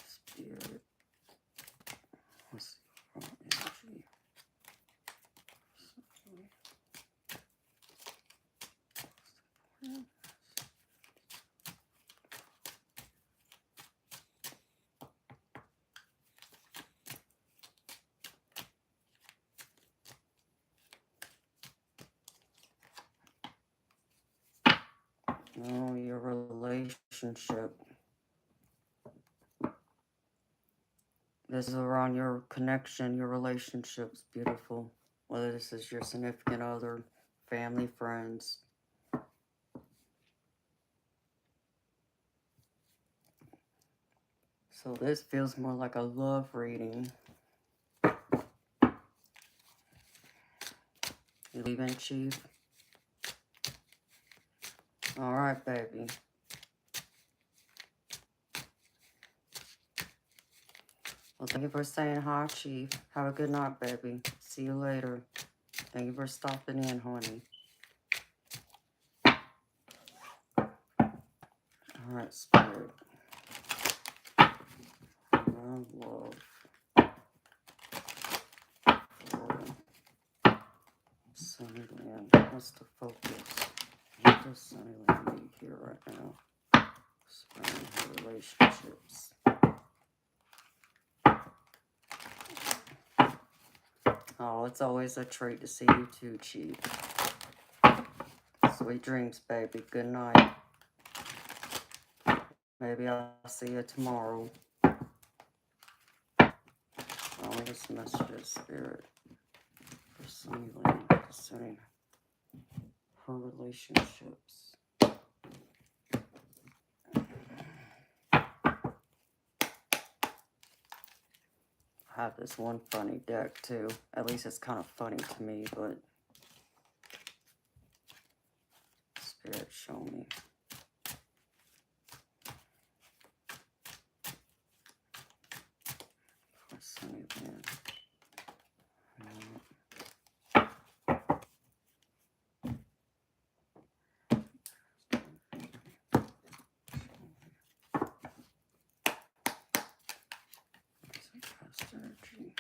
Spirit. What's the energy? Oh, your relationship. This is around your connection, your relationships. Beautiful. Whether this is your significant other, family, friends. So this feels more like a love reading. You leaving, Chief? All right, baby. Well, thank you for saying hi, Chief. Have a good night, baby. See you later. Thank you for stopping in, honey. All right, Spirit. Love. Sunnyland. What's the focus? What does Sunnyland need here right now? Surrounding her relationships. Oh, it's always a treat to see you too, Chief. Sweet dreams, baby. Good night. Maybe I'll see you tomorrow. Oh, this message is Spirit for Sunnyland concerning her relationships. I have this one funny deck too. At least it's kind of funny to me, but Spirit, show me. For Sunnyland. Energy.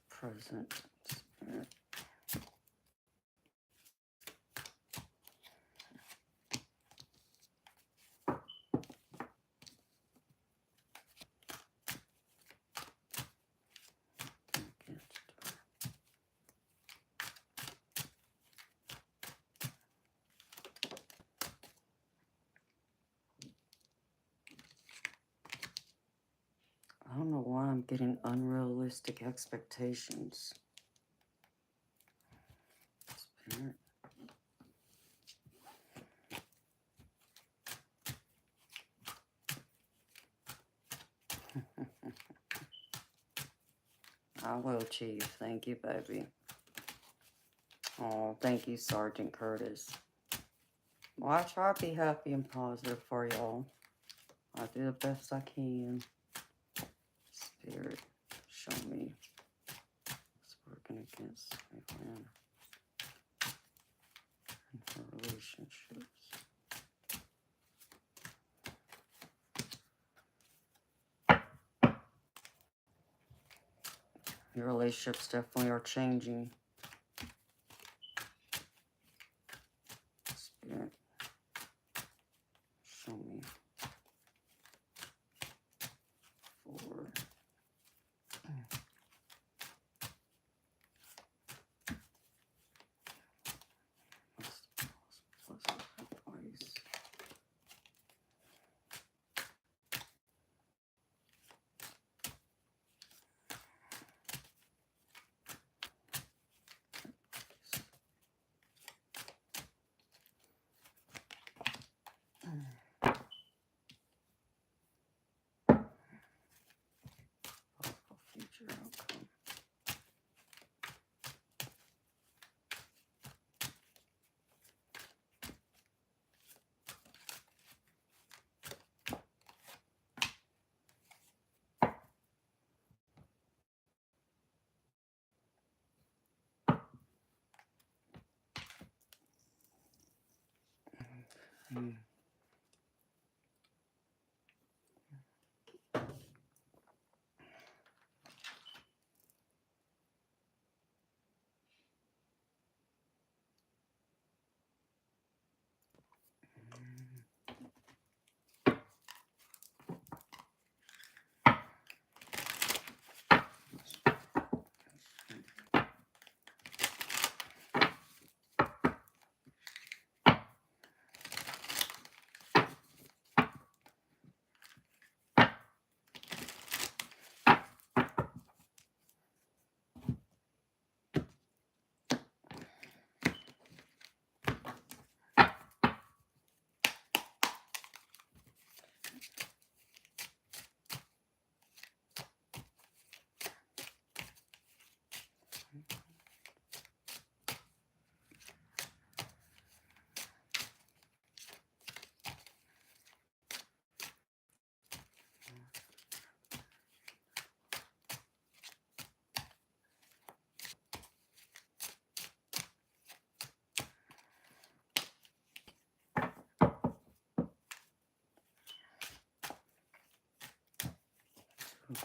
Present Spirit. I don't know why I'm getting unrealistic expectations. Spirit. I will, Chief. Thank you, baby. Oh, thank you, Sergeant Curtis. Well, I try to be happy and positive for y'all. I do the best I can. Spirit, show me. It's working against my plan and her relationships. Your relationships definitely are changing. Spirit, show me. 4. Advice. Possible future outcome. Hmm.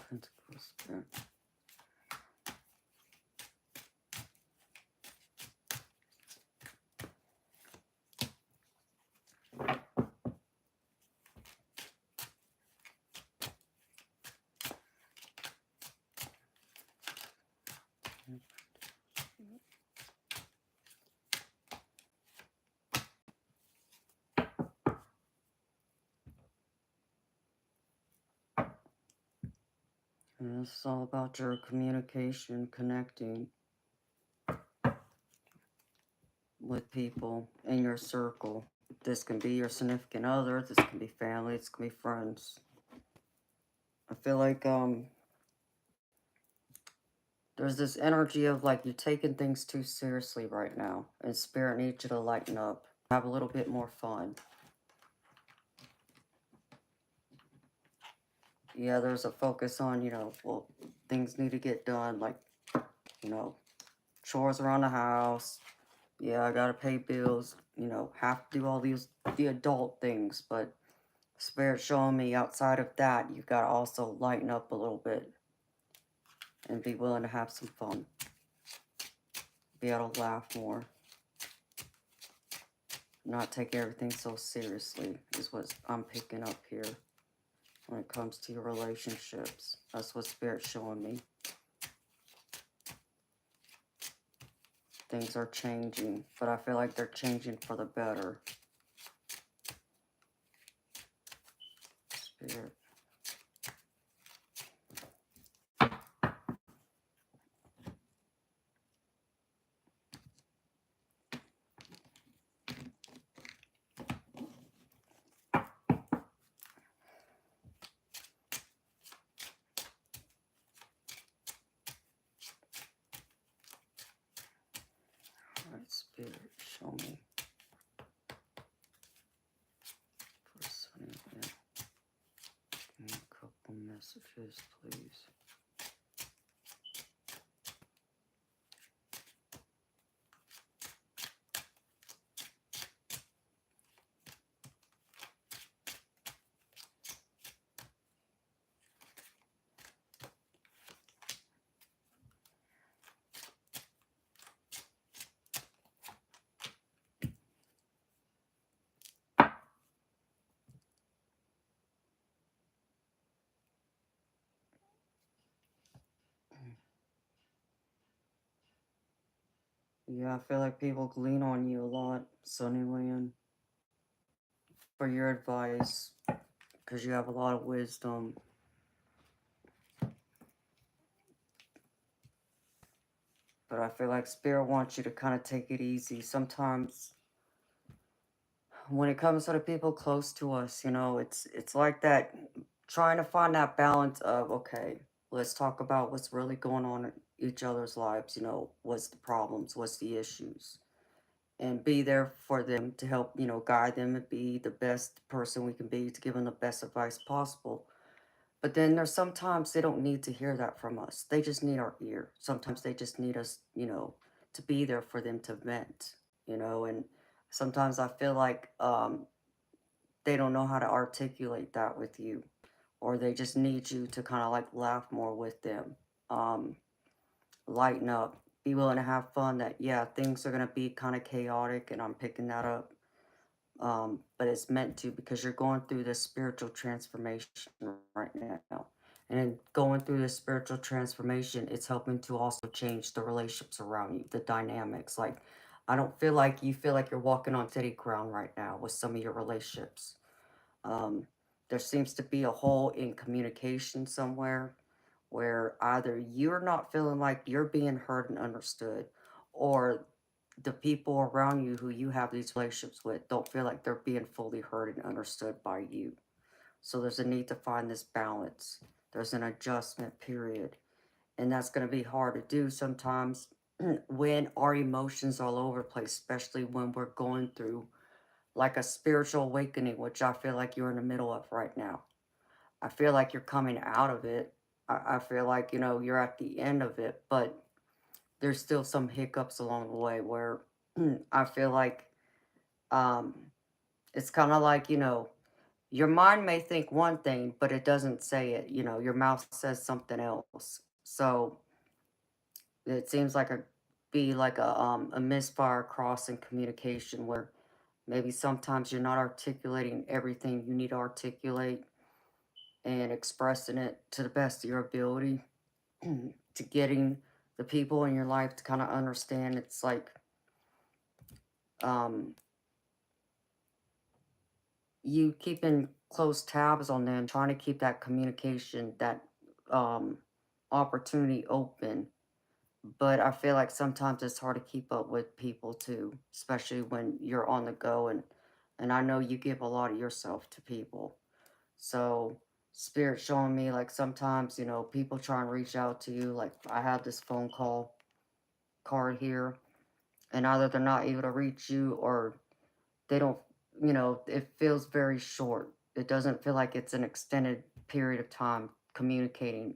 Pentacles. Spirit. And it's all about your communication, connecting with people in your circle. This can be your significant other, this can be family, this can be friends. I feel like there's this energy of like you're taking things too seriously right now, and Spirit needs you to lighten up, have a little bit more fun. Yeah, there's a focus on, well, things need to get done, like, chores around the house. Yeah, I gotta pay bills, have to do all the adult things, but Spirit showing me outside of that, you gotta also lighten up a little bit and be willing to have some fun. Be able to laugh more. Not take everything so seriously is what I'm picking up here when it comes to your relationships. That's what Spirit's showing me. Things are changing, but I feel like they're changing for the better. Spirit. Alright, Spirit, show me. For Sunny, yeah. Give me a couple messages, please. Yeah, I feel like people lean on you a lot, Sunnyland, for your advice, because you have a lot of wisdom. But I feel like Spirit wants you to kind of take it easy. Sometimes when it comes to the people close to us, it's like that, trying to find that balance of, okay, let's talk about what's really going on in each other's lives, what's the problems, what's the issues, and be there for them to help, guide them and be the best person we can be to give them the best advice possible. But then there's sometimes they don't need to hear that from us. They just need our ear. Sometimes they just need us, to be there for them to vent, and sometimes I feel like they don't know how to articulate that with you, or they just need you to kind of like laugh more with them, um, lighten up, be willing to have fun. That, yeah, things are going to be kind of chaotic, and I'm picking that up. But it's meant to, because you're going through this spiritual transformation right now. And in going through this spiritual transformation, it's helping to also change the relationships around you, the dynamics. Like, I don't feel like you feel like you're walking on steady ground right now with some of your relationships. Um, there seems to be a hole in communication somewhere, where either you're not feeling like you're being heard and understood, or the people around you who you have these relationships with don't feel like they're being fully heard and understood by you. So there's a need to find this balance. There's an adjustment period. And that's going to be hard to do sometimes when our emotions are all over the place, especially when we're going through like a spiritual awakening, which I feel like you're in the middle of right now. I feel like you're coming out of it. I feel like, you're at the end of it, but there's still some hiccups along the way where I feel like um, it's kind of like, your mind may think one thing, but it doesn't say it. Your mouth says something else. So it seems like a misfire cross in communication, where maybe sometimes you're not articulating everything you need to articulate and expressing it to the best of your ability, to getting the people in your life to kind of understand. It's like, um, you keeping close tabs on them, trying to keep that communication, that um, opportunity open. But I feel like sometimes it's hard to keep up with people too, especially when you're on the go, and I know you give a lot of yourself to people. So spirit showing me like sometimes, people try and reach out to you. Like, I have this phone call card here, and either they're not able to reach you, or they don't, it feels very short. It doesn't feel like it's an extended period of time communicating,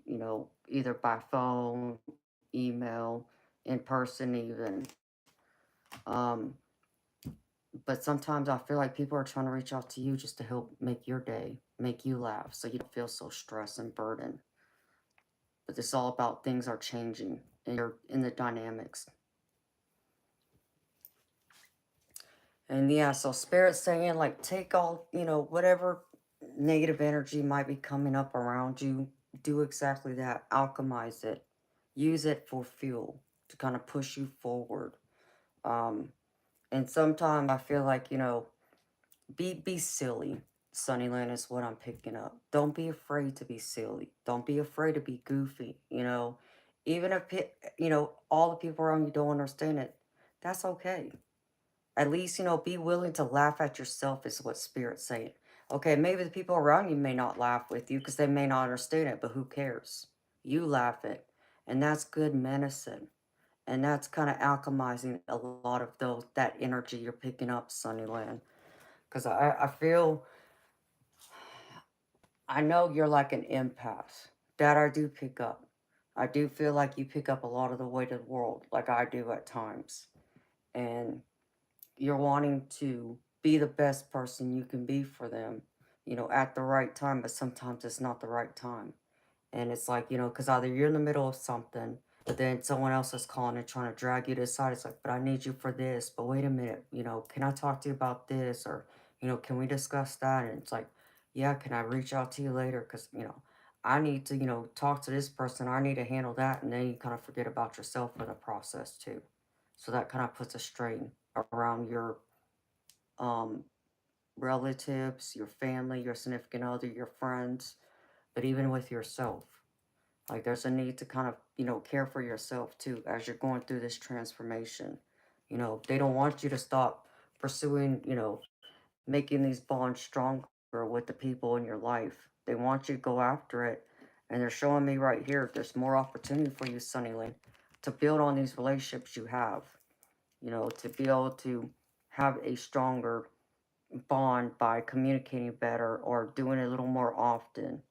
either by phone, email, in person even. Um, but sometimes I feel like people are trying to reach out to you just to help make your day, make you laugh, so you don't feel so stressed and burdened. But it's all about things are changing, and you're in the dynamics. And yeah, so Spirit's saying, like, take all, whatever negative energy might be coming up around you, do exactly that. Alchemize it. Use it for fuel to kind of push you forward. Um, and sometimes I feel like, be silly. Sunnyland is what I'm picking up. Don't be afraid to be silly. Don't be afraid to be goofy. Even if all the people around you don't understand it, that's okay. At least, be willing to laugh at yourself, is what Spirit's saying. Okay, maybe the people around you may not laugh with you because they may not understand it, but who cares? You laugh it. And that's good medicine. And that's kind of alchemizing a lot of that energy you're picking up, Sunnyland. Because I feel, I know you're like an empath. That I do pick up. I do feel like you pick up a lot of the weight of the world, like I do at times. And you're wanting to be the best person you can be for them, at the right time, but sometimes it's not the right time. And it's like, because either you're in the middle of something, but then someone else is calling and trying to drag you to the side. It's like, but I need you for this. But wait a minute, can I talk to you about this? Or, can we discuss that? And it's like, yeah, can I reach out to you later? Because, I need to, talk to this person. I need to handle that. And then you kind of forget about yourself in the process too. So that kind of puts a strain around your um, relatives, your family, your significant other, your friends, but even with yourself. Like there's a need to kind of, care for yourself too as you're going through this transformation. They don't want you to stop pursuing, making these bonds stronger with the people in your life. They want you to go after it. And they're showing me right here, there's more opportunity for you, Sunnyland, to build on these relationships you have, to be able to have a stronger bond by communicating better or doing it a little more often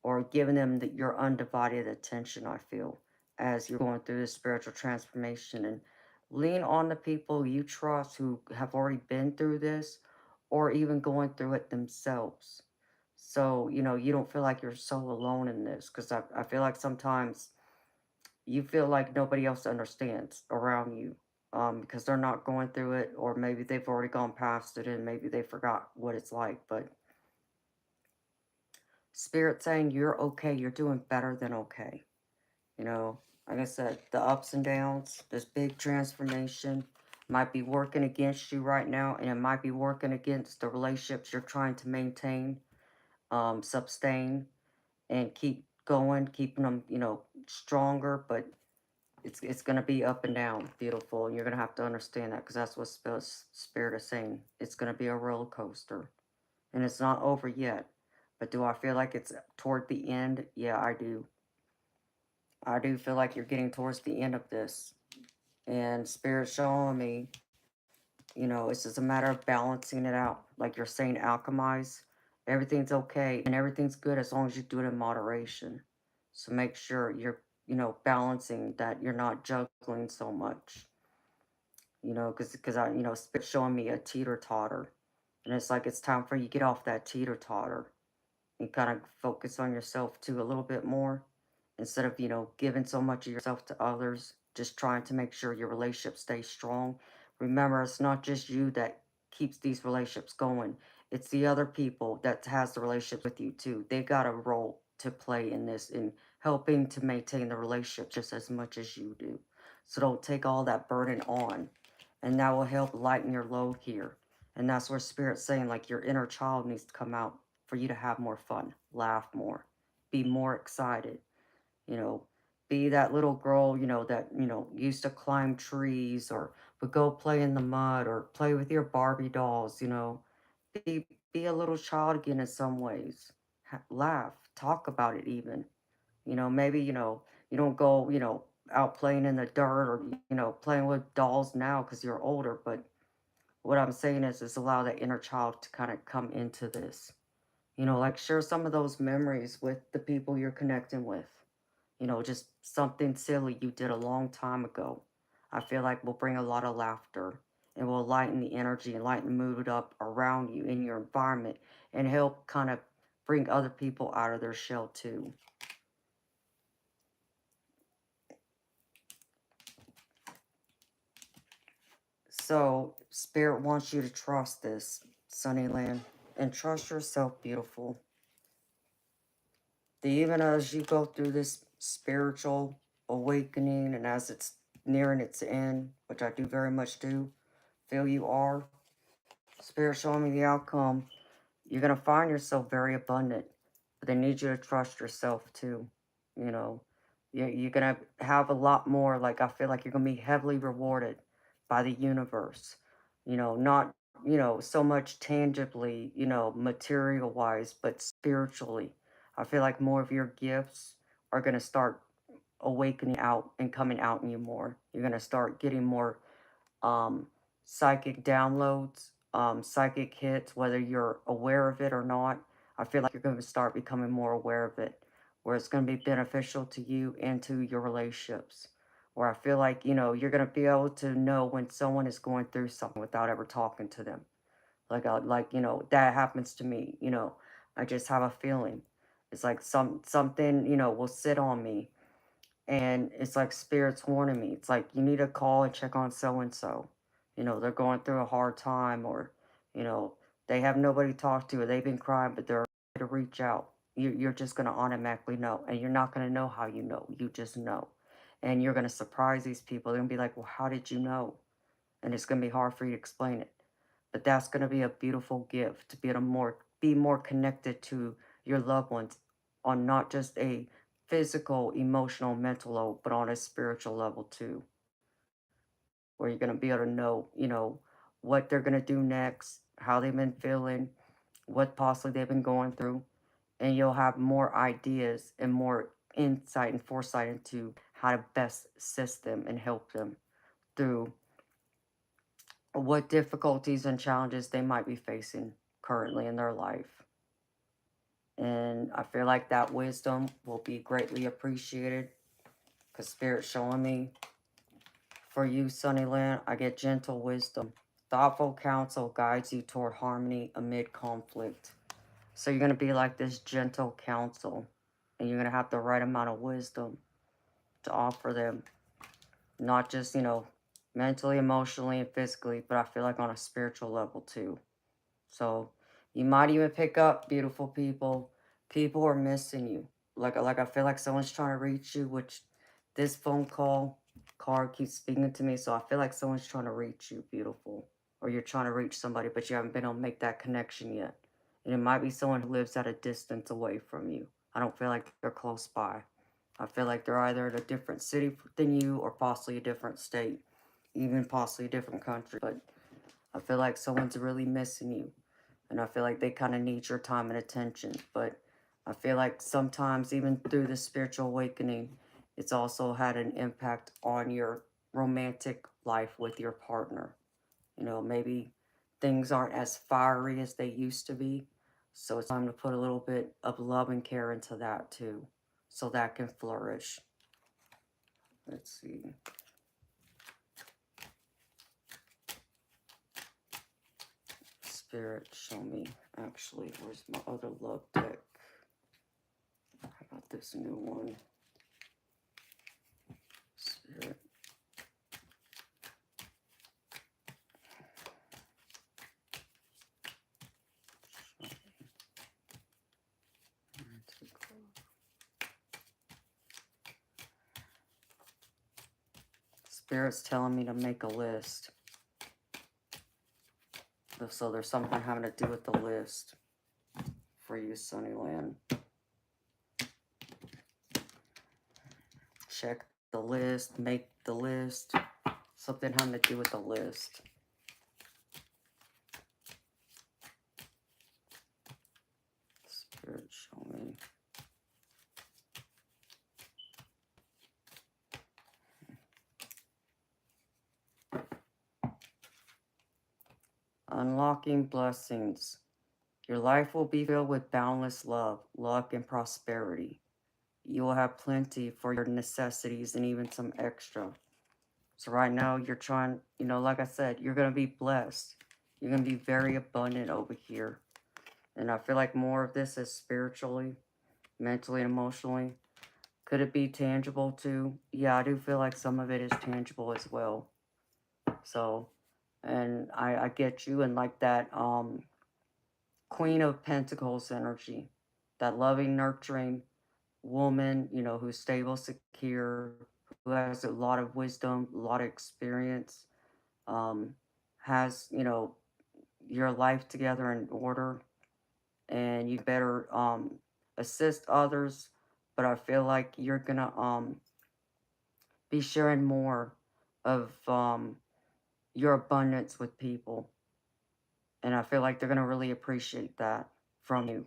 or giving them your undivided attention, I feel, as you're going through this spiritual transformation. And lean on the people you trust who have already been through this or even going through it themselves. So, you don't feel like you're so alone in this because I feel like sometimes you feel like nobody else understands around you because they're not going through it or maybe they've already gone past it and maybe they forgot what it's like. But Spirit saying you're okay, you're doing better than okay. You know, like I said, the ups and downs, this big transformation might be working against you right now, and it might be working against the relationships you're trying to maintain, sustain, and keep going, keeping them, stronger. But it's gonna be up and down, beautiful, and you're gonna have to understand that because that's what spirit is saying. It's gonna be a roller coaster, and it's not over yet. But do I feel like it's toward the end? Yeah, I do. I do feel like you're getting towards the end of this. And Spirit showing me, it's just a matter of balancing it out. Like you're saying, alchemize. Everything's okay and everything's good as long as you do it in moderation. So make sure you're, balancing that you're not juggling so much. Because I, Spirit showing me a teeter totter. And it's like it's time for you to get off that teeter totter and kind of focus on yourself too a little bit more instead of giving so much of yourself to others, just trying to make sure your relationship stays strong. Remember, it's not just you that keeps these relationships going, it's the other people that has the relationships with you too. They got a role to play in this, in helping to maintain the relationship just as much as you do. So don't take all that burden on, and that will help lighten your load here. And that's where Spirit's saying, like, your inner child needs to come out for you to have more fun, laugh more, be more excited, you know, be that little girl, that, used to climb trees or would go play in the mud or play with your Barbie dolls, be a little child again in some ways. Laugh, talk about it even. Maybe, you don't go, out playing in the dirt or, playing with dolls now because you're older, but what I'm saying is allow that inner child to kind of come into this. Like share some of those memories with the people you're connecting with. Just something silly you did a long time ago. I feel like will bring a lot of laughter and will lighten the energy and lighten the mood up around you in your environment and help kind of bring other people out of their shell too. So, Spirit wants you to trust this, Sunnyland, and trust yourself, beautiful. That even as you go through this spiritual awakening and as it's nearing its end, which I do very much do, feel you are, Spirit showing me the outcome, you're going to find yourself very abundant. But they need you to trust yourself too. You know, you're going to have a lot more. Like, I feel like you're going to be heavily rewarded by the universe. Not, so much tangibly, material wise, but spiritually. I feel like more of your gifts are going to start awakening out and coming out in you more. You're going to start getting more um, psychic downloads, psychic hits, whether you're aware of it or not. I feel like you're going to start becoming more aware of it, where it's going to be beneficial to you and to your relationships. Where I feel like, you're going to be able to know when someone is going through something without ever talking to them. That happens to me, I just have a feeling. It's like something, will sit on me and it's like spirits warning me. It's like you need to call and check on so and so. They're going through a hard time, or you know, they have nobody to talk to, or they've been crying, but they're afraid to reach out. You're just gonna automatically know, and you're not gonna know how you know. You just know, And you're going to surprise these people. They're going to be like, well, how did you know? And it's going to be hard for you to explain it. But that's going to be a beautiful gift to be able to be more connected to your loved ones on not just a physical, emotional, mental level, but on a spiritual level too, where you're going to be able to know, what they're going to do next, how they've been feeling, what possibly they've been going through, and you'll have more ideas and more insight and foresight into how to best assist them and help them through what difficulties and challenges they might be facing currently in their life. And I feel like that wisdom will be greatly appreciated because Spirit's showing me for you, Sunnyland, I get gentle wisdom. Thoughtful counsel guides you toward harmony amid conflict. So you're going to be like this gentle counsel, and you're going to have the right amount of wisdom to offer them, not just, mentally, emotionally, and physically, but I feel like on a spiritual level too. So you might even pick up, beautiful people. People are missing you. Like I feel like someone's trying to reach you, which this phone card keeps speaking to me. So I feel like someone's trying to reach you, beautiful. Or you're trying to reach somebody, but you haven't been able to make that connection yet. And it might be someone who lives at a distance away from you. I don't feel like they're close by. I feel like they're either in a different city than you or possibly a different state, even possibly a different country. But I feel like someone's really missing you. And I feel like they kind of need your time and attention. But I feel like sometimes, even through the spiritual awakening, it's also had an impact on your romantic life with your partner. Maybe things aren't as fiery as they used to be. So it's time to put a little bit of love and care into that too, so that can flourish. Let's see. Spirit, show me. Actually, where's my other love deck? I got this new one. Spirit. Spirit's telling me to make a list. So there's something having to do with the list for you, Sunnyland. Check the list, make the list. Something having to do with the list. Spirit, show me. Unlocking blessings. Your life will be filled with boundless love, luck, and prosperity. You will have plenty for your necessities and even some extra. So right now you're trying, like I said, you're going to be blessed. You're going to be very abundant over here. And I feel like more of this is spiritually, mentally, and emotionally. Could it be tangible too? Yeah, I do feel like some of it is tangible as well. So, and I get you and like that Queen of Pentacles energy, that loving, nurturing woman, who's stable, secure, who has a lot of wisdom, a lot of experience, has, your life together in order, and you better assist others. But I feel like you're gonna be sharing more of your abundance with people, and I feel like they're gonna really appreciate that from you,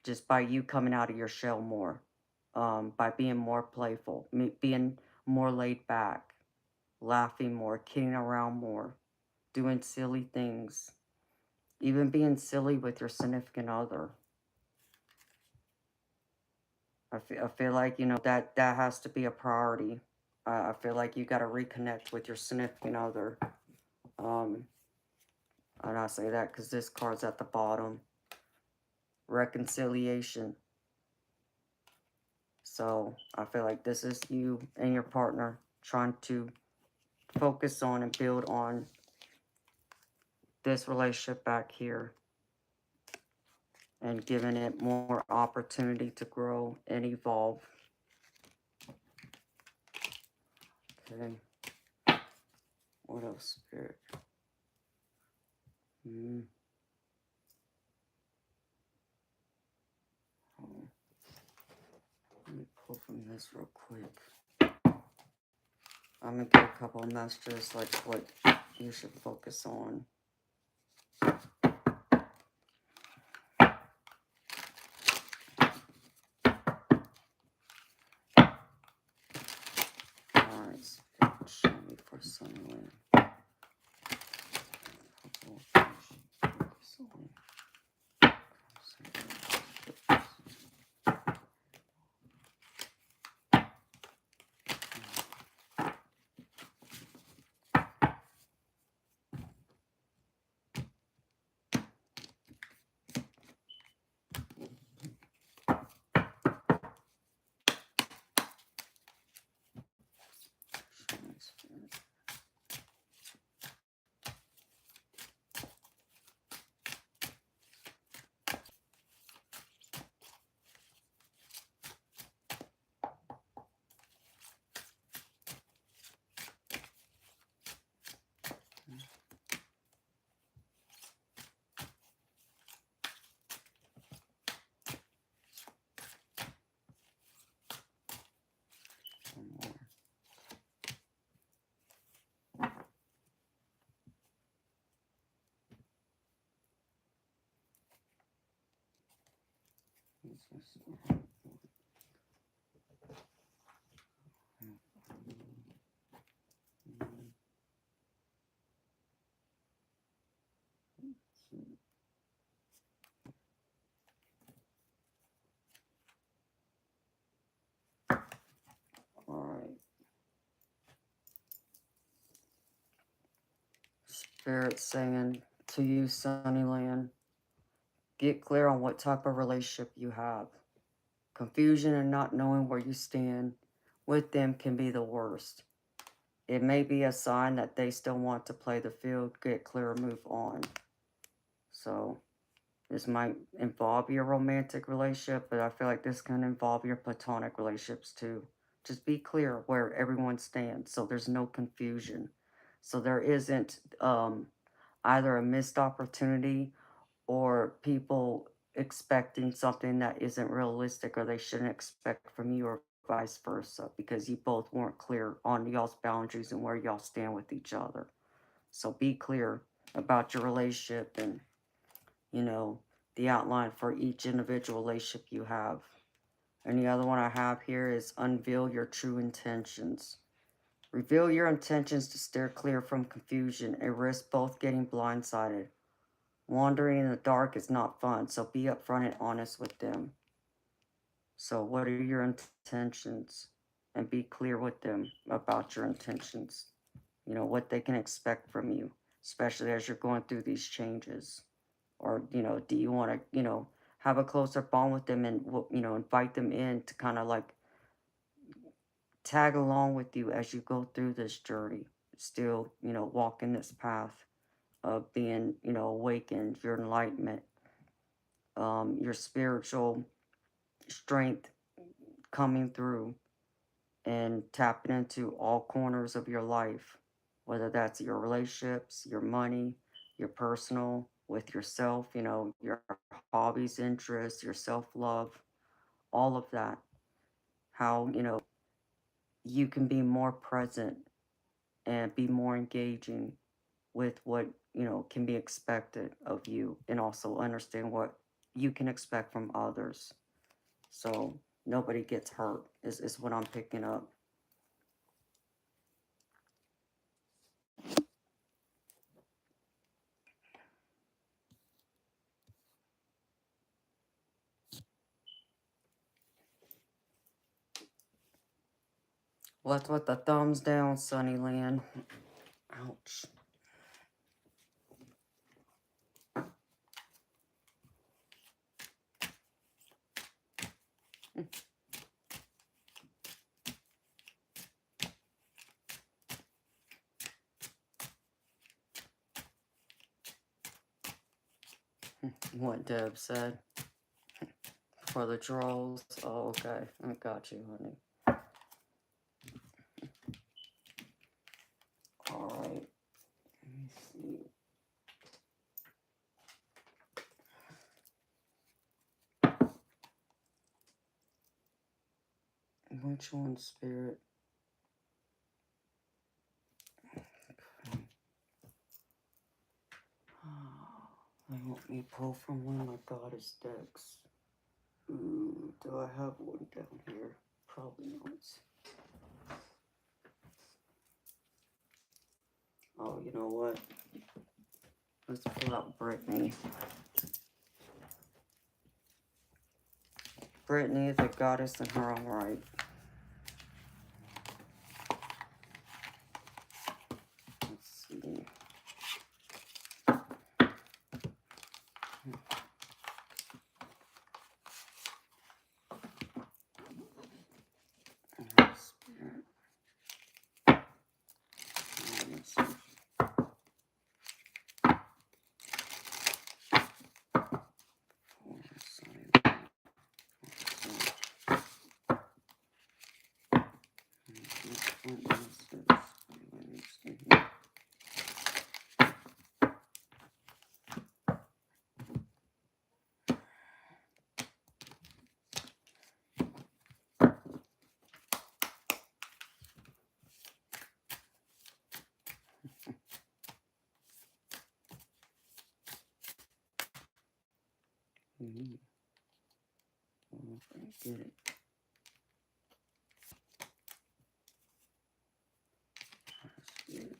just by you coming out of your shell more, by being more playful, being more laid back, laughing more, kidding around more, doing silly things, even being silly with your significant other. I feel like, that has to be a priority. I feel like you got to reconnect with your significant other. And I say that because this card's at the bottom. Reconciliation. So I feel like this is you and your partner trying to focus on and build on this relationship back here, and giving it more opportunity to grow and evolve. Okay. What else, Spirit? Oh, let me pull from this real quick. I'm going to get a couple of messages, like what you should focus on. Alright, Spirit, show me for Sunnyland. Alright. Spirit saying to you, Sunnyland, get clear on what type of relationship you have. Confusion and not knowing where you stand with them can be the worst. It may be a sign that they still want to play the field, get clear, move on. So this might involve your romantic relationship, but I feel like this can involve your platonic relationships too. Just be clear where everyone stands so there's no confusion. So there isn't either a missed opportunity or people expecting something that isn't realistic or they shouldn't expect from you or vice versa because you both weren't clear on y'all's boundaries and where y'all stand with each other. So be clear about your relationship and, you know, the outline for each individual relationship you have. And the other one I have here is unveil your true intentions. Reveal your intentions to steer clear from confusion and risk both getting blindsided. Wandering in the dark is not fun, so be upfront and honest with them. So what are your intentions? And be clear with them about your intentions. You know, what they can expect from you, especially as you're going through these changes. Or, you know, do you want to, you know, have a closer bond with them and, you know, invite them in to kind of like tag along with you as you go through this journey. Still, you know, walking this path of being, you know, awakened, your enlightenment, your spiritual strength coming through and tapping into all corners of your life, whether that's your relationships, your money, your personal, with yourself, you know, your hobbies, interests, your self-love, all of that. How, you know, you can be more present and be more engaging with what, you know, can be expected of you and also understand what you can expect from others. So nobody gets hurt is what I'm picking up. What's with the thumbs down, Sunnyland? Ouch. What Deb said for the trolls. Oh, okay. I got you, honey. Which one, Spirit? Okay. I want me pull from one of my goddess decks. Ooh, do I have one down here? Probably not. Oh, you know what? Let's pull out Brittany. Brittany is a goddess in her own right. Let's see. Spirit. Let's see. Get it.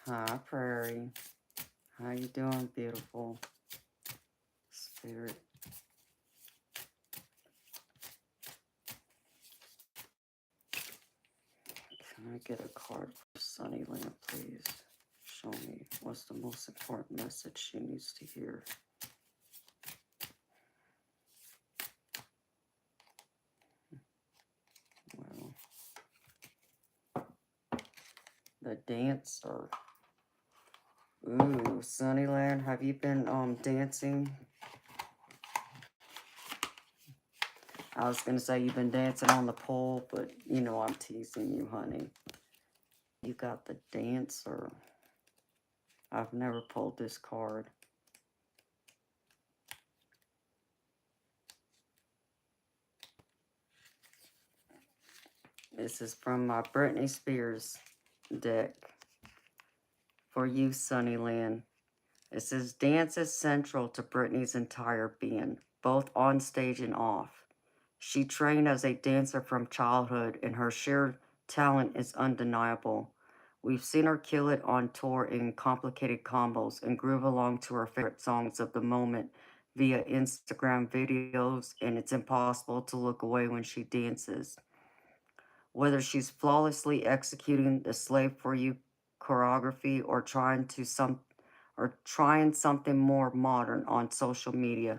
Hi, Prairie. How you doing, beautiful spirit? Can I get a card for Sunnyland, please? Show me what's the most important message she needs to hear. Well, the dancer. Ooh, Sunnyland, have you been dancing? I was gonna say you've been dancing on the pole, but you know I'm teasing you, honey. You got the dancer. I've never pulled this card. This is from my Britney Spears deck. For you, Sunnyland. It says, dance is central to Britney's entire being, both on stage and off. She trained as a dancer from childhood, and her sheer talent is undeniable. We've seen her kill it on tour in complicated combos and groove along to her favorite songs of the moment via Instagram videos, and it's impossible to look away when she dances. Whether she's flawlessly executing the Slave for You choreography or trying something more modern on social media,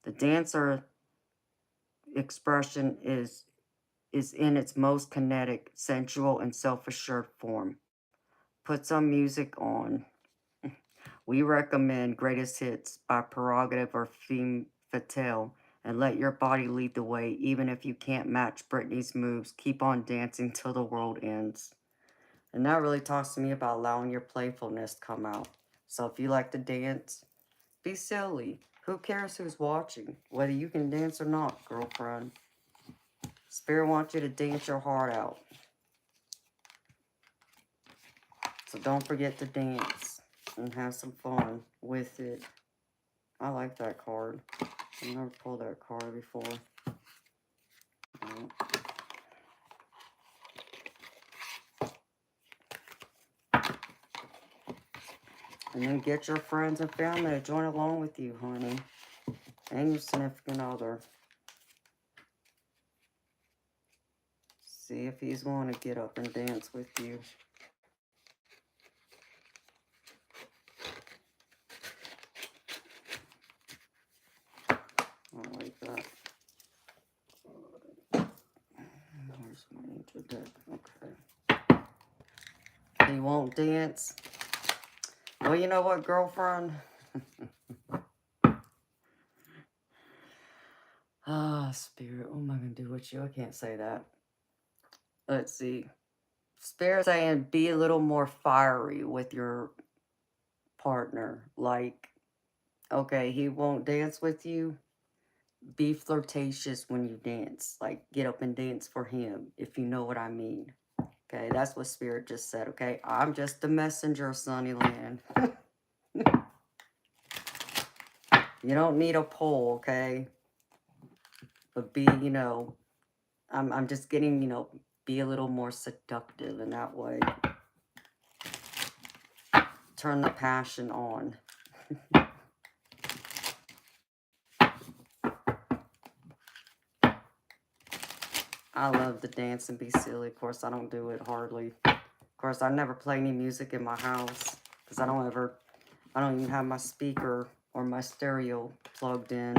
the dancer expression is in its most kinetic, sensual, and self-assured form. Put some music on. We recommend Greatest Hits by Prerogative or Femme Fatale, and let your body lead the way. Even if you can't match Britney's moves, keep on dancing till the world ends. And that really talks to me about allowing your playfulness to come out. So if you like to dance, be silly. Who cares who's watching? Whether you can dance or not, girlfriend. Spirit wants you to dance your heart out. So don't forget to dance and have some fun with it. I like that card. I've never pulled that card before. And then get your friends and family to join along with you, honey. And your significant other. See if he's going to get up and dance with you. I like that. Where's my angel deck? Okay. He won't dance. Well, you know what, girlfriend? Ah, Spirit, what am I going to do with you? I can't say that. Let's see. Spirit saying be a little more fiery with your partner. Like, okay, he won't dance with you. Be flirtatious when you dance. Like, get up and dance for him, if you know what I mean. Okay, that's what Spirit just said, okay? I'm just the messenger, Sunnyland. You don't need a pole, okay? But be, I'm just getting, be a little more seductive in that way. Turn the passion on. I love to dance and be silly. Of course, I don't do it hardly. Of course, I never play any music in my house because I don't even have my speaker or my stereo plugged in.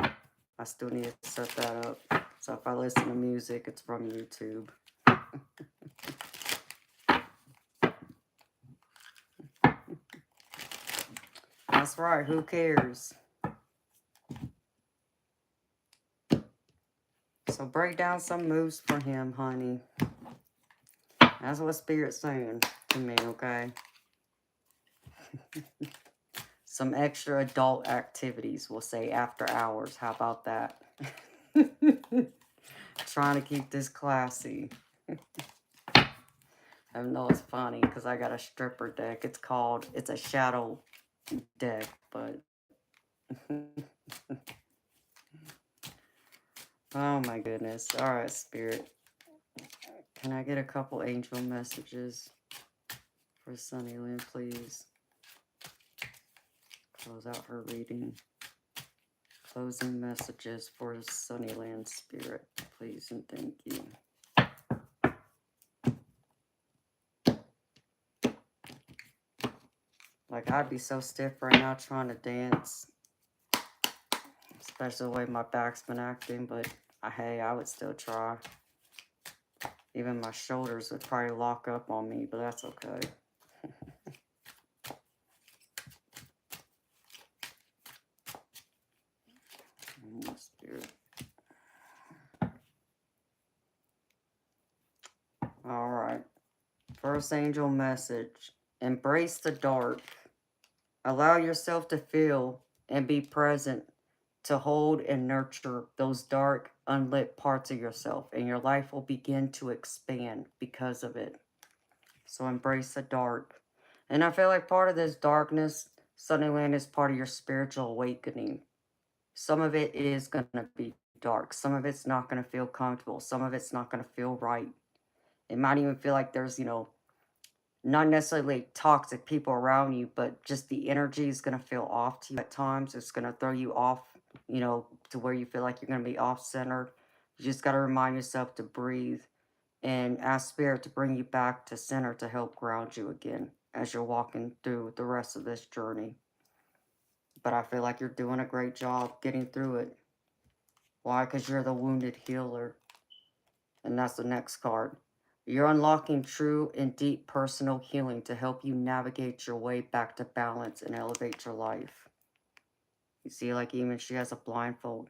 I still need to set that up. So if I listen to music, it's from YouTube. That's right, who cares? So break down some moves for him, honey. That's what Spirit's saying to me, okay? Some extra adult activities, we'll say after hours. How about that? Trying to keep this classy. I know it's funny because I got a stripper deck. It's a shadow deck, but... Oh my goodness. Alright, Spirit. Can I get a couple angel messages for Sunnylyn, please? Close out her reading. Closing messages for Sunnyland, Spirit, please and thank you. Like, I'd be so stiff right now trying to dance. Especially the way my back's been acting, but hey, I would still try. Even my shoulders would probably lock up on me, but that's okay. Spirit. Alright. First angel message. Embrace the dark. Allow yourself to feel and be present to hold and nurture those dark, unlit parts of yourself, and your life will begin to expand because of it. So embrace the dark. And I feel like part of this darkness, Sunnyland, is part of your spiritual awakening. Some of it is going to be dark. Some of it's not going to feel comfortable. Some of it's not going to feel right. It might even feel like there's, not necessarily toxic people around you, but just the energy is going to feel off to you at times. It's going to throw you off, to where you feel like you're going to be off-centered. You just got to remind yourself to breathe and ask Spirit to bring you back to center to help ground you again as you're walking through the rest of this journey. But I feel like you're doing a great job getting through it. Why? Because you're the wounded healer. And that's the next card. You're unlocking true and deep personal healing to help you navigate your way back to balance and elevate your life. You see, like even she has a blindfold.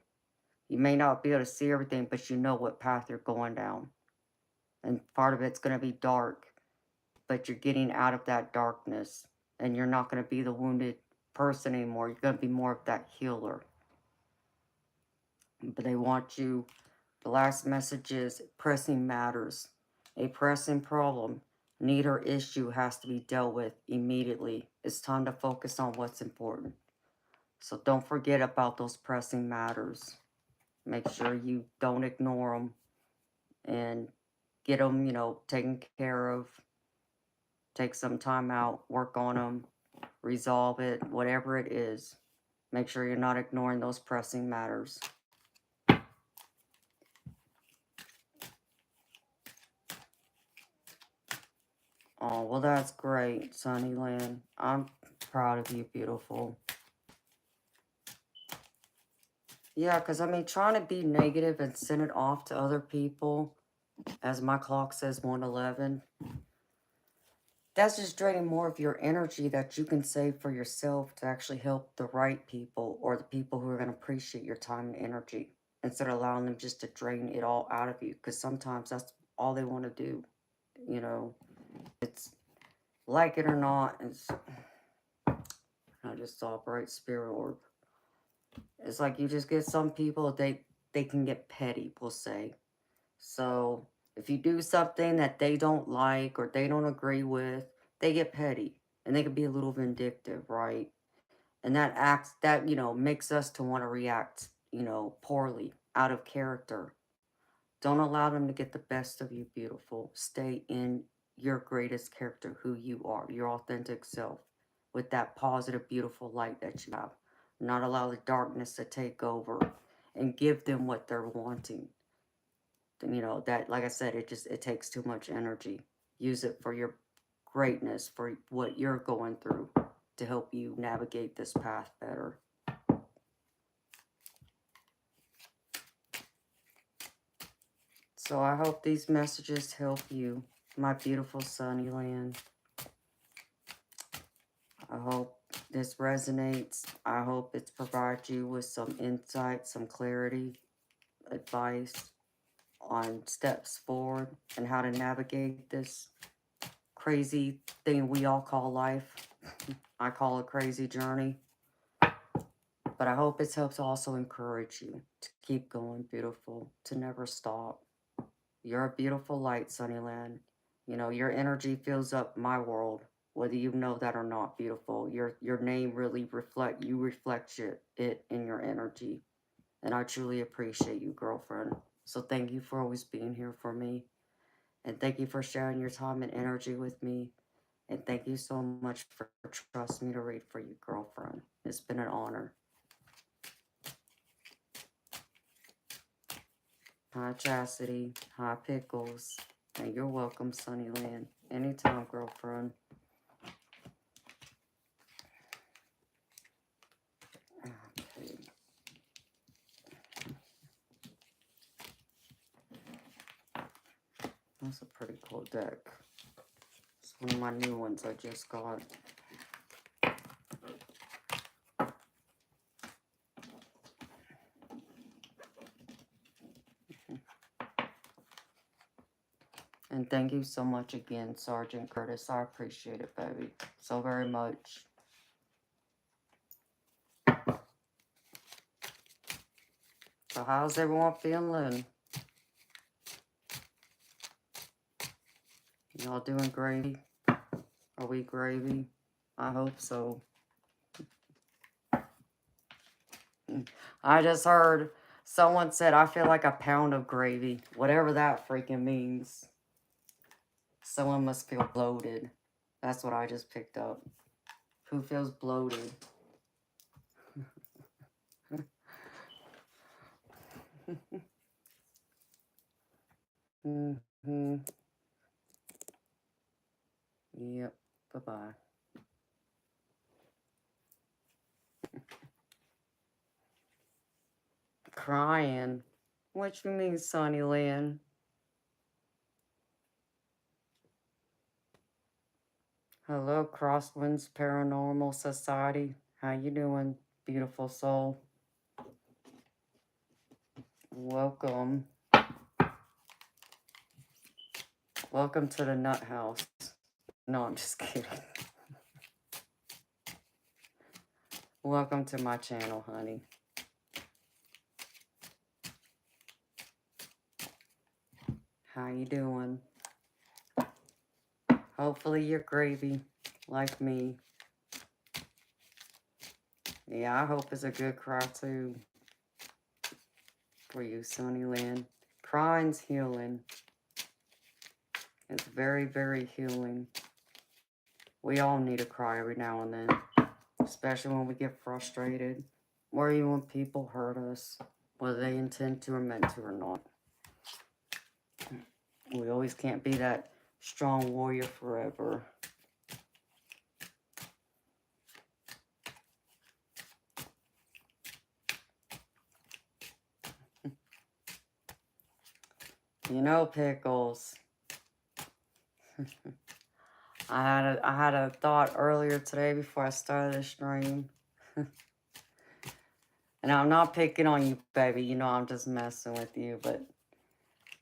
You may not be able to see everything, but you know what path you're going down. And part of it's going to be dark, but you're getting out of that darkness. And you're not going to be the wounded person anymore. You're going to be more of that healer. But they want you, the last message is pressing matters. A pressing problem, need or issue has to be dealt with immediately. It's time to focus on what's important. So don't forget about those pressing matters. Make sure you don't ignore them and get them, taken care of. Take some time out, work on them, resolve it, whatever it is. Make sure you're not ignoring those pressing matters. Oh, well, that's great, Sunnyland. I'm proud of you, beautiful. Yeah, because, trying to be negative and send it off to other people, as my clock says 111, that's just draining more of your energy that you can save for yourself to actually help the right people or the people who are going to appreciate your time and energy instead of allowing them just to drain it all out of you. Because sometimes that's all they want to do. You know, it's like it or not. It's, I just saw a bright spirit orb. It's like you just get some people, they can get petty, we'll say. So if you do something that they don't like or they don't agree with, they get petty and they can be a little vindictive, right? And that acts that, makes us to want to react, poorly, out of character. Don't allow them to get the best of you, beautiful. Stay in your greatest character, who you are, your authentic self, with that positive, beautiful light that you have. Not allow the darkness to take over and give them what they're wanting. That, like I said, it takes too much energy. Use it for your greatness, for what you're going through, to help you navigate this path better. So I hope these messages help you, my beautiful sunny land. I hope this resonates. I hope it's provided you with some insight, some clarity, advice on steps forward and how to navigate this crazy thing we all call life. I call it crazy journey. But I hope it helps also encourage you to keep going, beautiful, to never stop. You're a beautiful light, Sunnyland. Your energy fills up my world, whether you know that or not, beautiful. Your name really reflect it in your energy. And I truly appreciate you, girlfriend. So thank you for always being here for me. And thank you for sharing your time and energy with me. And thank you so much for trusting me to read for you, girlfriend. It's been an honor. Hi, Chastity. Hi, Pickles. And you're welcome, Sunnyland. Anytime, girlfriend. Okay. That's a pretty cool deck. It's one of my new ones I just got. And thank you so much again, Sergeant Curtis. I appreciate it, baby. So very much. So how's everyone feeling? Y'all doing gravy? Are we gravy? I hope so. I just heard someone said, I feel like a pound of gravy. Whatever that freaking means. Someone must feel bloated. That's what I just picked up. Who feels bloated? Mm-hmm. Yep. Bye-bye. Crying. What you mean, Sunnyland? Hello, Crosswinds Paranormal Society. How you doing, beautiful soul? Welcome. Welcome to the Nut House. No, I'm just kidding. Welcome to my channel, honey. How you doing? Hopefully you're gravy, like me. Yeah, I hope it's a good cry, too. For you, Sunnyland. Crying's healing. It's very, very healing. We all need to cry every now and then. Especially when we get frustrated. Or even when people hurt us. Whether they intend to or meant to or not. We always can't be that strong warrior forever. You know, Pickles. I had a thought earlier today before I started the stream. And I'm not picking on you, baby. You know I'm just messing with you, but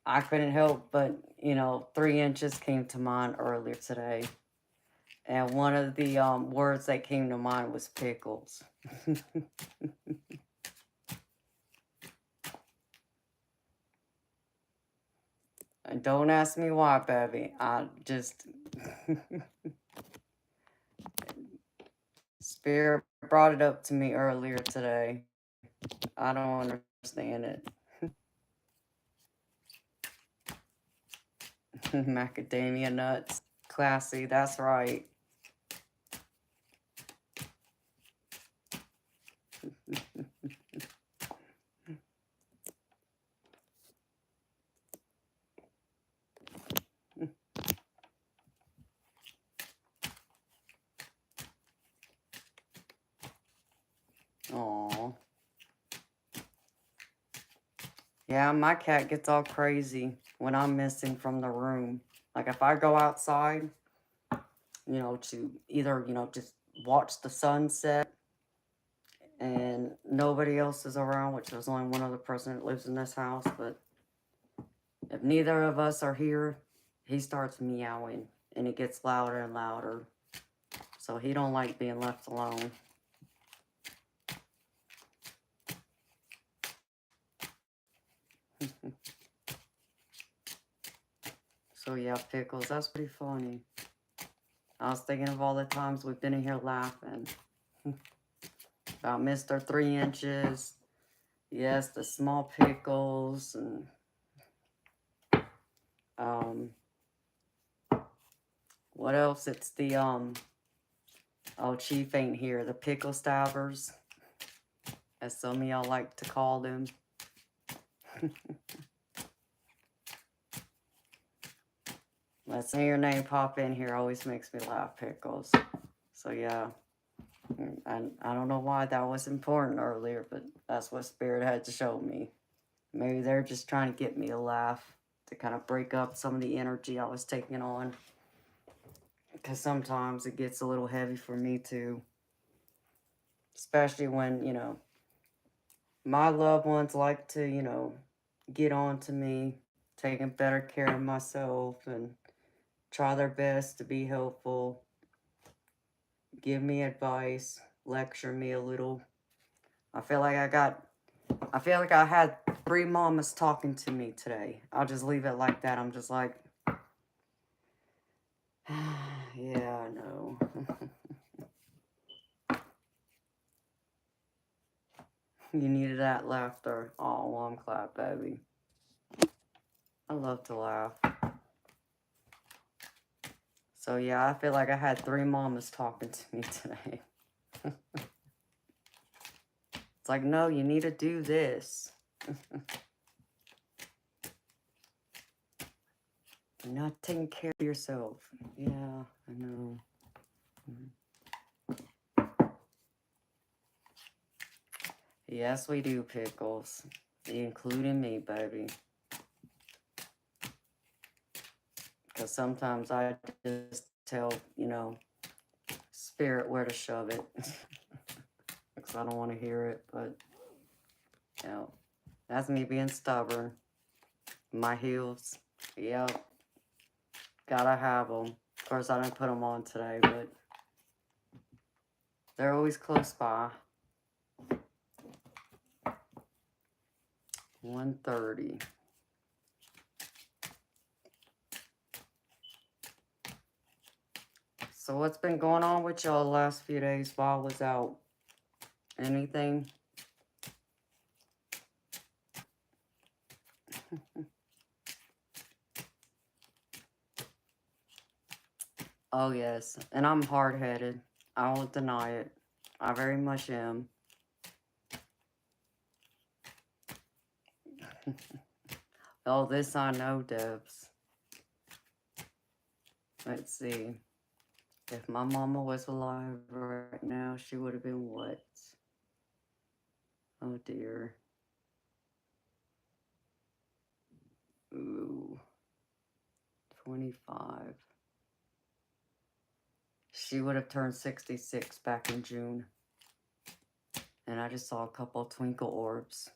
I couldn't help but, 3 inches came to mind earlier today. And one of the words that came to mind was pickles. And don't ask me why, baby. I just Spirit brought it up to me earlier today. I don't understand it. Macadamia nuts. Classy, that's right. Aw. Yeah, my cat gets all crazy when I'm missing from the room. Like if I go outside, to either, just watch the sunset and nobody else is around, which there's only one other person that lives in this house, but if neither of us are here, he starts meowing and it gets louder and louder. So he don't like being left alone. So yeah, Pickles, that's pretty funny. I was thinking of all the times we've been in here laughing. About Mr. 3 inches. Yes, the small pickles and what else? It's the oh, Chief ain't here. The pickle stabbers, as some of y'all like to call them. But seeing your name pop in here always makes me laugh, Pickles. So yeah, I don't know why that was important earlier, but that's what Spirit had to show me. Maybe they're just trying to get me to laugh, to kind of break up some of the energy I was taking on. Because sometimes it gets a little heavy for me too. Especially when, my loved ones like to, get on to me, taking better care of myself and try their best to be helpful, give me advice, lecture me a little. I feel like I had 3 mamas talking to me today. I'll just leave it like that. I'm just like, yeah, I know. You needed that laughter. Oh, well, I'm glad, baby. I love to laugh. So yeah, I feel like I had 3 mamas talking to me today. It's like, no, you need to do this. You're not taking care of yourself. Yeah, I know. Yes, we do, Pickles. Including me, baby. Because sometimes I just tell, Spirit where to shove it. Because I don't want to hear it, but, that's me being stubborn. My heels, yep. Gotta have them. Of course, I didn't put them on today, but they're always close by. 1:30. So what's been going on with y'all the last few days while I was out? Anything? Oh, yes. And I'm hard-headed. I won't deny it. I very much am. Oh, this I know, Debs. Let's see. If my mama was alive right now, she would have been what? Oh, dear. Ooh. 25. She would have turned 66 back in June. And I just saw a couple twinkle orbs.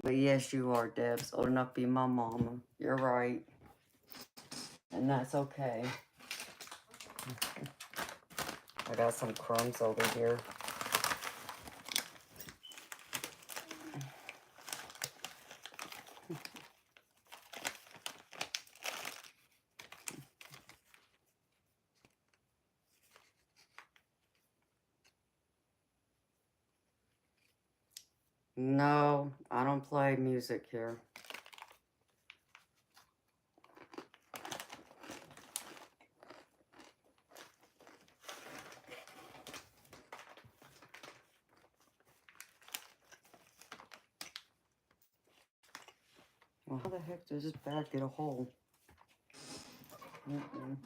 But yes, you are, Debs. Old enough to be my mama. You're right. And that's okay. I got some crumbs over here. No, I don't play music here. Well, how the heck does this bag get a hole? Mm-mm.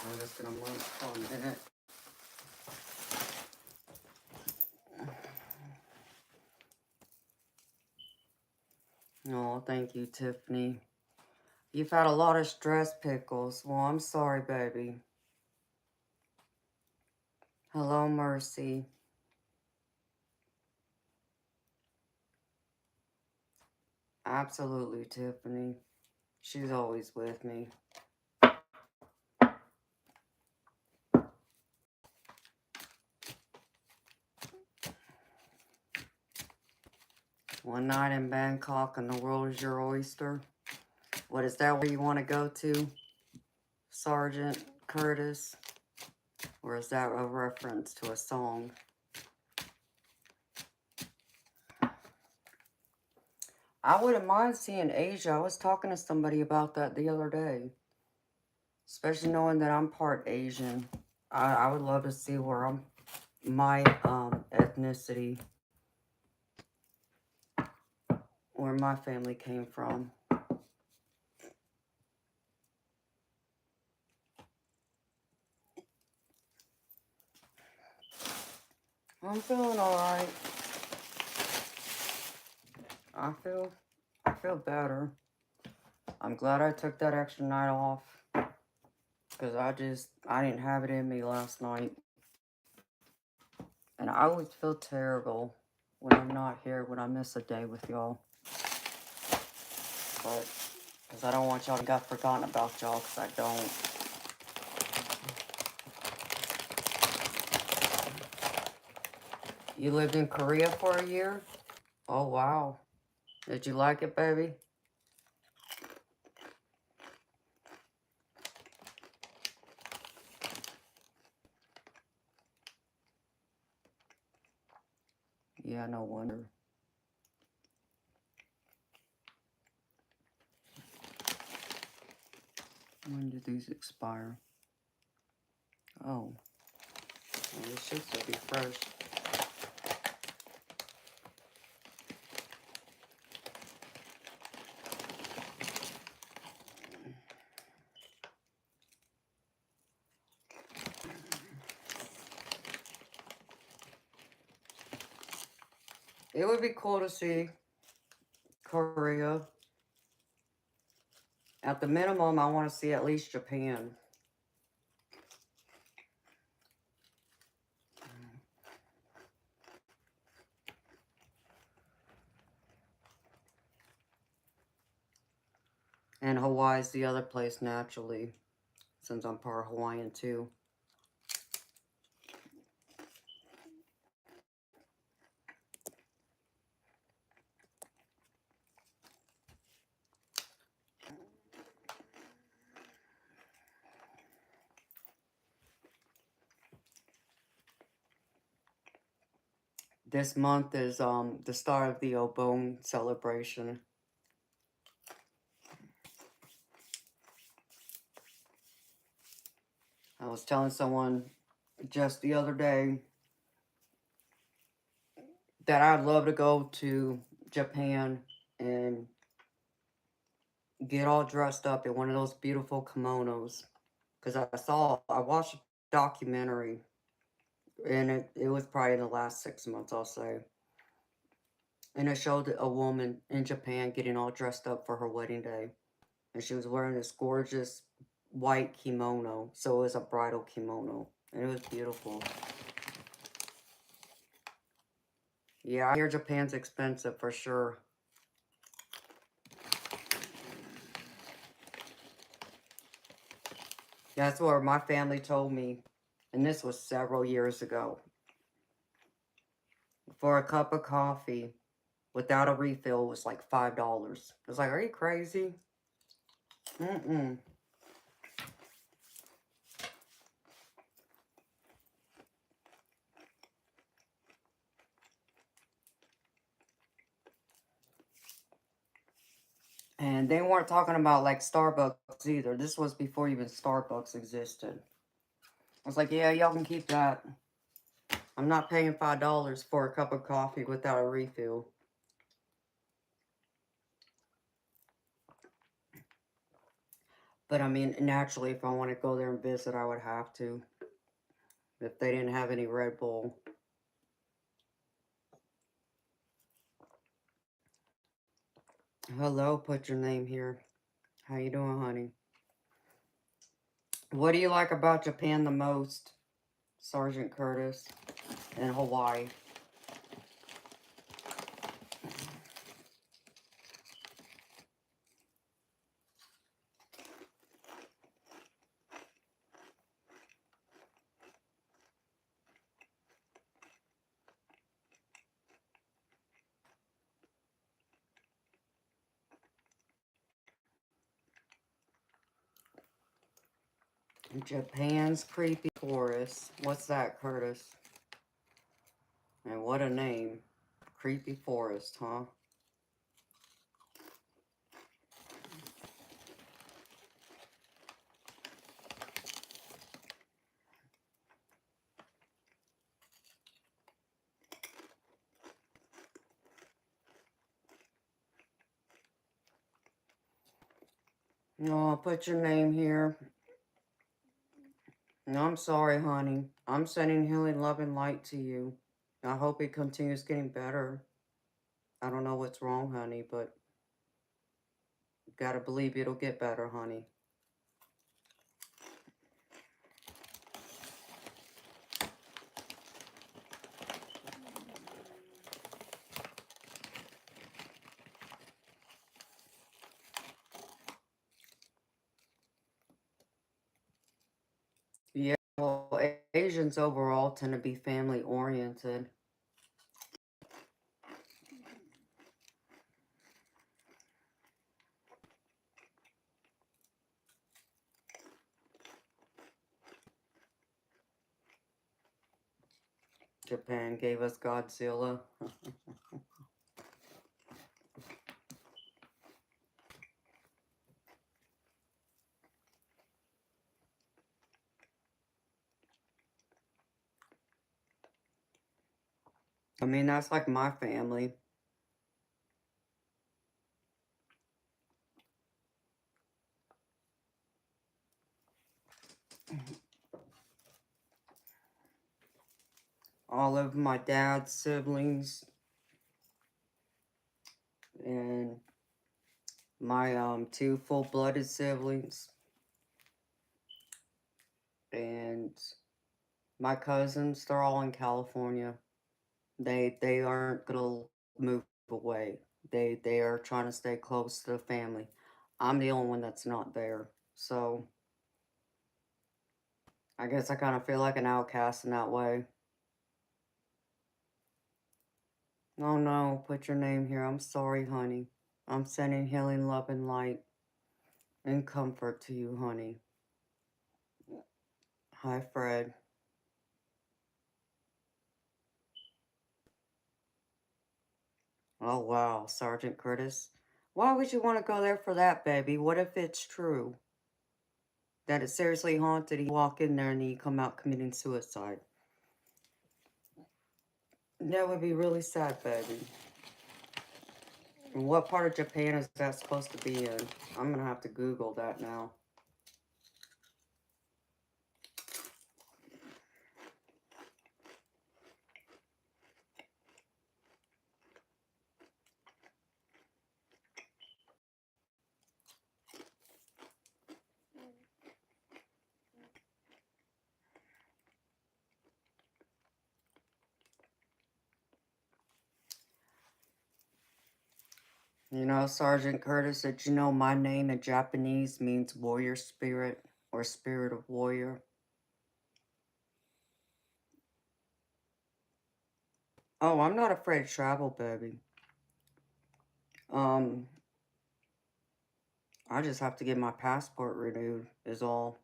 I'm just gonna move for a minute. Oh, thank you, Tiffany. You've had a lot of stress, Pickles. Well, I'm sorry, baby. Hello, Mercy. Absolutely, Tiffany. She's always with me. One night in Bangkok and the world is your oyster. What, is that where you want to go to, Sergeant Curtis? Or is that a reference to a song? I wouldn't mind seeing Asia. I was talking to somebody about that the other day. Especially knowing that I'm part Asian. I would love to see where my ethnicity, where my family came from. I'm feeling alright. I feel better. I'm glad I took that extra night off. Because I didn't have it in me last night. And I always feel terrible when I'm not here, when I miss a day with y'all. But, because I don't want y'all to get forgotten about y'all, because I don't. You lived in Korea for a year? Oh, wow. Did you like it, baby? Yeah, no wonder. When do these expire? Oh. Well, it should still be fresh. It would be cool to see Korea. At the minimum, I want to see at least Japan. And Hawaii's the other place naturally, since I'm part Hawaiian too. This month is the start of the Obon celebration. I was telling someone just the other day, that I'd love to go to Japan and get all dressed up in one of those beautiful kimonos. Because I watched a documentary, and it was probably in the last 6 months, I'll say. And it showed a woman in Japan getting all dressed up for her wedding day. And she was wearing this gorgeous white kimono. So it was a bridal kimono. And it was beautiful. Yeah, I hear Japan's expensive for sure. That's what my family told me. And this was several years ago. For a cup of coffee without a refill was like $5. I was like, are you crazy? Mm-mm. And they weren't talking about like Starbucks either. This was before even Starbucks existed. I was like, yeah, y'all can keep that. I'm not paying $5 for a cup of coffee without a refill. But I mean, naturally, if I want to go there and visit, I would have to. If they didn't have any Red Bull. Hello, put your name here. How you doing, honey? What do you like about Japan the most, Sergeant Curtis, and Hawaii? Japan's creepy forest. What's that, Curtis? And what a name. Creepy forest, huh? No, I'll put your name here. No, I'm sorry, honey. I'm sending healing, love, and light to you. I hope it continues getting better. I don't know what's wrong, honey, but you gotta believe it'll get better, honey. Yeah, well, Asians overall tend to be family oriented. Japan gave us Godzilla. I mean, that's like my family. All of my dad's siblings and my two full-blooded siblings and my cousins, they're all in California. They aren't gonna move away. They are trying to stay close to the family. I'm the only one that's not there. So I guess I kind of feel like an outcast in that way. Oh no, put your name here. I'm sorry, honey. I'm sending healing, love, and light and comfort to you, honey. Hi, Fred. Oh wow, Sergeant Curtis. Why would you want to go there for that, baby? What if it's true? That it's seriously haunted, you walk in there and then you come out committing suicide. That would be really sad, baby. And what part of Japan is that supposed to be in? I'm gonna have to Google that now. You know, Sergeant Curtis, did you know my name in Japanese means warrior spirit or spirit of warrior? Oh, I'm not afraid to travel, baby. Um, I just have to get my passport renewed, is all.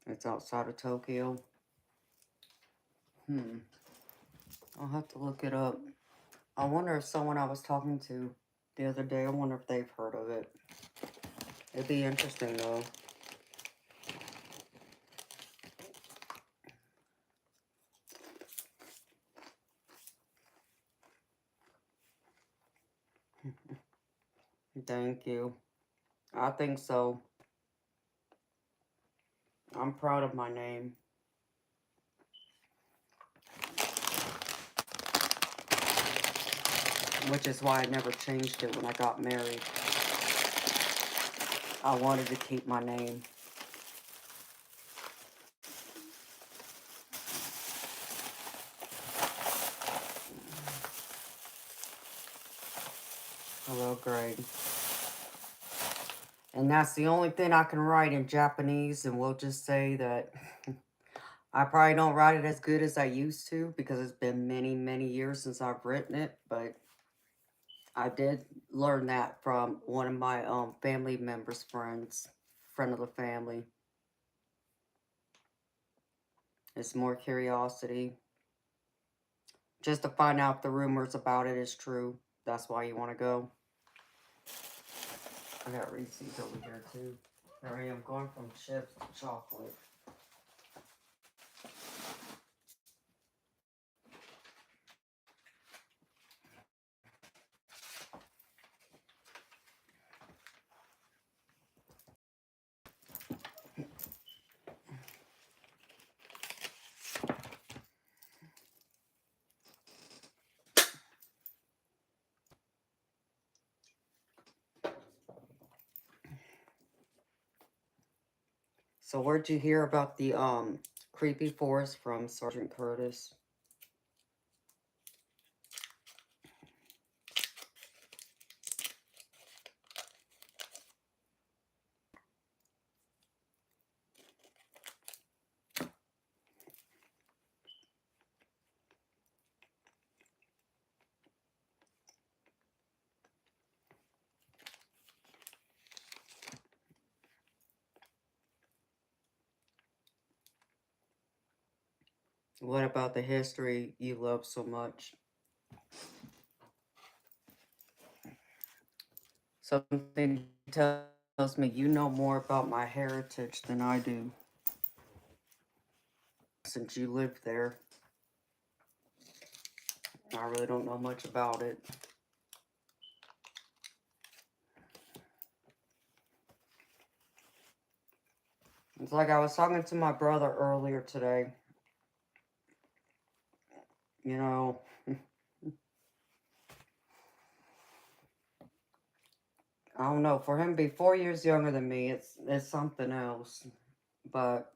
It's outside of Tokyo. Hmm. I'll have to look it up. I wonder if someone I was talking to the other day, I wonder if they've heard of it. It'd be interesting, though. Thank you. I think so. I'm proud of my name, which is why I never changed it when I got married. I wanted to keep my name. Hello, Greg. And that's the only thing I can write in Japanese, and we'll just say that I probably don't write it as good as I used to because it's been many, many years since I've written it, but I did learn that from one of my family members' friends, friend of the family. It's more curiosity. Just to find out if the rumors about it is true. That's why you want to go. I got Reese's over here too. There I am going from chips to chocolate. So where'd you hear about the creepy forest from, Sergeant Curtis? What about the history you love so much? Something tells me you know more about my heritage than I do, since you lived there. I really don't know much about it. It's like I was talking to my brother earlier today. You know, I don't know. For him to be 4 years younger than me, it's something else. But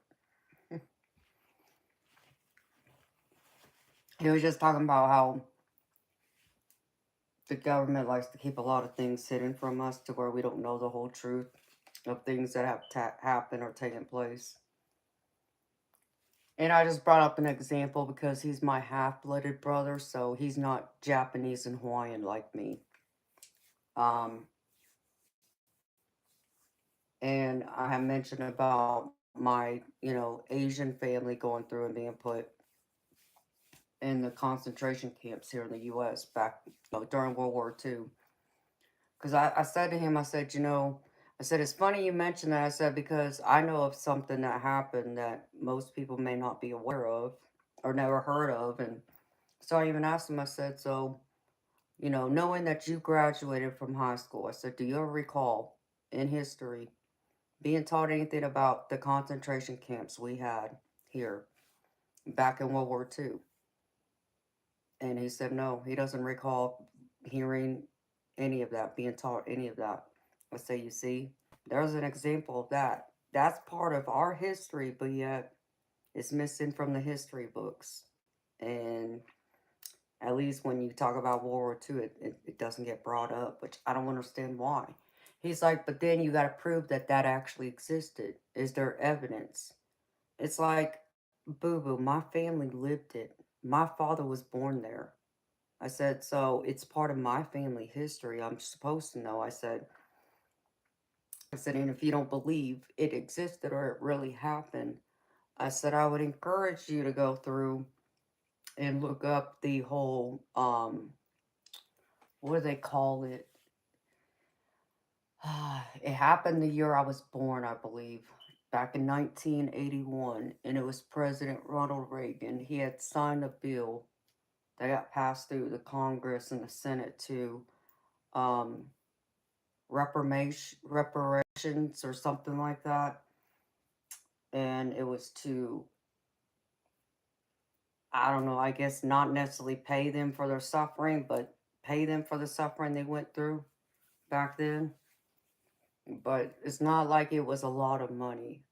he was just talking about how the government likes to keep a lot of things hidden from us to where we don't know the whole truth of things that have happened or taken place. And I just brought up an example because he's my half-blooded brother, so he's not Japanese and Hawaiian like me. Um, and I have mentioned about my, Asian family going through and being put in the concentration camps here in the U.S. back during World War II. Because I said to him, I said, I said, it's funny you mentioned that. I said, because I know of something that happened that most people may not be aware of. or never heard of. And so I even asked him, I said, so, knowing that you graduated from high school, I said, do you ever recall in history being taught anything about the concentration camps we had here back in World War II? And he said, no, he doesn't recall hearing any of that, being taught any of that. I say, you see, there's an example of that. That's part of our history, but yet it's missing from the history books. And at least when you talk about World War II, it doesn't get brought up, which I don't understand why. He's like, but then you got to prove that that actually existed. Is there evidence? It's like, boo boo, my family lived it. My father was born there. I said, so it's part of my family history. I'm supposed to know. I said, and if you don't believe it existed or it really happened, I said, I would encourage you to go through and look up the whole, what do they call it? It happened the year I was born, I believe, back in 1981, and it was President Ronald Reagan. He had signed a bill that got passed through the Congress and the Senate to um, reparations or something like that. And it was to, I don't know, I guess not necessarily pay them for their suffering, but pay them for the suffering they went through back then. But it's not like it was a lot of money.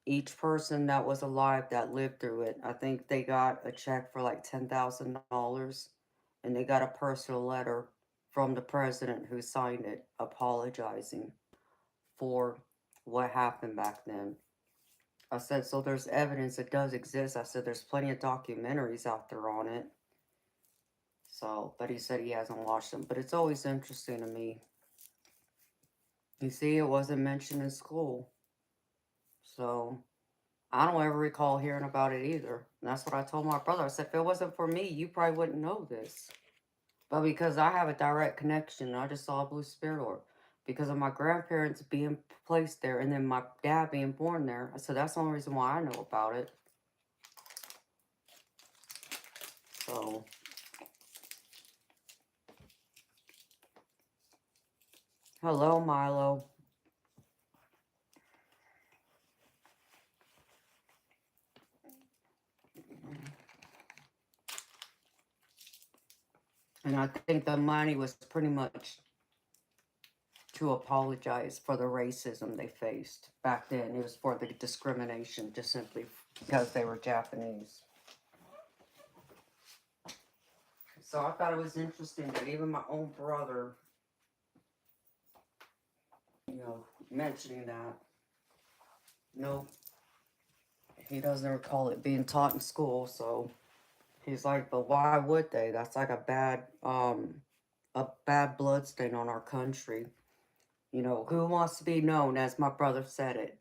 Each person that was alive that lived through it, I think they got a check for like $10,000, and they got a personal letter from the president who signed it apologizing for what happened back then. I said, so there's evidence it does exist. I said, there's plenty of documentaries out there on it. So, but he said he hasn't watched them. But it's always interesting to me. You see, it wasn't mentioned in school. So, I don't ever recall hearing about it either. And that's what I told my brother. I said, if it wasn't for me, you probably wouldn't know this. But because I have a direct connection, I just saw a blue spirit orb. Because of my grandparents being placed there and then my dad being born there. I said, that's the only reason why I know about it. So, hello, Milo. And I think the money was pretty much to apologize for the racism they faced back then. It was for the discrimination, just simply because they were Japanese. So I thought it was interesting that even my own brother, mentioning that. No, he doesn't recall it being taught in school, so he's like, but why would they? That's like a bad blood stain on our country. Who wants to be known, as my brother said it?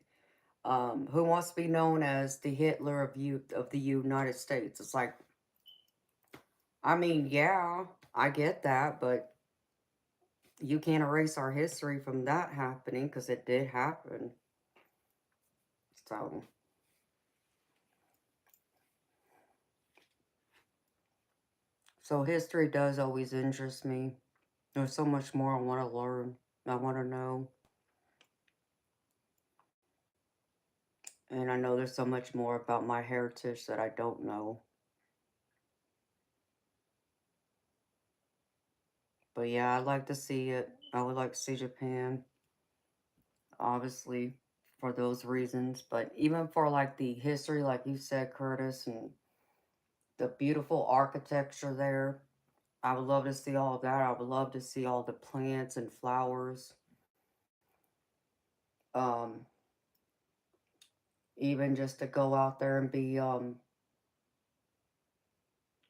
Who wants to be known as the Hitler of the United States? It's like, I mean, yeah, I get that, but you can't erase our history from that happening because it did happen. So history does always interest me. There's so much more I want to learn. I want to know. And I know there's so much more about my heritage that I don't know. But yeah, I'd like to see it. I would like to see Japan, obviously, for those reasons. But even for like the history, like you said, Curtis, and the beautiful architecture there, I would love to see all of that. I would love to see all the plants and flowers. Um, Even just to go out there and be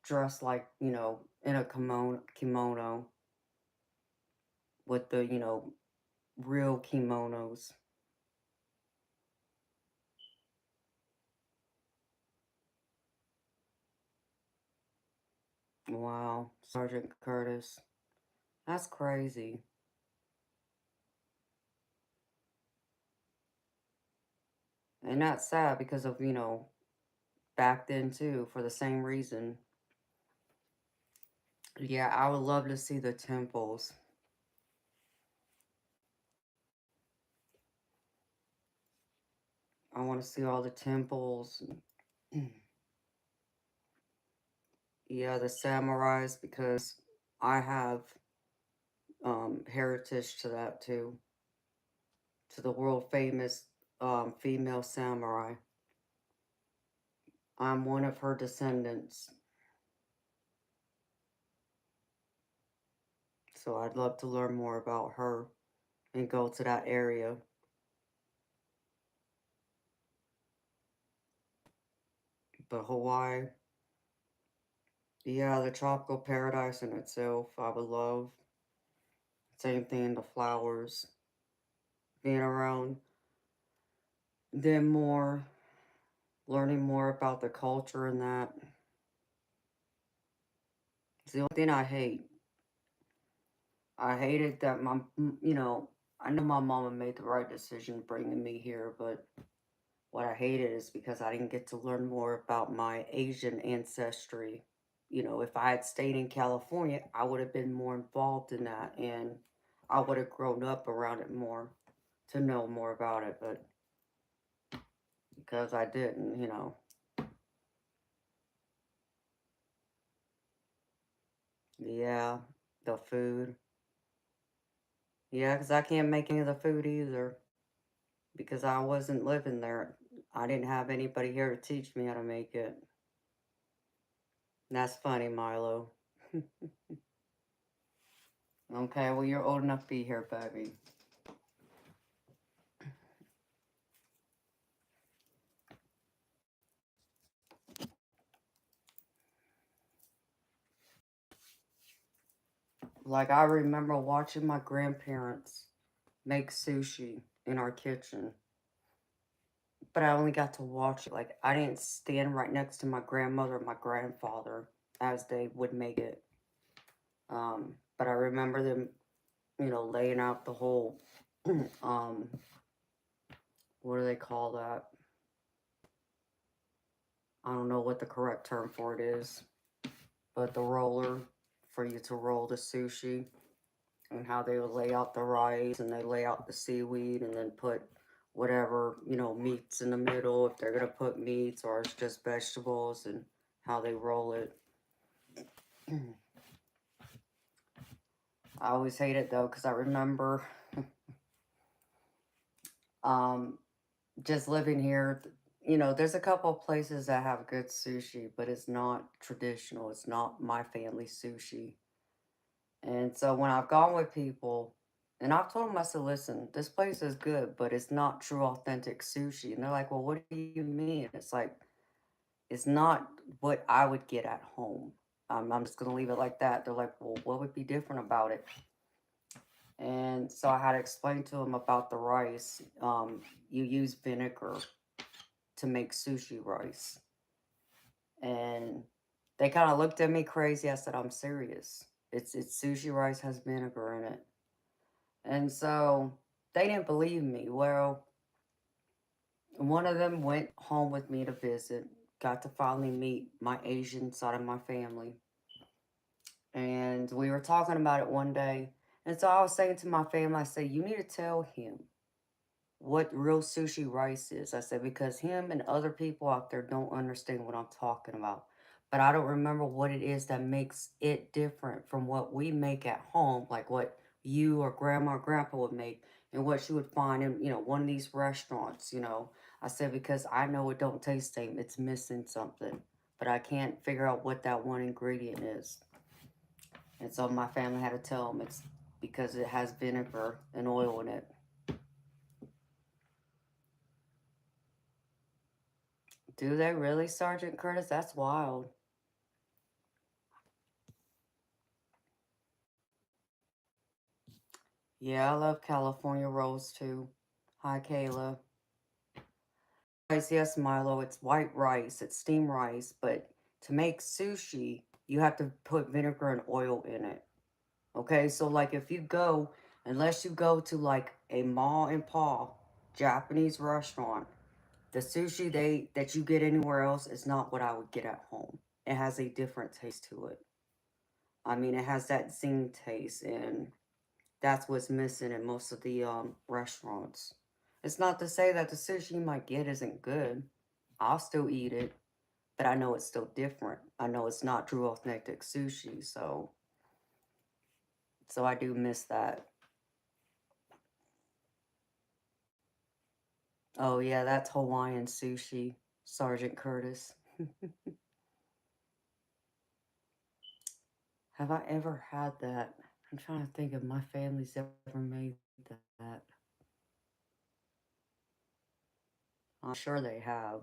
dressed like, in a kimono with the, real kimonos. Wow, Sergeant Curtis. That's crazy. And that's sad because of, back then too, for the same reason. Yeah, I would love to see the temples. I want to see all the temples. Yeah, the samurais, because I have heritage to that too, to the world famous female samurai. I'm one of her descendants, so I'd love to learn more about her and go to that area. But Hawaii, yeah, the tropical paradise in itself, I would love. Same thing, the flowers, being around them more, learning more about the culture and that. It's the only thing I hate. I hated that I know my mama made the right decision bringing me here, but what I hated is because I didn't get to learn more about my Asian ancestry. If I had stayed in California, I would have been more involved in that and I would have grown up around it more to know more about it. But because I didn't. Yeah, the food. Yeah, because I can't make any of the food either because I wasn't living there. I didn't have anybody here to teach me how to make it. That's funny, Milo. Okay, well, you're old enough to be here, baby. Like, I remember watching my grandparents make sushi in our kitchen, but I only got to watch it. Like, I didn't stand right next to my grandmother or my grandfather as they would make it. But I remember them, laying out the whole, um, what do they call that? I don't know what the correct term for it is, but the roller for you to roll the sushi and how they would lay out the rice and they lay out the seaweed and then put whatever, meats in the middle if they're going to put meats or it's just vegetables and how they roll it. I always hate it though because I remember um, just living here. There's a couple of places that have good sushi, but it's not traditional. It's not my family sushi. And so when I've gone with people, and I've told them, I said, listen, this place is good, but it's not true, authentic sushi. And they're like, well, what do you mean? It's like, it's not what I would get at home. I'm just going to leave it like that. They're like, well, what would be different about it? And so I had to explain to them about the rice. You use vinegar to make sushi rice. And they kind of looked at me crazy. I said, I'm serious. It's sushi rice has vinegar in it. And so they didn't believe me. Well, one of them went home with me to visit, got to finally meet my Asian side of my family. And we were talking about it one day. And so I was saying to my family, I said, you need to tell him what real sushi rice is. I said, because him and other people out there don't understand what I'm talking about. But I don't remember what it is that makes it different from what we make at home, like what you or grandma or grandpa would make and what you would find in, one of these restaurants. I said, because I know it don't taste the same. It's missing something. But I can't figure out what that one ingredient is. And so my family had to tell them it's because it has vinegar and oil in it. Do they really, Sergeant Curtis? That's wild. Yeah, I love California rolls too. Hi, Kayla. Rice, yes, Milo. It's white rice. It's steamed rice. But to make sushi, you have to put vinegar and oil in it. Okay, so like if you go, unless you go to like a ma and pa Japanese restaurant, The sushi that you get anywhere else is not what I would get at home. It has a different taste to it. I mean, it has that zing taste, and that's what's missing in most of the restaurants. It's not to say that the sushi you might get isn't good. I'll still eat it, but I know it's still different. I know it's not true authentic sushi, so I do miss that. Oh yeah, that's Hawaiian sushi, Sergeant Curtis. Have I ever had that? I'm trying to think if my family's ever made that. I'm sure they have.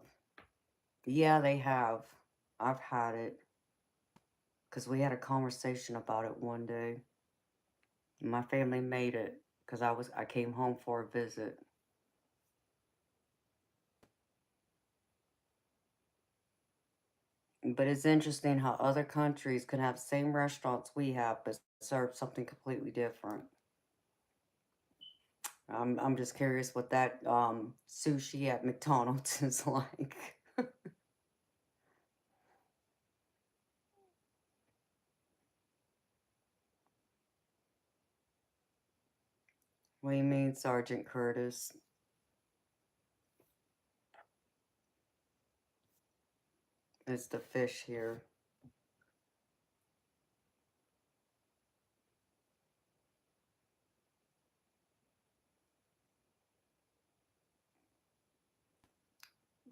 Yeah, they have. I've had it because we had a conversation about it one day. My family made it because I came home for a visit. But it's interesting how other countries can have the same restaurants we have, but serve something completely different. I'm just curious what that sushi at McDonald's is like. What do you mean, Sergeant Curtis? It's the fish here.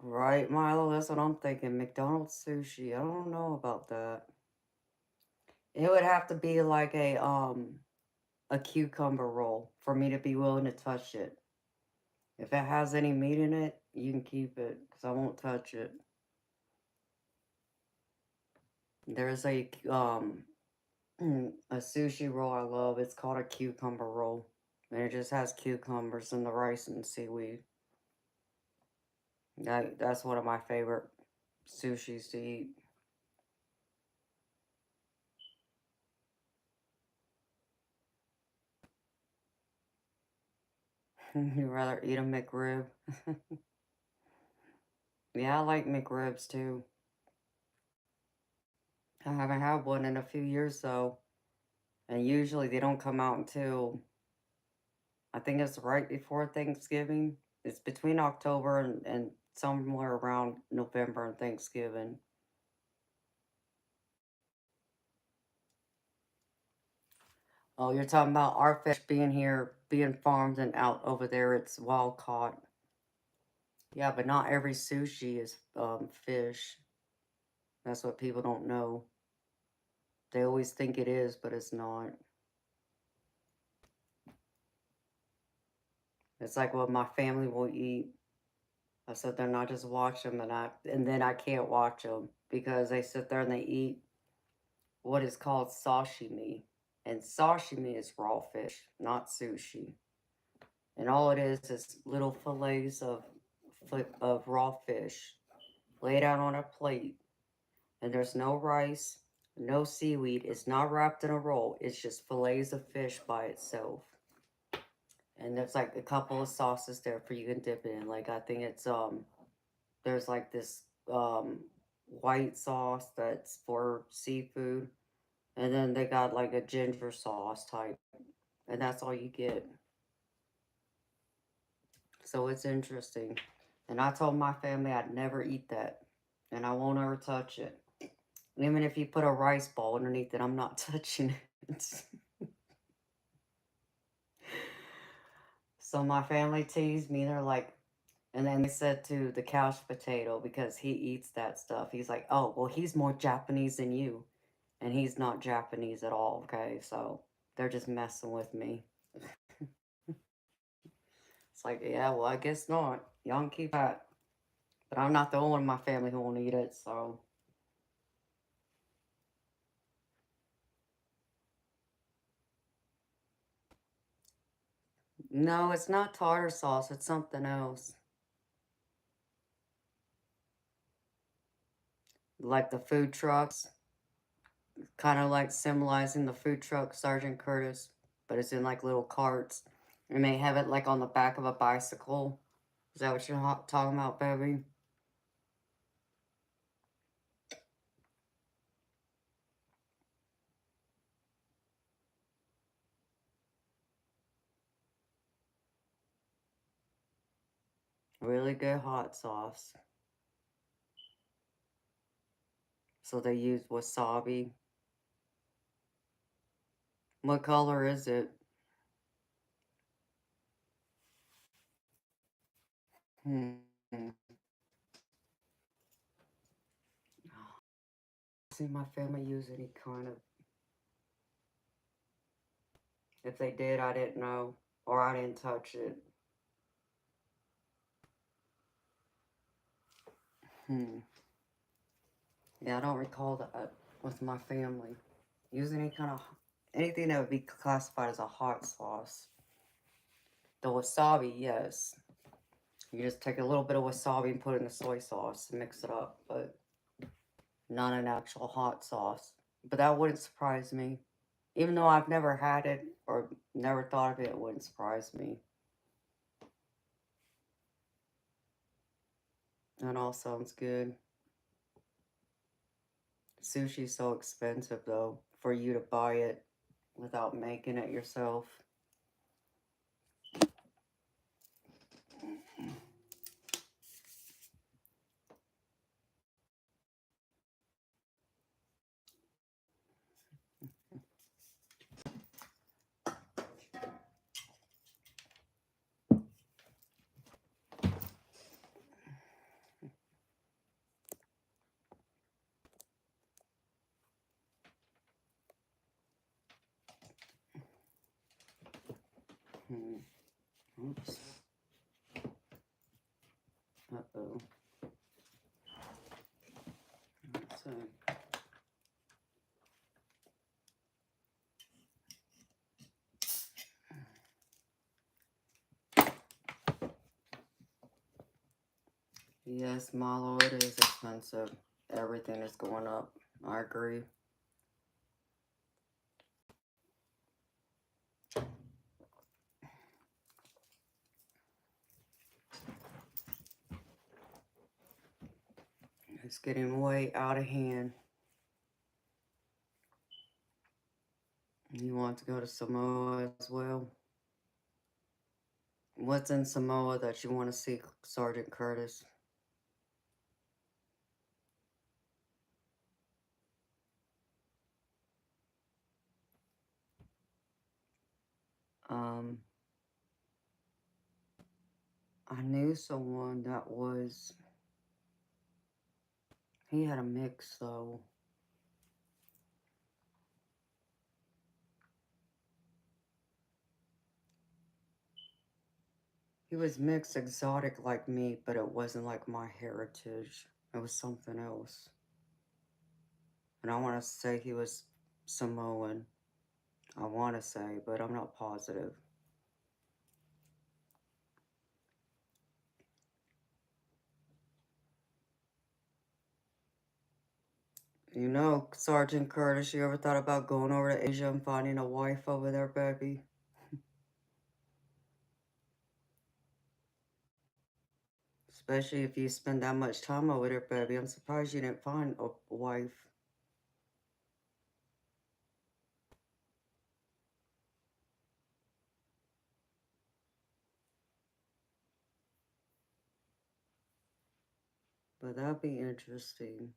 Right, Milo? That's what I'm thinking. McDonald's sushi. I don't know about that. It would have to be like a cucumber roll for me to be willing to touch it. If it has any meat in it, you can keep it because I won't touch it. There's a sushi roll I love. It's called a cucumber roll, and it just has cucumbers and the rice and seaweed. That's one of my favorite sushis to eat. You rather eat a McRib? Yeah, I like McRibs too. I haven't had one in a few years though, and usually they don't come out until I think it's right before Thanksgiving. It's between October and somewhere around November and Thanksgiving. Oh, you're talking about our fish being here, being farmed and out over there. It's wild caught. Yeah, but not every sushi is fish. That's what people don't know. They always think it is, but it's not. It's like what my family will eat. I sit there and I just watch them, and then I can't watch them because they sit there and they eat what is called sashimi, and sashimi is raw fish, not sushi. And all it is little fillets of raw fish laid out on a plate, and there's no rice, no seaweed. It's not wrapped in a roll. It's just fillets of fish by itself. And there's like a couple of sauces there for you can dip it in. Like I think it's there's like this white sauce that's for seafood, and then they got like a ginger sauce type, and that's all you get. So it's interesting. And I told my family I'd never eat that, and I won't ever touch it. Even if you put a rice ball underneath it, I'm not touching it. So my family teased me. They're like, and then they said to the couch potato, because he eats that stuff, he's like, oh, well, he's more Japanese than you. And he's not Japanese at all, okay? So they're just messing with me. It's like, yeah, well, I guess not. Y'all can keep that. But I'm not the only one in my family who won't eat it, so. No, it's not tartar sauce. It's something else. Like the food trucks. Kind of like symbolizing the food truck Sergeant Curtis. But it's in like little carts. And they have it like on the back of a bicycle. Is that what you're talking about, baby? Really good hot sauce. So they use wasabi. What color is it? Hmm. See my family use any kind of. If they did, I didn't know, or I didn't touch it. Hmm. Yeah, I don't recall that with my family. Use any kind of anything that would be classified as a hot sauce. The wasabi, yes. You just take a little bit of wasabi and put it in the soy sauce and mix it up, but not an actual hot sauce. But that wouldn't surprise me. Even though I've never had it or never thought of it, it wouldn't surprise me. That all sounds good. Sushi's so expensive, though, for you to buy it without making it yourself. Hmm. Oops. Uh-oh. So, yes, Milo, it is expensive. Everything is going up. I agree. It's getting way out of hand. You want to go to Samoa as well? What's in Samoa that you want to see, Sergeant Curtis? Um, I knew someone that was. He had a mix, though. He was mixed exotic like me, but it wasn't like my heritage. It was something else. And I want to say he was Samoan. I want to say, but I'm not positive. You know, Sergeant Curtis, you ever thought about going over to Asia and finding a wife over there, baby? Especially if you spend that much time over there, baby. I'm surprised you didn't find a wife. But that'd be interesting.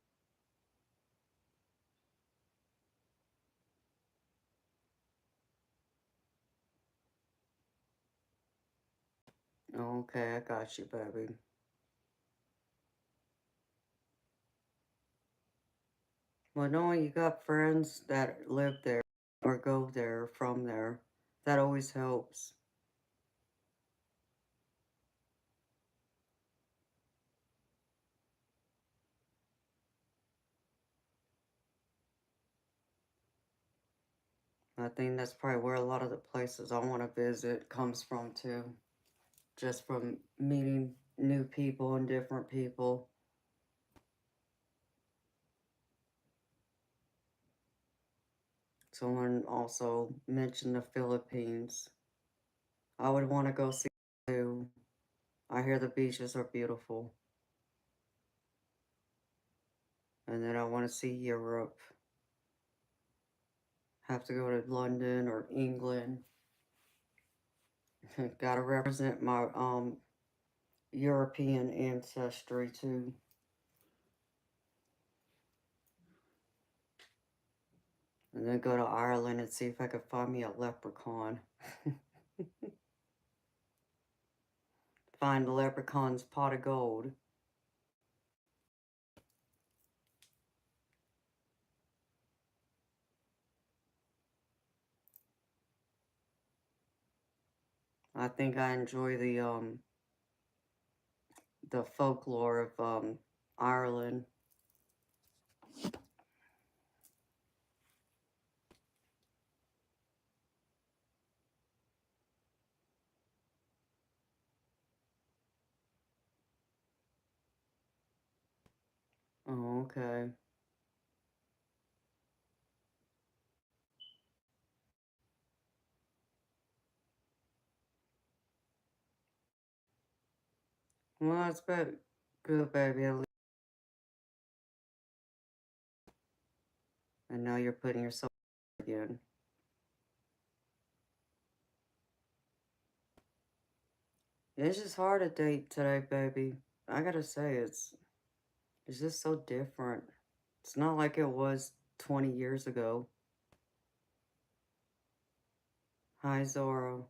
Okay, I got you, baby. Well, knowing you got friends that live there or go there from there, that always helps. I think that's probably where a lot of the places I want to visit comes from too. Just from meeting new people and different people. Someone also mentioned the Philippines. I would want to go see too. I I hear the beaches are beautiful. And then I want to see Europe. Have to go to London or England. Gotta represent my European ancestry too. And then go to Ireland and see if I could find me a leprechaun. Find the leprechaun's pot of gold. I think I enjoy the folklore of Ireland. Oh, okay. Well, that's good, baby. And now you're putting yourself again. It's just hard to date today, baby. I gotta say, it's just so different. It's not like it was 20 years ago. Hi, Zorro.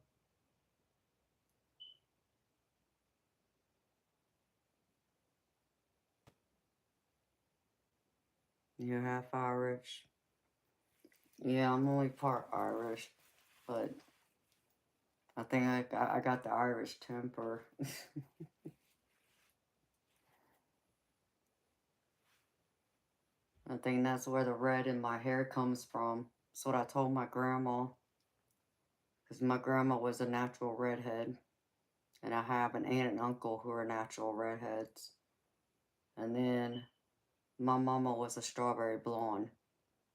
You're half Irish. Yeah, I'm only part Irish, but I think I got the Irish temper. I think that's where the red in my hair comes from. That's what I told my grandma. Because my grandma was a natural redhead. And I have an aunt and uncle who are natural redheads. And then my mama was a strawberry blonde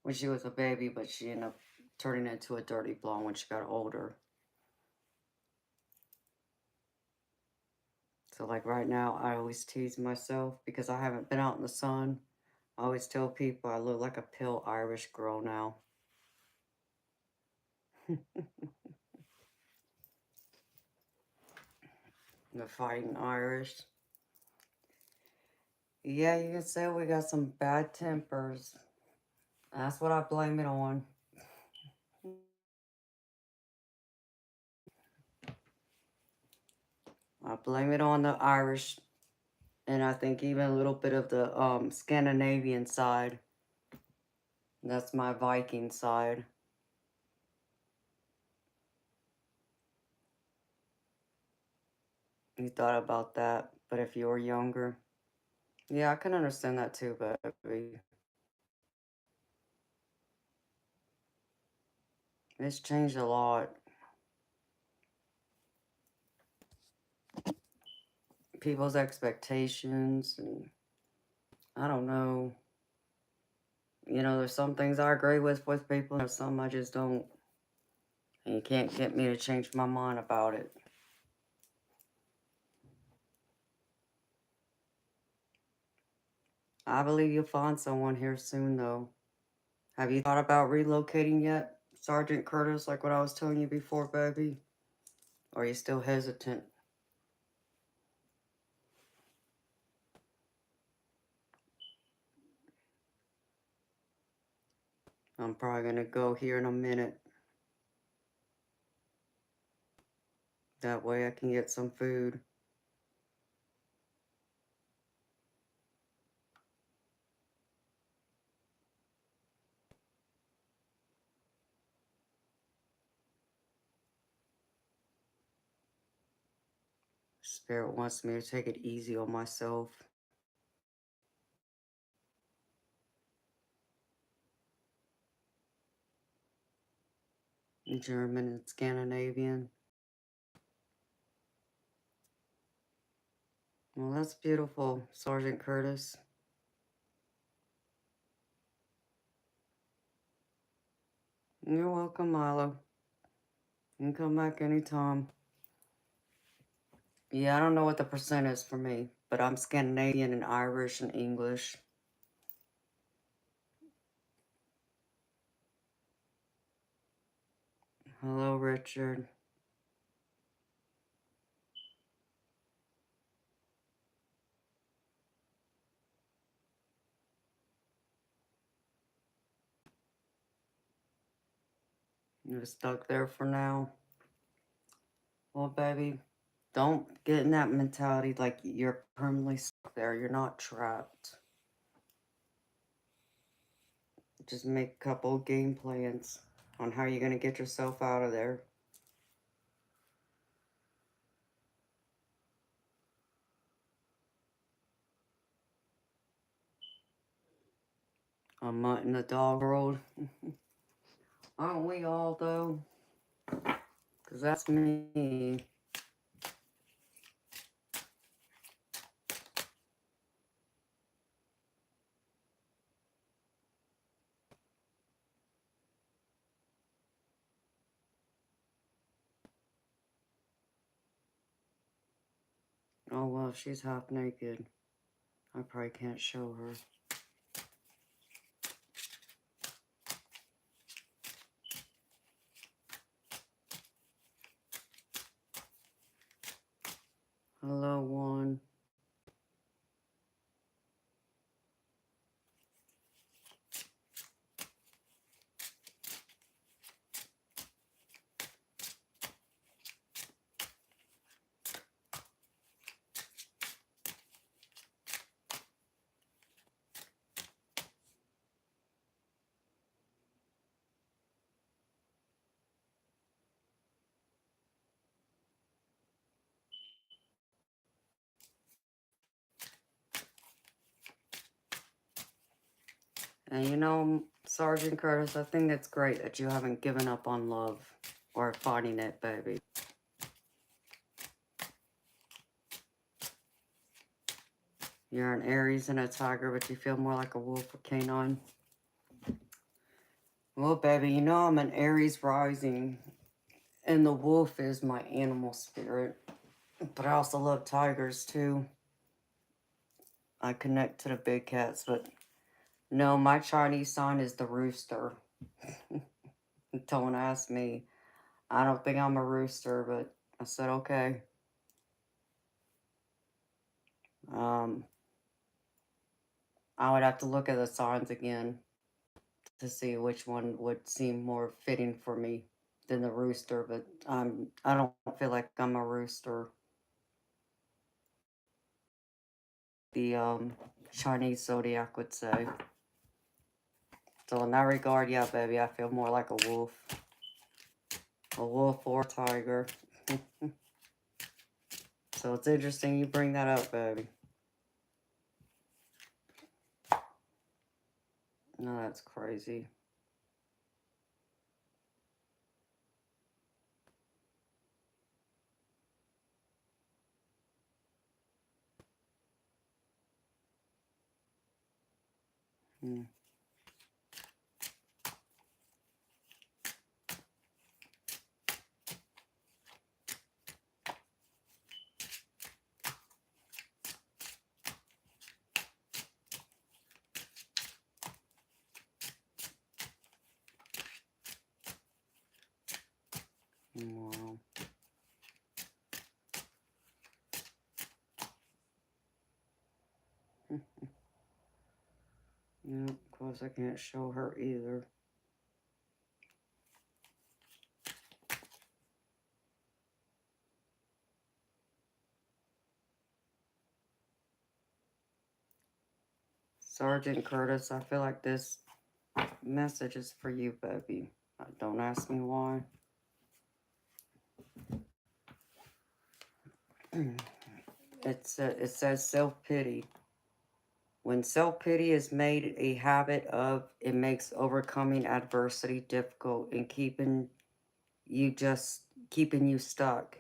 when she was a baby, but she ended up turning into a dirty blonde when she got older. So, like right now, I always tease myself because I haven't been out in the sun. I always tell people I look like a pale Irish girl now. The fighting Irish. Yeah, you can say we got some bad tempers. That's what I blame it on. I blame it on the Irish, and I think even a little bit of the Scandinavian side. That's my Viking side. You thought about that, but if you were younger, yeah, I can understand that too, baby. It's changed a lot. People's expectations, and I don't know. You know, there's some things I agree with people, and there's some I just don't. And you can't get me to change my mind about it. I believe you'll find someone here soon, though. Have you thought about relocating yet, Sergeant Curtis, like what I was telling you before, baby? Or are you still hesitant? I'm probably going to go here in a minute. That way I can get some food. Spirit wants me to take it easy on myself. German and Scandinavian. Well, that's beautiful, Sergeant Curtis. You're welcome, Milo. You can come back anytime. Yeah, I don't know what the percent is for me, but I'm Scandinavian and Irish and English. Hello, Richard. You're stuck there for now. Well, baby, don't get in that mentality like you're permanently stuck there. You're not trapped. Just make a couple game plans on how you're going to get yourself out of there. A mutt in the dog world. Aren't we all, though? Because that's me. Oh, well, she's half naked. I probably can't show her. Hello, one. And you know, Sergeant Curtis, I think it's great that you haven't given up on love or fighting it, baby. You're an Aries and a Tiger, but you feel more like a wolf or canine. Well, baby, you know I'm an Aries rising, and the wolf is my animal spirit. But I also love tigers, too. I connect to the big cats, but no, my Chinese sign is the rooster. Someone asked me, I don't think I'm a rooster, but I said, okay. Um, I would have to look at the signs again to see which one would seem more fitting for me than the rooster, but I don't feel like I'm a rooster. The Chinese zodiac would say. So in that regard, yeah, baby, I feel more like a wolf or a tiger. So it's interesting you bring that up, baby. No, that's crazy. Hmm. Wow. Yeah, of course I can't show her either. Sergeant Curtis, I feel like this message is for you, baby. Don't ask me why. It says self-pity. When self-pity is made a habit of, it makes overcoming adversity difficult and keeping you stuck.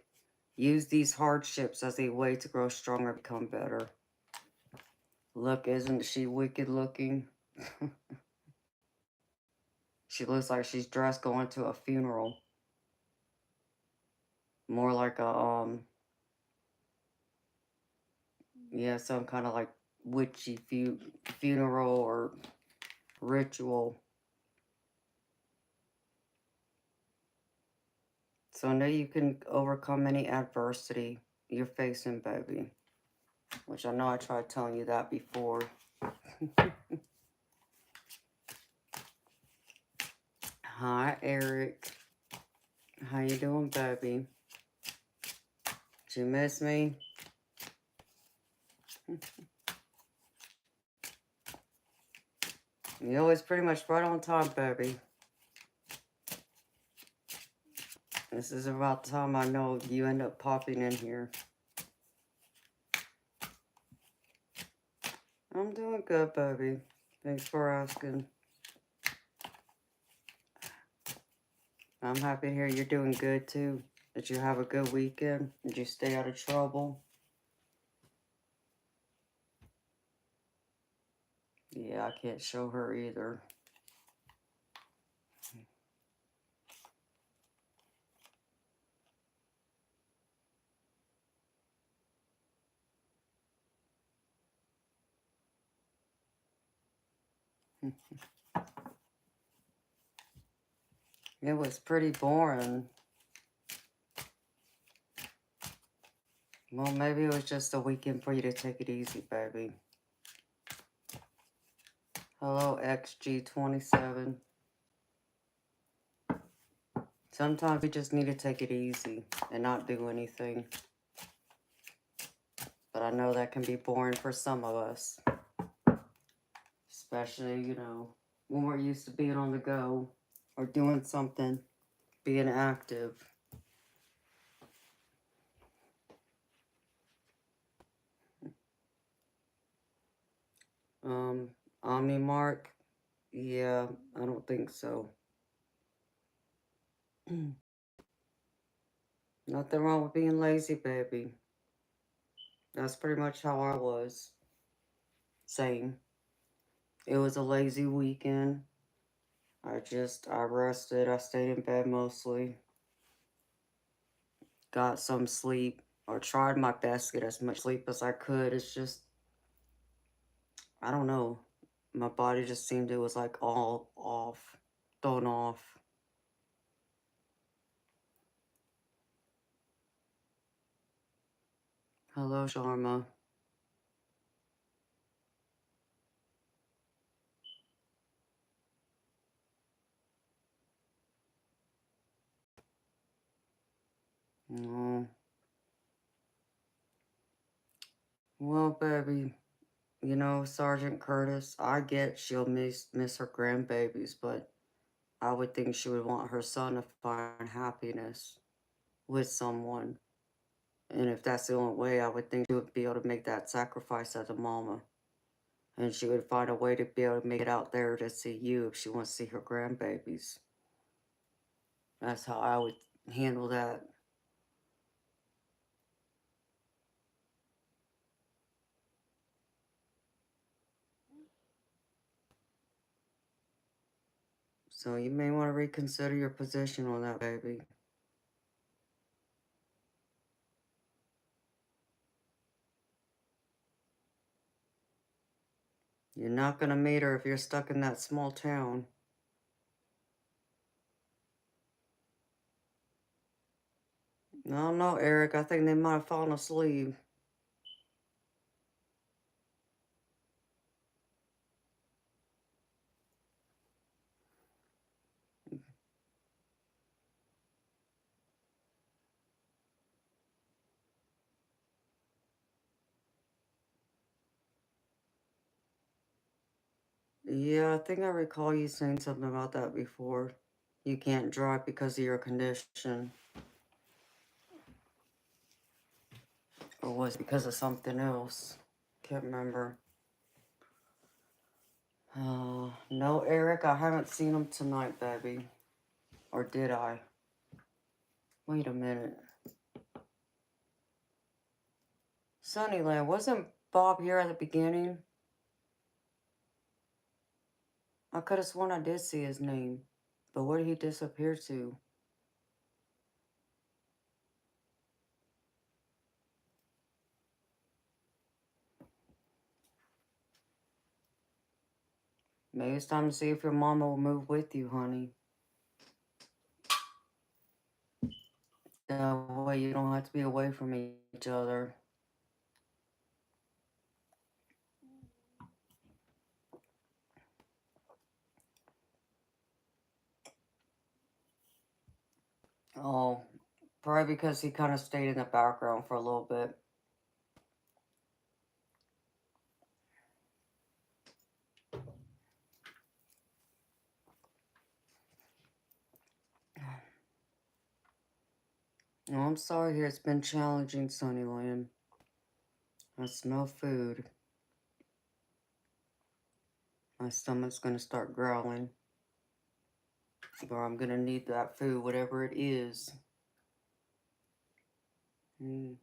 Use these hardships as a way to grow stronger, become better. Look, isn't she wicked looking? She looks like she's dressed going to a funeral. More like a Yeah, some kind of like witchy funeral or ritual. So I know you can overcome any adversity you're facing, baby. Which I know I tried telling you that before. Hi, Eric. How you doing, baby? Did you miss me? You're always pretty much right on time, baby. This is about the time I know you end up popping in here. I'm doing good, baby. Thanks for asking. I'm happy to hear you're doing good, too. Did you have a good weekend? Did you stay out of trouble? Yeah, I can't show her either. It was pretty boring. Well, maybe it was just a weekend for you to take it easy, baby. Hello, XG27. Sometimes we just need to take it easy and not do anything. But I know that can be boring for some of us. Especially, when we're used to being on the go or doing something, being active. Omnimark? Yeah, I don't think so. Nothing wrong with being lazy, baby. That's pretty much how I was. Same. It was a lazy weekend. I rested. I stayed in bed mostly. Got some sleep, or tried my best to get as much sleep as I could. It's just, I don't know. My body just seemed it was like all off, thrown off. Hello, Sharma. Oh, well, baby, Sergeant Curtis, I get she'll miss her grandbabies, but I would think she would want her son to find happiness with someone. And if that's the only way, I would think she would be able to make that sacrifice as a mama. And she would find a way to be able to make it out there to see you if she wants to see her grandbabies. That's how I would handle that. So you may want to reconsider your position on that, baby. You're not going to meet her if you're stuck in that small town. No, no, Eric. I think they might have fallen asleep. Yeah, I think I recall you saying something about that before. You can't drive because of your condition. Or was it because of something else? Can't remember. No, Eric, I haven't seen him tonight, baby. Or did I? Wait a minute. Sunnyland, wasn't Bob here at the beginning? I could have sworn I did see his name. But where did he disappear to? Maybe it's time to see if your mama will move with you, honey. That way you don't have to be away from each other. Oh, probably because he kind of stayed in the background for a little bit. Oh, I'm sorry here. It's been challenging, Sunnyland. I smell food. My stomach's gonna start growling. Or I'm gonna need that food, whatever it is. Mm.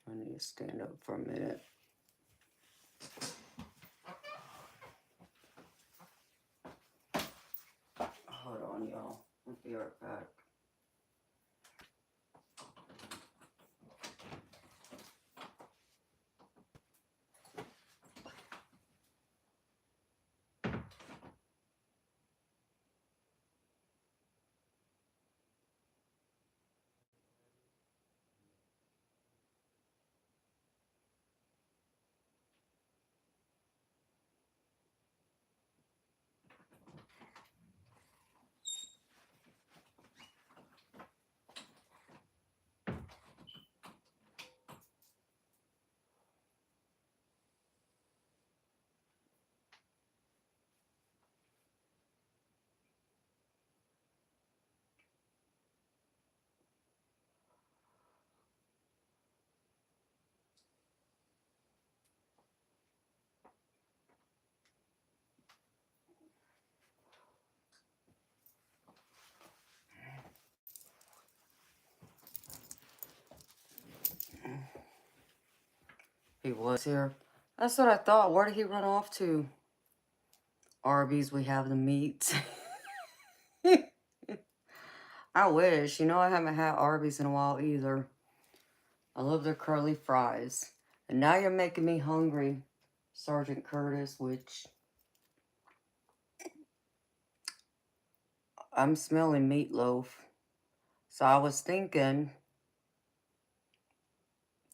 I need to stand up for a minute. Hold on, y'all. I'll be right back. He was here. That's what I thought. Where did he run off to? Arby's, we have the meat. I wish. I haven't had Arby's in a while either. I love their curly fries. And now you're making me hungry, Sergeant Curtis, which I'm smelling meatloaf. So I was thinking,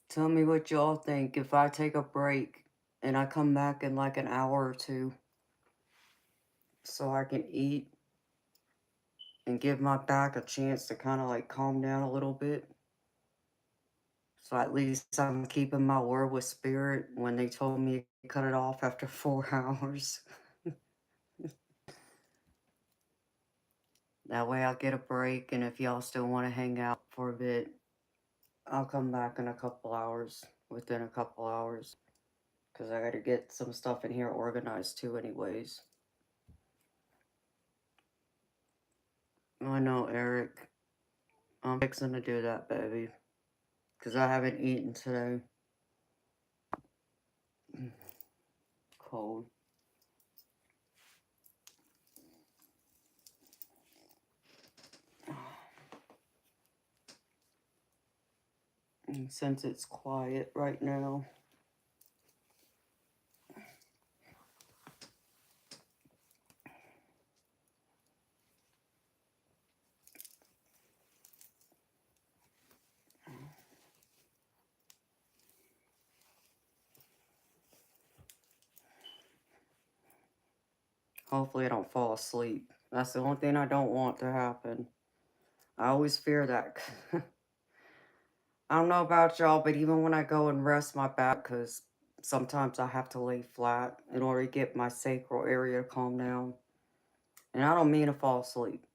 tell me what y'all think if I take a break and I come back in like an hour or two so I can eat and give my back a chance to kind of like calm down a little bit. So at least I'm keeping my word with spirit when they told me to cut it off after 4 hours. That way I'll get a break, and if y'all still want to hang out for a bit, I'll come back in a couple hours, within a couple hours. Because I gotta get some stuff in here organized too anyways. I know, Eric. I'm fixing to do that, baby. Because I haven't eaten today. Cold. And since it's quiet right now, hopefully I don't fall asleep. That's the only thing I don't want to happen. I always fear that. I don't know about y'all, but even when I go and rest my back, because sometimes I have to lay flat in order to get my sacral area to calm down. And I don't mean to fall asleep,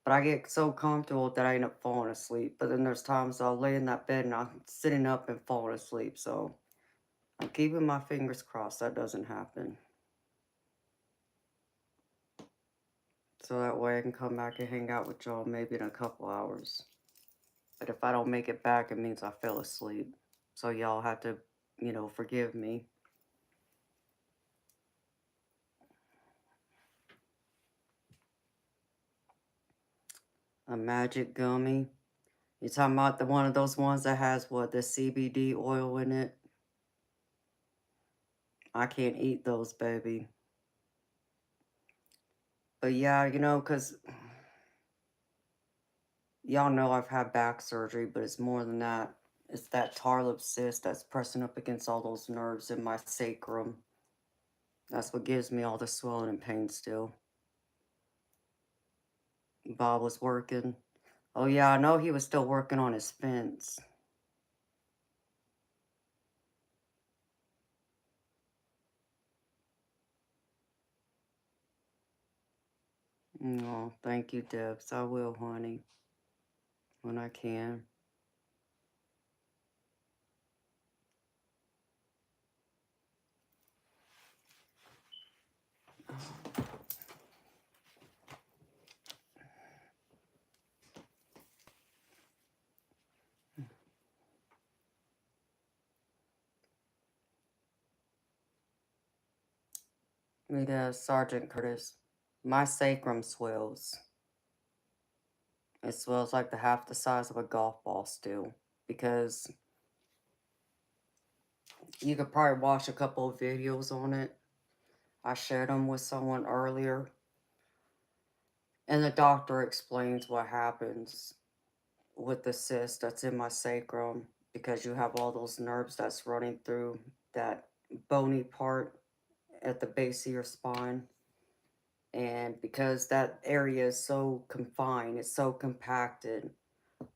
but I get so comfortable that I end up falling asleep. But then there's times I'll lay in that bed and I'm sitting up and falling asleep. So I'm keeping my fingers crossed that doesn't happen. So that way I can come back and hang out with y'all maybe in a couple hours. But if I don't make it back, it means I fell asleep. So y'all have to, forgive me. A magic gummy. You talking about the one of those ones that has what, the CBD oil in it? I can't eat those, baby. But yeah, you know, cause y'all know I've had back surgery, but it's more than that. It's that tarlip cyst that's pressing up against all those nerves in my sacrum. That's what gives me all the swelling and pain still. Bob was working. Oh yeah, I know he was still working on his fence. Oh, thank you, Debs. I will, honey, when I can. Meet Sergeant Curtis. My sacrum swells. It swells like the half the size of a golf ball still. Because you could probably watch a couple of videos on it. I shared them with someone earlier. And the doctor explains what happens with the cyst that's in my sacrum because you have all those nerves that's running through that bony part at the base of your spine. And because that area is so confined, it's so compacted,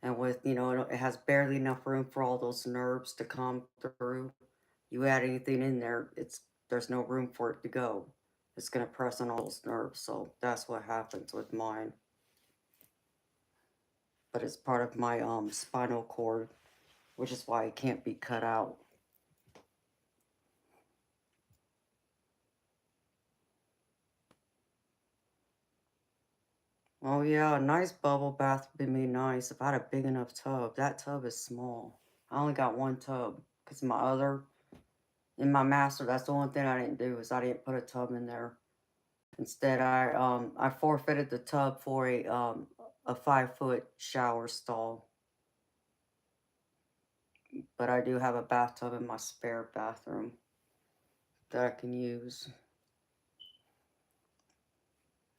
and with, you know, it has barely enough room for all those nerves to come through. You add anything in there, there's no room for it to go. It's gonna press on all those nerves, so that's what happens with mine. But it's part of my spinal cord, which is why it can't be cut out. Oh yeah, a nice bubble bath would be nice if I had a big enough tub. That tub is small. I only got one tub because in my master, that's the one thing I didn't do is I didn't put a tub in there. Instead, I forfeited the tub for a 5 foot shower stall. But I do have a bathtub in my spare bathroom that I can use.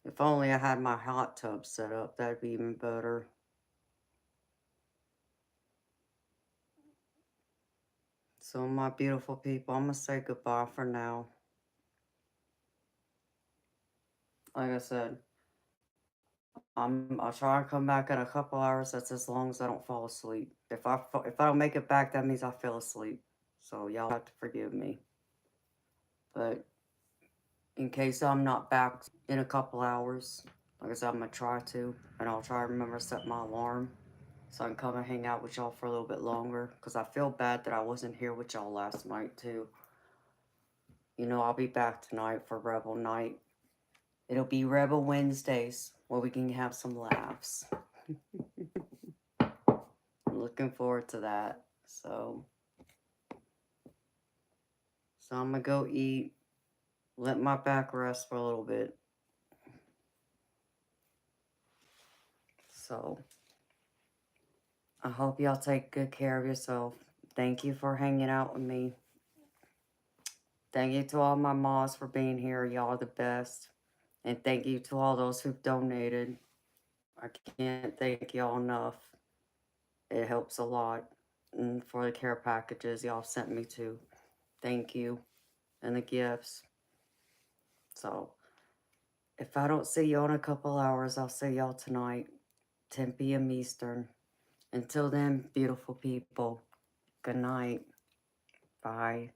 If only I had my hot tub set up, that'd be even better. So my beautiful people, I'm gonna say goodbye for now. Like I said, I'll try and come back in a couple hours. That's as long as I don't fall asleep. If I don't make it back, that means I fell asleep. So y'all have to forgive me. But in case I'm not back in a couple hours, like I said, I'm gonna try to, and I'll try to remember to set my alarm so I can come and hang out with y'all for a little bit longer. Cause I feel bad that I wasn't here with y'all last night too. You know, I'll be back tonight for Rebel Night. It'll be Rebel Wednesdays where we can have some laughs. I'm looking forward to that. So I'm gonna go eat, let my back rest for a little bit. So I hope y'all take good care of yourself. Thank you for hanging out with me. Thank you to all my moms for being here. Y'all are the best. And thank you to all those who've donated. I can't thank y'all enough. It helps a lot. And for the care packages y'all sent me to. Thank you. And the gifts. So if I don't see y'all in a couple hours, I'll see y'all tonight, 10 p.m. Eastern. Until then, beautiful people, good night. Bye.